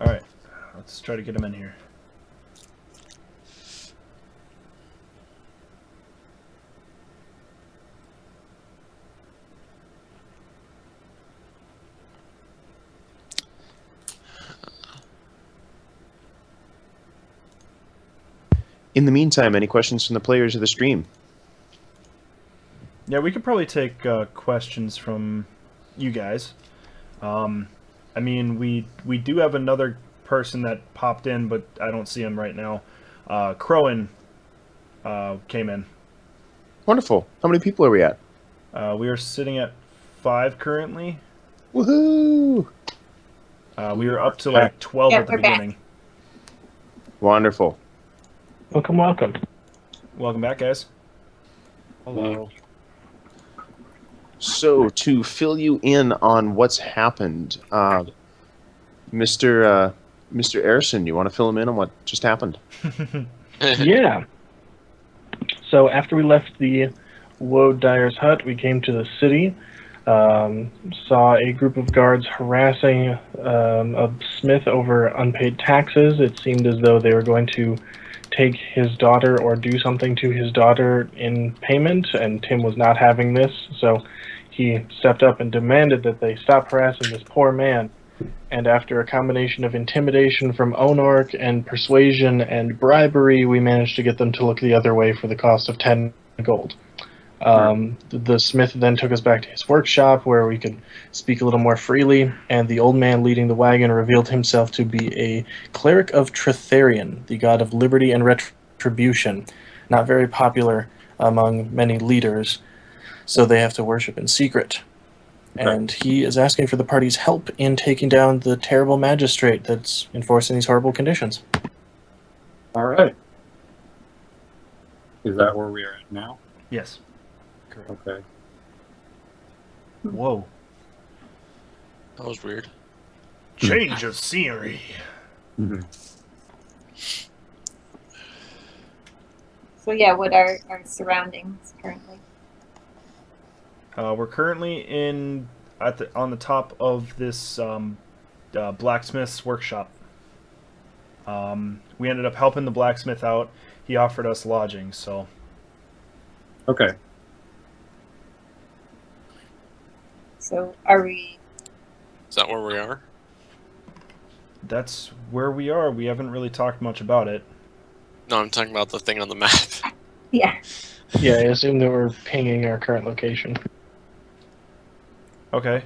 All right, let's try to get them in here. In the meantime, any questions from the players of the stream? Yeah, we could probably take questions from you guys. I mean, we do have another person that popped in, but I don't see him right now. Crowan came in. Wonderful. How many people are we at? We are sitting at 5 currently. Woohoo! We were up to like 12 at the we're back. beginning. Wonderful. Welcome, welcome. Welcome back, guys. Hello. So, to fill you in on what's happened, Mr. Erison, you want to fill him in on what just happened? Yeah. So after we left the Woad Dyer's hut, we came to the city, saw a group of guards harassing a smith over unpaid taxes. It seemed as though they were going to take his daughter or do something to his daughter in payment, and Tim was not having this, so he stepped up and demanded that they stop harassing this poor man. And after a combination of intimidation from Onork and persuasion and bribery, we managed to get them to look the other way for the cost of 10 gold. The smith then took us back to his workshop where we could speak a little more freely, and the old man leading the wagon revealed himself to be a cleric of Tritherian, the god of liberty and retribution. Not very popular among many leaders, so they have to worship in secret. And he is asking for the party's help in taking down the terrible magistrate that's enforcing these horrible conditions. All right. Is that where we are at now? Yes. Okay. Whoa. That was weird. Change of scenery. Mhm. So yeah, what are our surroundings currently? We're currently on the top of this blacksmith's workshop. We ended up helping the blacksmith out. He offered us lodging, so Okay. So are we? Is that where we are? that's where we are. We haven't really talked much about it. No, I'm talking about the thing on the map. Yeah. Yeah, I assume that we're pinging our current location. Okay.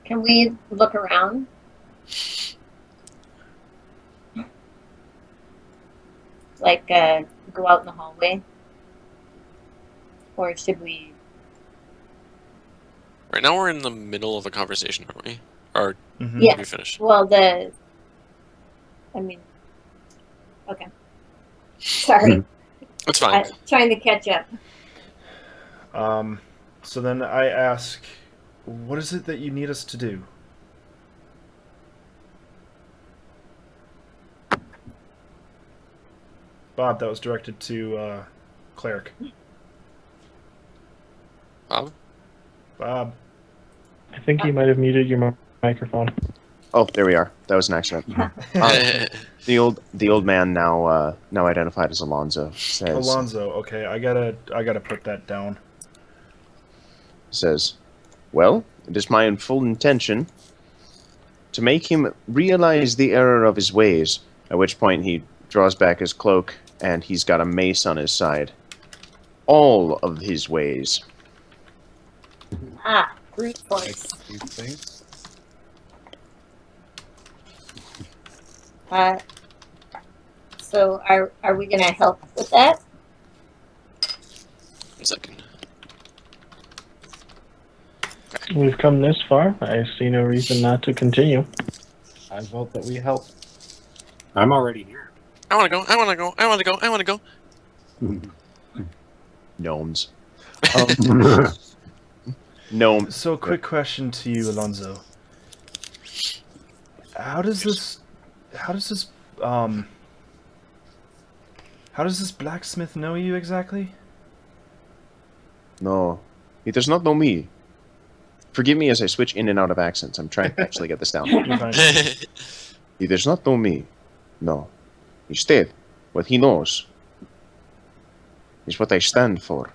Can we look around? Like go out in the hallway, or should we? Right now we're in the middle of a conversation, aren't we? Or Mhm. Yeah. have we finished? Well, I mean, okay. Sorry, It's fine. trying to catch up. So then I ask, what is it that you need us to do? Bob, that was directed to Cleric. Bob? Bob. I think you might have muted your microphone. Oh, there we are. That was an accident. The old man now identified as Alonzo says Alonzo, okay, I gotta put that down. says, "Well, it is my full intention to make him realize the error of his ways." At which point he draws back his cloak and he's got a mace on his side. All of his ways. Ah, brute force. You think? So are we gonna help with that? 1 second. We've come this far. I see no reason not to continue. I vote that we help. I'm already here. I want to go. I want to go. I want to go. I want to go. Gnomes. Gnome. So, quick question to you, Alonzo. How does this blacksmith know you exactly? No, he does not know me. Forgive me as I switch in and out of accents. I'm trying to actually get this down. You're fine. He does not know me. No. Instead, what he knows is what I stand for.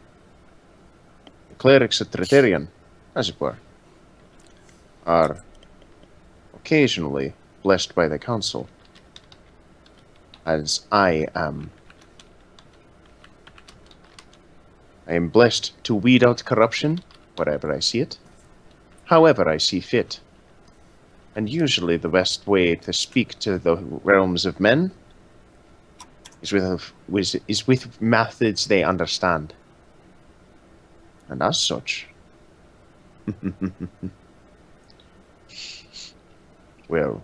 The clerics at Tritarian, as it were, are occasionally blessed by the council, as I am. I am blessed to weed out corruption wherever I see it, however I see fit. And usually the best way to speak to the realms of men is with methods they understand. And as such, well,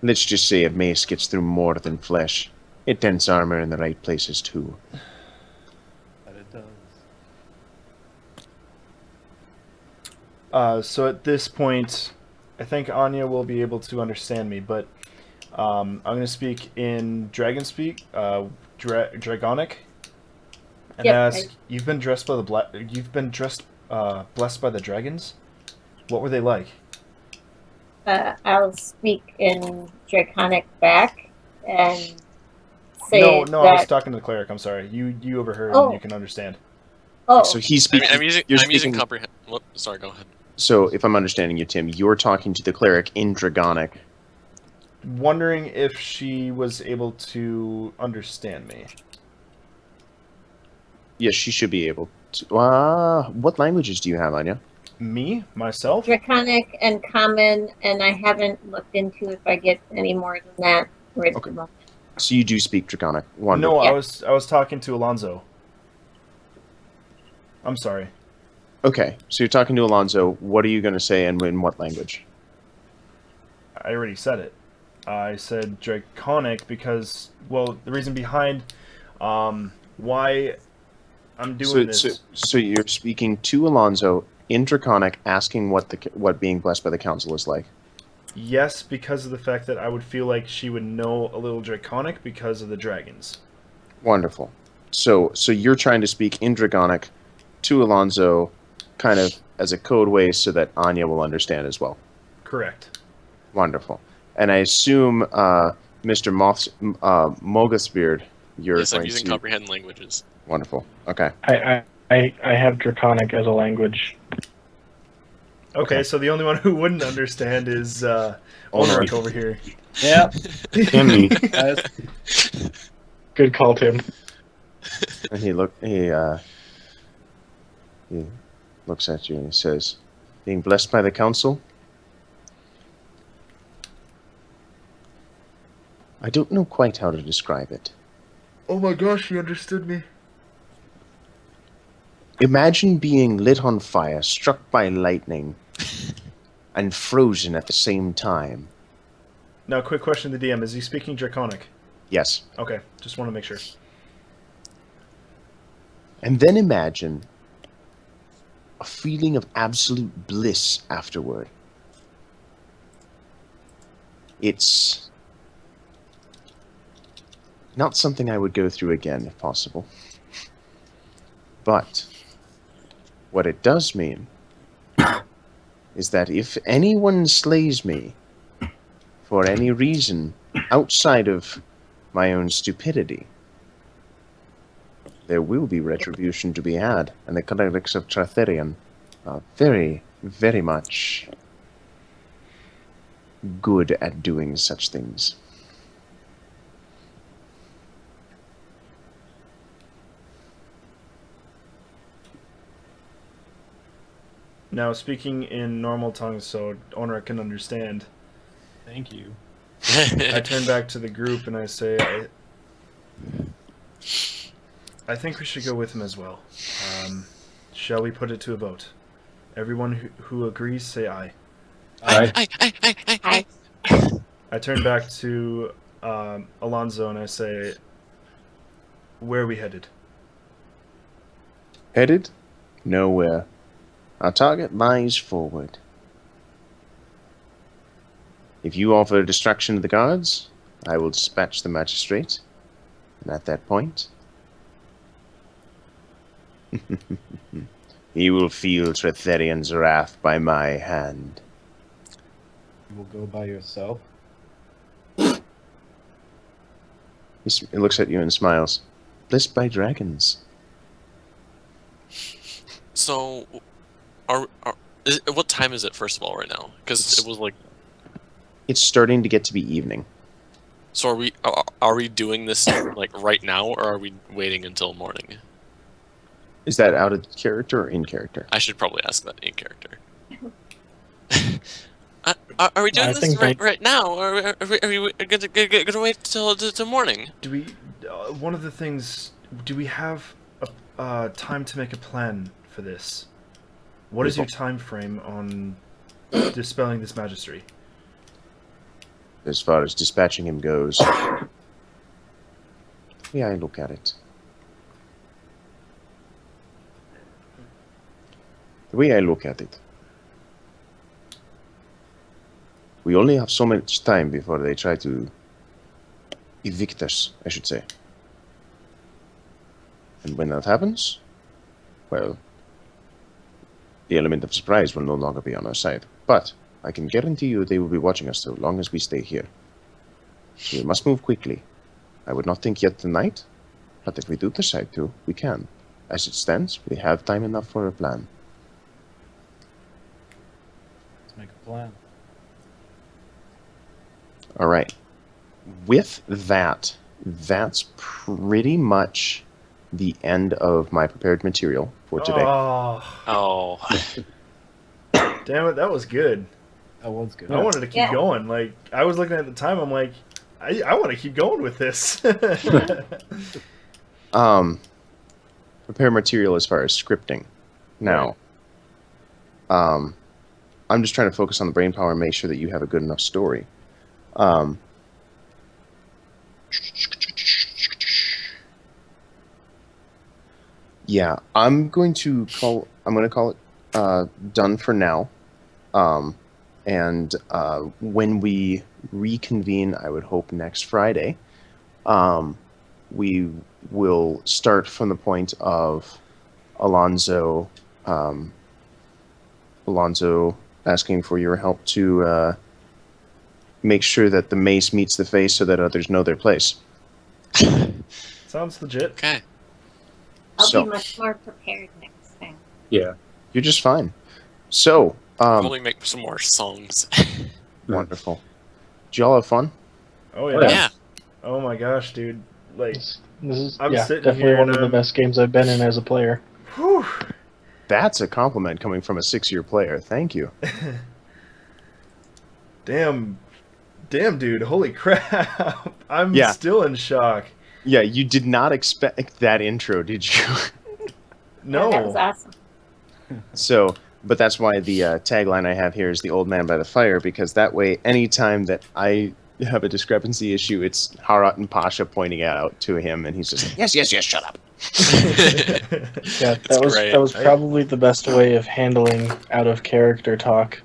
let's just say a mace gets through more than flesh. It dents armor in the right places too. But it does. So at this point, I think Anya will be able to understand me, but I'm going to speak in Dragon Speak, Dragonic, and Yep, ask: You've been dressed by blessed by the dragons. What were they like? I'll speak in Draconic back and say No, that. I was talking to the cleric. I'm sorry. You overheard, Oh. and you can understand. Oh, So he's speaking. I'm using comprehend. Sorry, go ahead. So if I'm understanding you, Tim, you're talking to the cleric in Dragonic. Wondering if she was able to understand me. Yes, she should be able to. What languages do you have, Anya? Me? Myself? Draconic and Common, and I haven't looked into if I get any more than that right at Okay. the moment. So you do speak Draconic. Wonderful. No, Yeah. I was talking to Alonzo. I'm sorry. Okay, so you're talking to Alonzo. What are you going to say and in what language? I already said it. I said Draconic because, well, the reason behind why I'm doing this. So you're speaking to Alonzo in Draconic, asking what being blessed by the council is like. Yes, because of the fact that I would feel like she would know a little Draconic because of the dragons. Wonderful. So you're trying to speak in Draconic to Alonzo, kind of as a code way, so that Anya will understand as well. Correct. Wonderful. And I assume, Mr. Mogasbeard, you're Yes, I'm going using to... comprehend languages. Wonderful. Okay. I have Draconic as a language. Okay, so the only one who wouldn't understand is Onark. Onark over here. Yep. Timmy. Good call, Tim. And he looks at you and he says, "Being blessed by the council? I don't know quite how to describe it. Oh my gosh, he understood me. Imagine being lit on fire, struck by lightning, and frozen at the same time." Now, quick question to the DM. Is he speaking Draconic? Yes. Okay, just want to make sure. And then imagine a feeling of absolute bliss afterward. It's not something I would go through again, if possible. But what it does mean is that if anyone slays me for any reason outside of my own stupidity, there will be retribution to be had, and the clerics of Tratherion are very, very much good at doing such things. Now, speaking in normal tongue so Onark can understand, Thank you. I turn back to the group and I say, I think we should go with him as well. Shall we put it to a vote? Everyone who agrees, say aye. Aye. I turn back to Alonzo and I say, where are we headed? Headed? Nowhere. Our target lies forward. If you offer a distraction to the guards, I will dispatch the magistrate, and at that point, he will feel Tretherion's wrath by my hand. You will go by yourself. He looks at you and smiles. Blessed by dragons. So, what time is it, first of all, right now? Because it was like... It's starting to get to be evening. So are we doing this, like, right now, or are we waiting until morning? Is that out of character or in character? I should probably ask that in character. Are we doing I this think right now, or are we gonna wait till morning? Do we... one of the things... Do we have time to make a plan for this? What is your time frame on dispelling this magistry? As far as dispatching him goes, the way I look at it. We only have so much time before they try to evict us, I should say. And when that happens, well, the element of surprise will no longer be on our side. But I can guarantee you they will be watching us so long as we stay here. So we must move quickly. I would not think yet tonight, but if we do decide to, we can. As it stands, we have time enough for a plan. Let's make a plan. All right. With that, that's pretty much the end of my prepared material for today. Oh, damn it, that was good. That was good. I wanted to keep going. Like, I was looking at the time, I'm like, I want to keep going with this. Prepare material as far as scripting. Now, I'm just trying to focus on the brain power and make sure that you have a good enough story. Yeah, I'm going to call it done for now. And when we reconvene, I would hope next Friday, we will start from the point of Alonzo asking for your help to make sure that the mace meets the face so that others know their place. Sounds legit. Okay. I'll So- be much more prepared next time. Yeah. You're just fine. So, Probably make some more songs. wonderful. Did y'all have fun? Oh Oh, yeah. Yeah. Oh my gosh, dude. Like, This is I'm sitting definitely here one and of the I'm- best games I've been in as a player. whew. That's a compliment coming from a 6-year player. Thank you. Damn, dude. Holy crap. I'm Yeah. still in shock. Yeah, you did not expect that intro, did you? No. Yeah, that was awesome. So, but that's why the tagline I have here is the old man by the fire, because that way, anytime that I have a discrepancy issue, it's Harat and Pasha pointing out to him, and he's just like, yes, shut up. Yeah, It's that great. was probably the best way of handling out of character talk.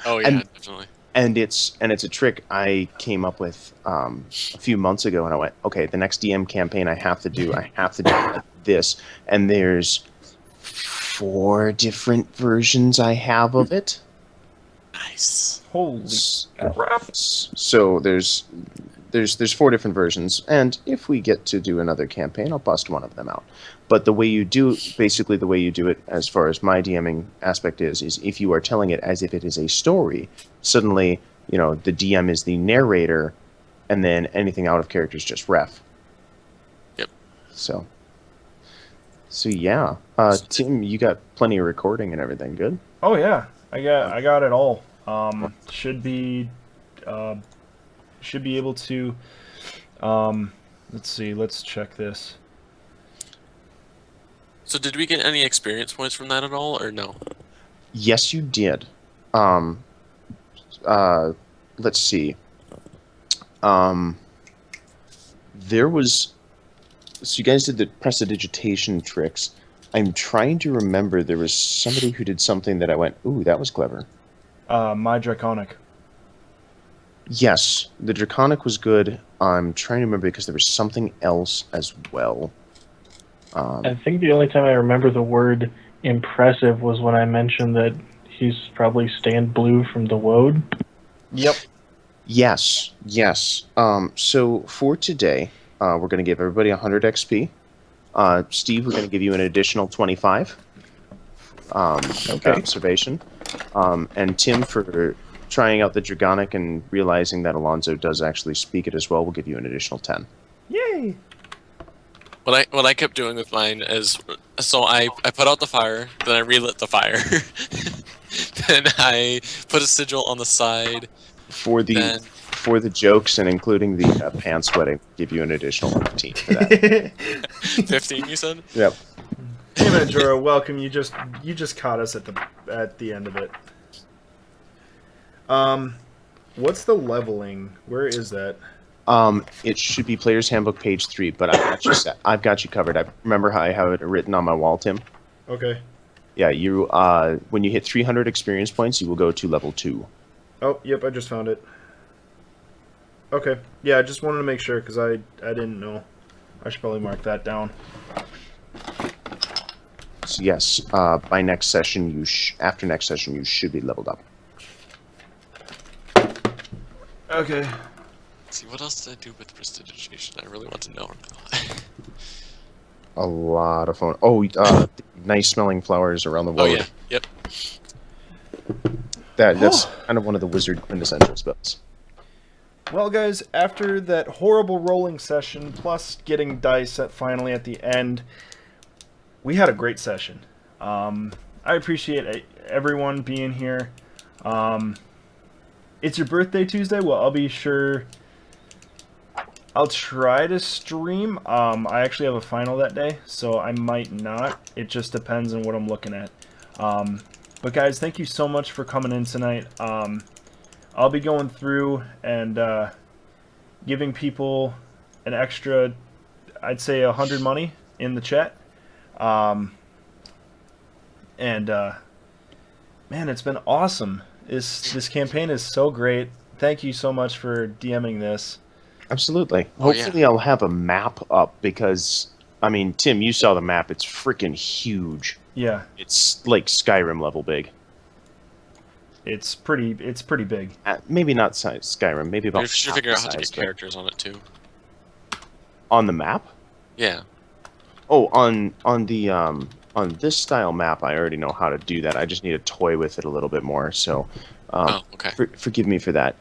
Oh yeah, And- definitely. And it's a trick I came up with a few months ago, and I went, okay, the next DM campaign I have to do this, and there's 4 different versions I have of it. Nice. Holy crap. So there's 4 different versions, and if we get to do another campaign, I'll bust one of them out. But the way you do it, as far as my DMing aspect is if you are telling it as if it is a story, suddenly, the DM is the narrator, and then anything out of character is just ref. Yep. So yeah. Tim, you got plenty of recording and everything, good? Oh yeah. I got it all. Should be able to. Let's see. Let's check this. So did we get any experience points from that at all, or no? Yes, you did. Let's see. There was. So you guys did the prestidigitation tricks. I'm trying to remember. There was somebody who did something that I went, ooh, that was clever. My Draconic. Yes, the Draconic was good. I'm trying to remember because there was something else as well. I think the only time I remember the word impressive was when I mentioned that he's probably stand blue from the woad. Yep. Yes. So for today, we're going to give everybody 100 XP. Steve, we're going to give you an additional 25. Okay. Observation. And Tim, for trying out the Dragonic and realizing that Alonzo does actually speak it as well, we'll give you an additional 10. Yay. What I kept doing with mine is, so I put out the fire, then I relit the fire, then I put a sigil on the side. For the Then- for the jokes and including the pants sweating, give you an additional 15 for that. 15, you said? Yep. Hey Manjuro, welcome. You just caught us at the end of it. What's the leveling? Where is that? It should be Player's Handbook page 3, but I've got you covered. I remember how I have it written on my wall, Tim. Okay. Yeah, you when you hit 300 experience points, you will go to level 2. Oh, yep, I just found it. Okay. Yeah, I just wanted to make sure because I didn't know. I should probably mark that down. So yes, by next session, after next session, you should be leveled up. Okay. Let's see, what else did I do with prestidigitation? I really want to know now. A lot of fun. Oh, nice smelling flowers around the Oh road. yeah, yep. That's kind of one of the wizard quintessential spells. Well, guys, after that horrible rolling session, plus getting dice finally at the end, we had a great session. I appreciate everyone being here. It's your birthday Tuesday? Well, I'll be sure I'll try to stream. I actually have a final that day, so I might not. It just depends on what I'm looking at. But guys, thank you so much for coming in tonight. I'll be going through and giving people an extra, I'd say 100 money in the chat. Man, it's been awesome. This campaign is so great. Thank you so much for DMing this. Absolutely. Oh, yeah. Hopefully I'll have a map up because, I mean, Tim, you saw the map. It's freaking huge. Yeah, It's like Skyrim level big. it's pretty big. Maybe not Skyrim, maybe about We should half figure the out how to size, get but- characters on it too. On the map? Yeah. Oh, on this style map, I already know how to do that. I just need to toy with it a little bit more. So, Oh, okay. forgive me for that.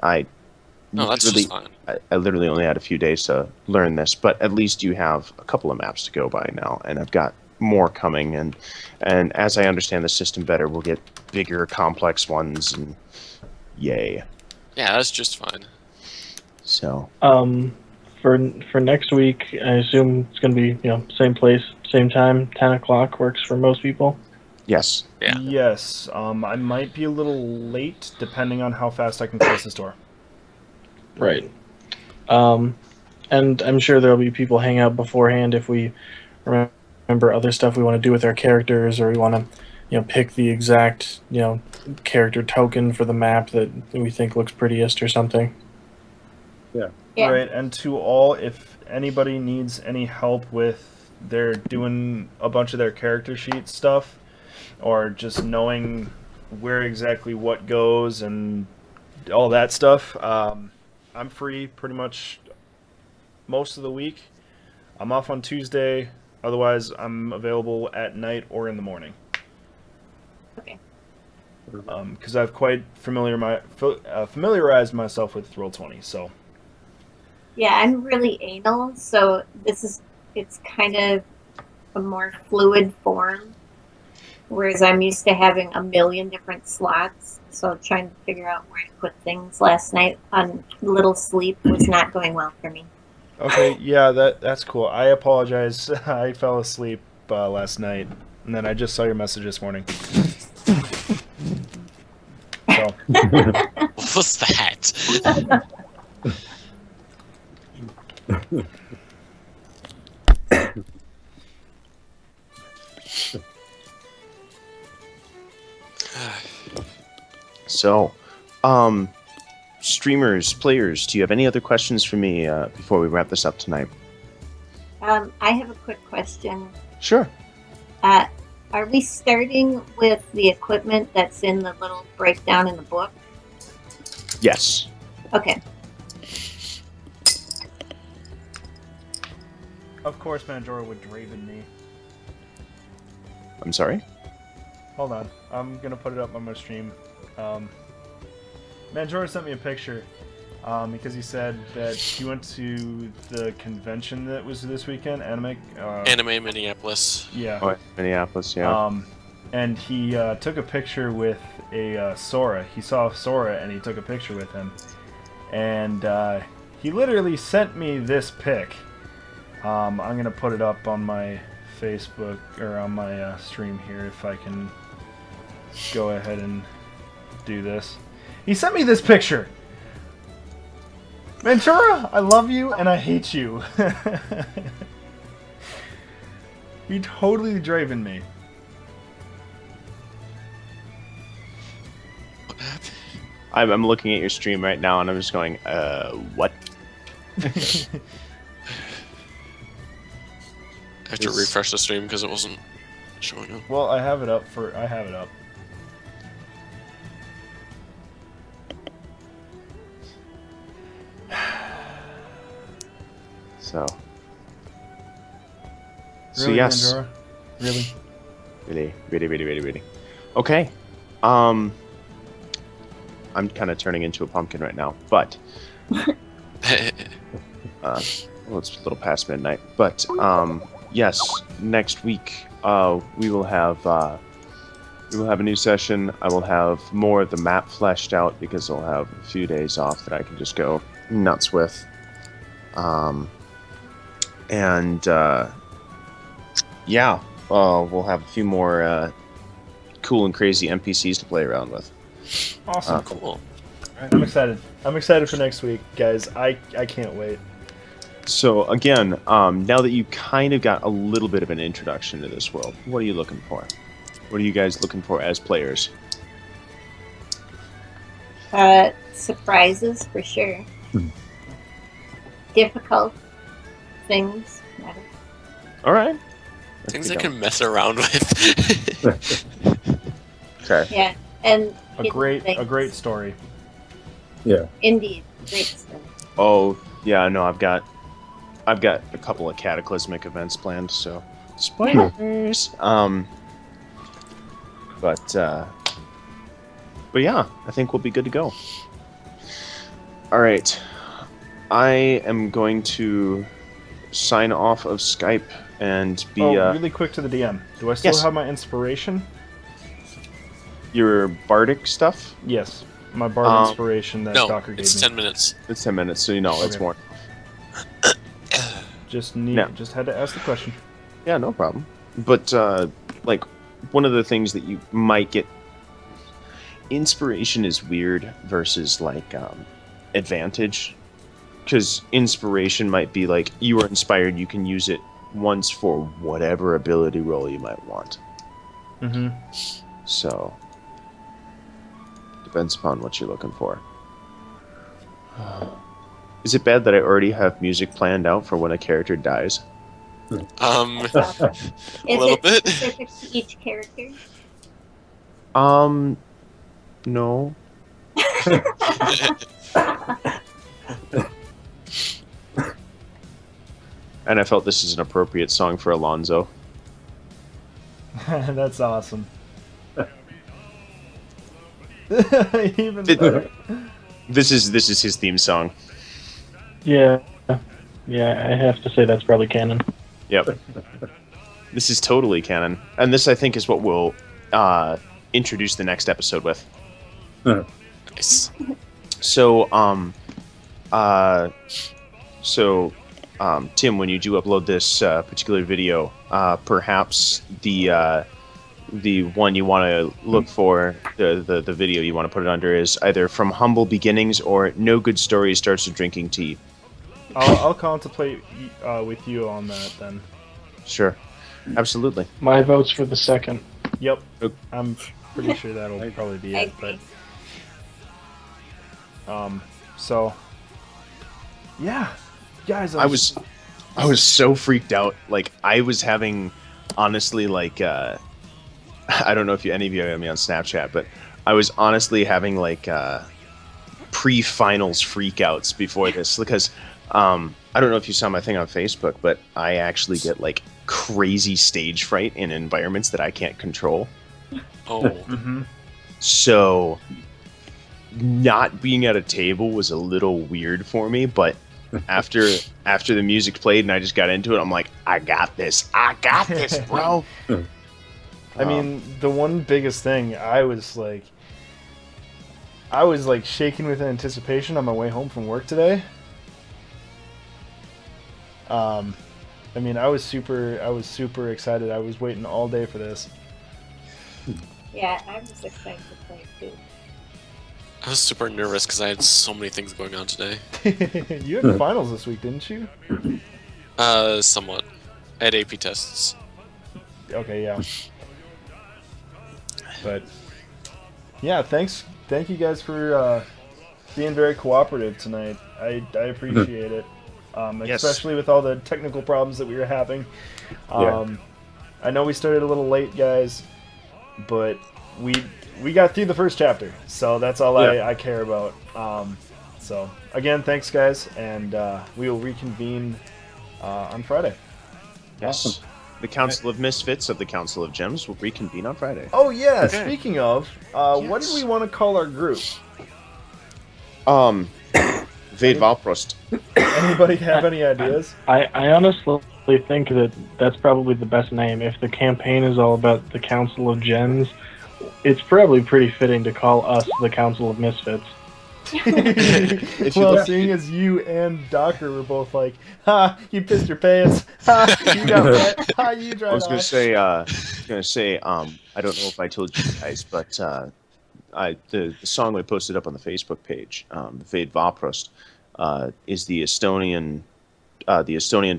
No, that's literally- just fine. I literally only had a few days to learn this, but at least you have a couple of maps to go by now, and I've got more coming. And as I understand the system better, we'll get bigger, complex ones, and yay! Yeah, that's just fine. So For next week, I assume it's going to be same place, same time, 10 o'clock works for most people. yes, Yeah. Yes, I might be a little late depending on how fast I can close this door. Right. And I'm sure there'll be people hang out beforehand if we remember other stuff we want to do with our characters, or we want to, pick the exact, character token for the map that we think looks prettiest or something. Yeah. Right, and to all, if anybody needs any help with their doing a bunch of their character sheet stuff, or just knowing where exactly what goes and all that stuff, I'm free pretty much most of the week. I'm off on Tuesday. Otherwise, I'm available at night or in the morning. Okay. Because I've quite familiarized myself with Roll20, so... Yeah, I'm really anal, so it's kind of a more fluid form. Whereas I'm used to having a million different slots, so trying to figure out where to put things last night on little sleep was not going well for me. Okay, yeah, that's cool. I apologize. I fell asleep last night, and then I just saw your message this morning. So, What was that? so, streamers, players, do you have any other questions for me before we wrap this up tonight? I have a quick question. Sure. Are we starting with the equipment that's in the little breakdown in the book? Yes. Okay. of course, Mandora would Draven me. I'm sorry? Hold on. I'm going to put it up on my stream. Mandora sent me a picture because he said that he went to the convention that was this weekend, Anime Minneapolis. Yeah. Oh, Minneapolis, yeah. And he took a picture with a Sora. He saw Sora and he took a picture with him. And he literally sent me this pic. I'm going to put it up on my Facebook or on my stream here if I can go ahead and do this. He sent me this picture. Ventura, I love you and I hate you. He totally Draven me. What happened? I'm looking at your stream right now and I'm just going, what? I have to refresh the stream because it wasn't showing up. Well, I have it up. So. Really, yes. Mandora? Really? Really. Okay. I'm kind of turning into a pumpkin right now, but well, it's a little past midnight. But yes, next week we will have a new session. I will have more of the map fleshed out because I'll have a few days off that I can just go nuts with. And yeah, we'll have a few more cool and crazy NPCs to play around with. Awesome. Cool. I'm excited. I'm excited for next week, guys. I can't wait. So again, now that you kind of got a little bit of an introduction to this world, what are you looking for? What are you guys looking for as players? Surprises for sure. Difficult things. All right. Things I can mess around with. Okay. Yeah, and A hidden things. great story. Yeah. Indeed, great stuff. Oh yeah, no, I've got a couple of cataclysmic events planned, so spoilers. But yeah, I think we'll be good to go. All right, I am going to sign off of Skype and be really quick to the DM. Do I still Yes. have my inspiration? your bardic stuff. Yes, my bard inspiration that No, Docker gave it's me. 10 minutes. It's 10 minutes, so you know it's Okay. more. Just No. had to ask the question. Yeah, no problem. But like one of the things that you might get, inspiration is weird versus like advantage, because inspiration might be like you are inspired, you can use it once for whatever ability roll you might want. Mm-hmm. So depends upon what you're looking for. Is it bad that I already have music planned out for when a character dies? A Is little it bit. specific to each character? No. And I felt this is an appropriate song for Alonzo. That's awesome. Even better. This is his theme song. Yeah, I have to say that's probably canon. Yep. This is totally canon, and this I think is what we'll introduce the next episode with. Nice. So, Tim, when you do upload this particular video, perhaps the one you want to look for, the video you want to put it under is either From Humble Beginnings or No Good Story Starts with Drinking Tea. I'll contemplate with you on that then. Sure. Absolutely. My vote's for the second. Yep. Okay. I'm pretty sure that'll probably be I it. agree. But so yeah, guys, I was so freaked out. Like I was having, honestly, like I don't know if any of you have me on Snapchat, but I was honestly having like pre-finals freakouts before this because I don't know if you saw my thing on Facebook, but I actually get like crazy stage fright in environments that I can't control. Oh. Mm-hmm. So not being at a table was a little weird for me, but after the music played and I just got into it, I'm like, I got this, bro. I mean, the one biggest thing, I was like shaking with anticipation on my way home from work today. I mean, I was super excited. I was waiting all day for this. Yeah, I was excited to play too. I was super nervous because I had so many things going on today. You had finals this week, didn't you? Somewhat. I had AP tests. Okay, yeah. But yeah, thank you guys for being very cooperative tonight. I appreciate it, Yes. especially with all the technical problems that we were having. I know we started a little late, guys, but we got through the first chapter, so that's all I care about. So again, thanks, guys, and we will reconvene on Friday. Yes. Awesome. The Council of Misfits of the Council of Gems will reconvene on Friday. Oh yeah, Okay. speaking of, what did we want to call our group? Vade Valprost. Anybody have any ideas? I honestly think that that's probably the best name. If the campaign is all about the Council of Gems, it's probably pretty fitting to call us the Council of Misfits. If you Well, look- seeing as you and Docker were both like, "Ha, you pissed your pants. Ha, you got wet. Ha, you dried I was gonna off." say, I don't know if I told you guys, but the song we posted up on the Facebook page, Vade Vaprost, is the Estonian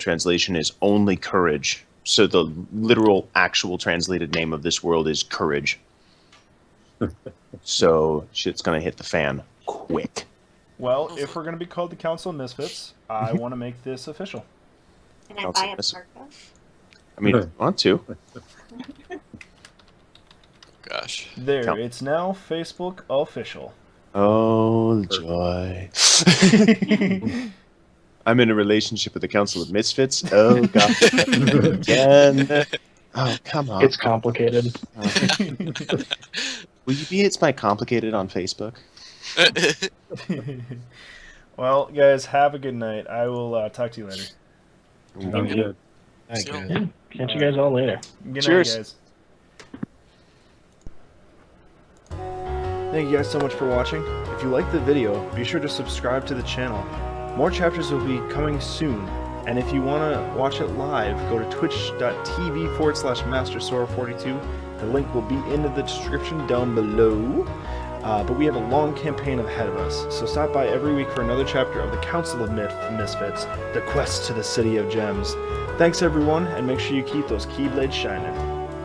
translation is only courage. So the literal, actual translated name of this world is courage. So shit's gonna hit the fan quick. Well, if we're gonna be called the Council of Misfits, I want to make this official. Can I I'll buy take a this. parka? I mean, if you want to. Gosh. There, Count. it's now Facebook official. Oh joy! I'm in a relationship with the Council of Misfits. Oh god! Again. Oh come on! It's complicated. Will you be It's My Complicated on Facebook? Well, guys, have a good night. I will talk to you later. Sounds good. So- Yeah. Catch you guys all later. Good Cheers. night, guys. Thank you guys so much for watching. If you liked the video, be sure to subscribe to the channel. More chapters will be coming soon. And if you want to watch it live, go to twitch.tv/MasterSora42. The link will be in the description down below. But we have a long campaign ahead of us, so stop by every week for another chapter of the Council of Misfits, the quest to the City of Gems. Thanks everyone, and make sure you keep those keyblades shining.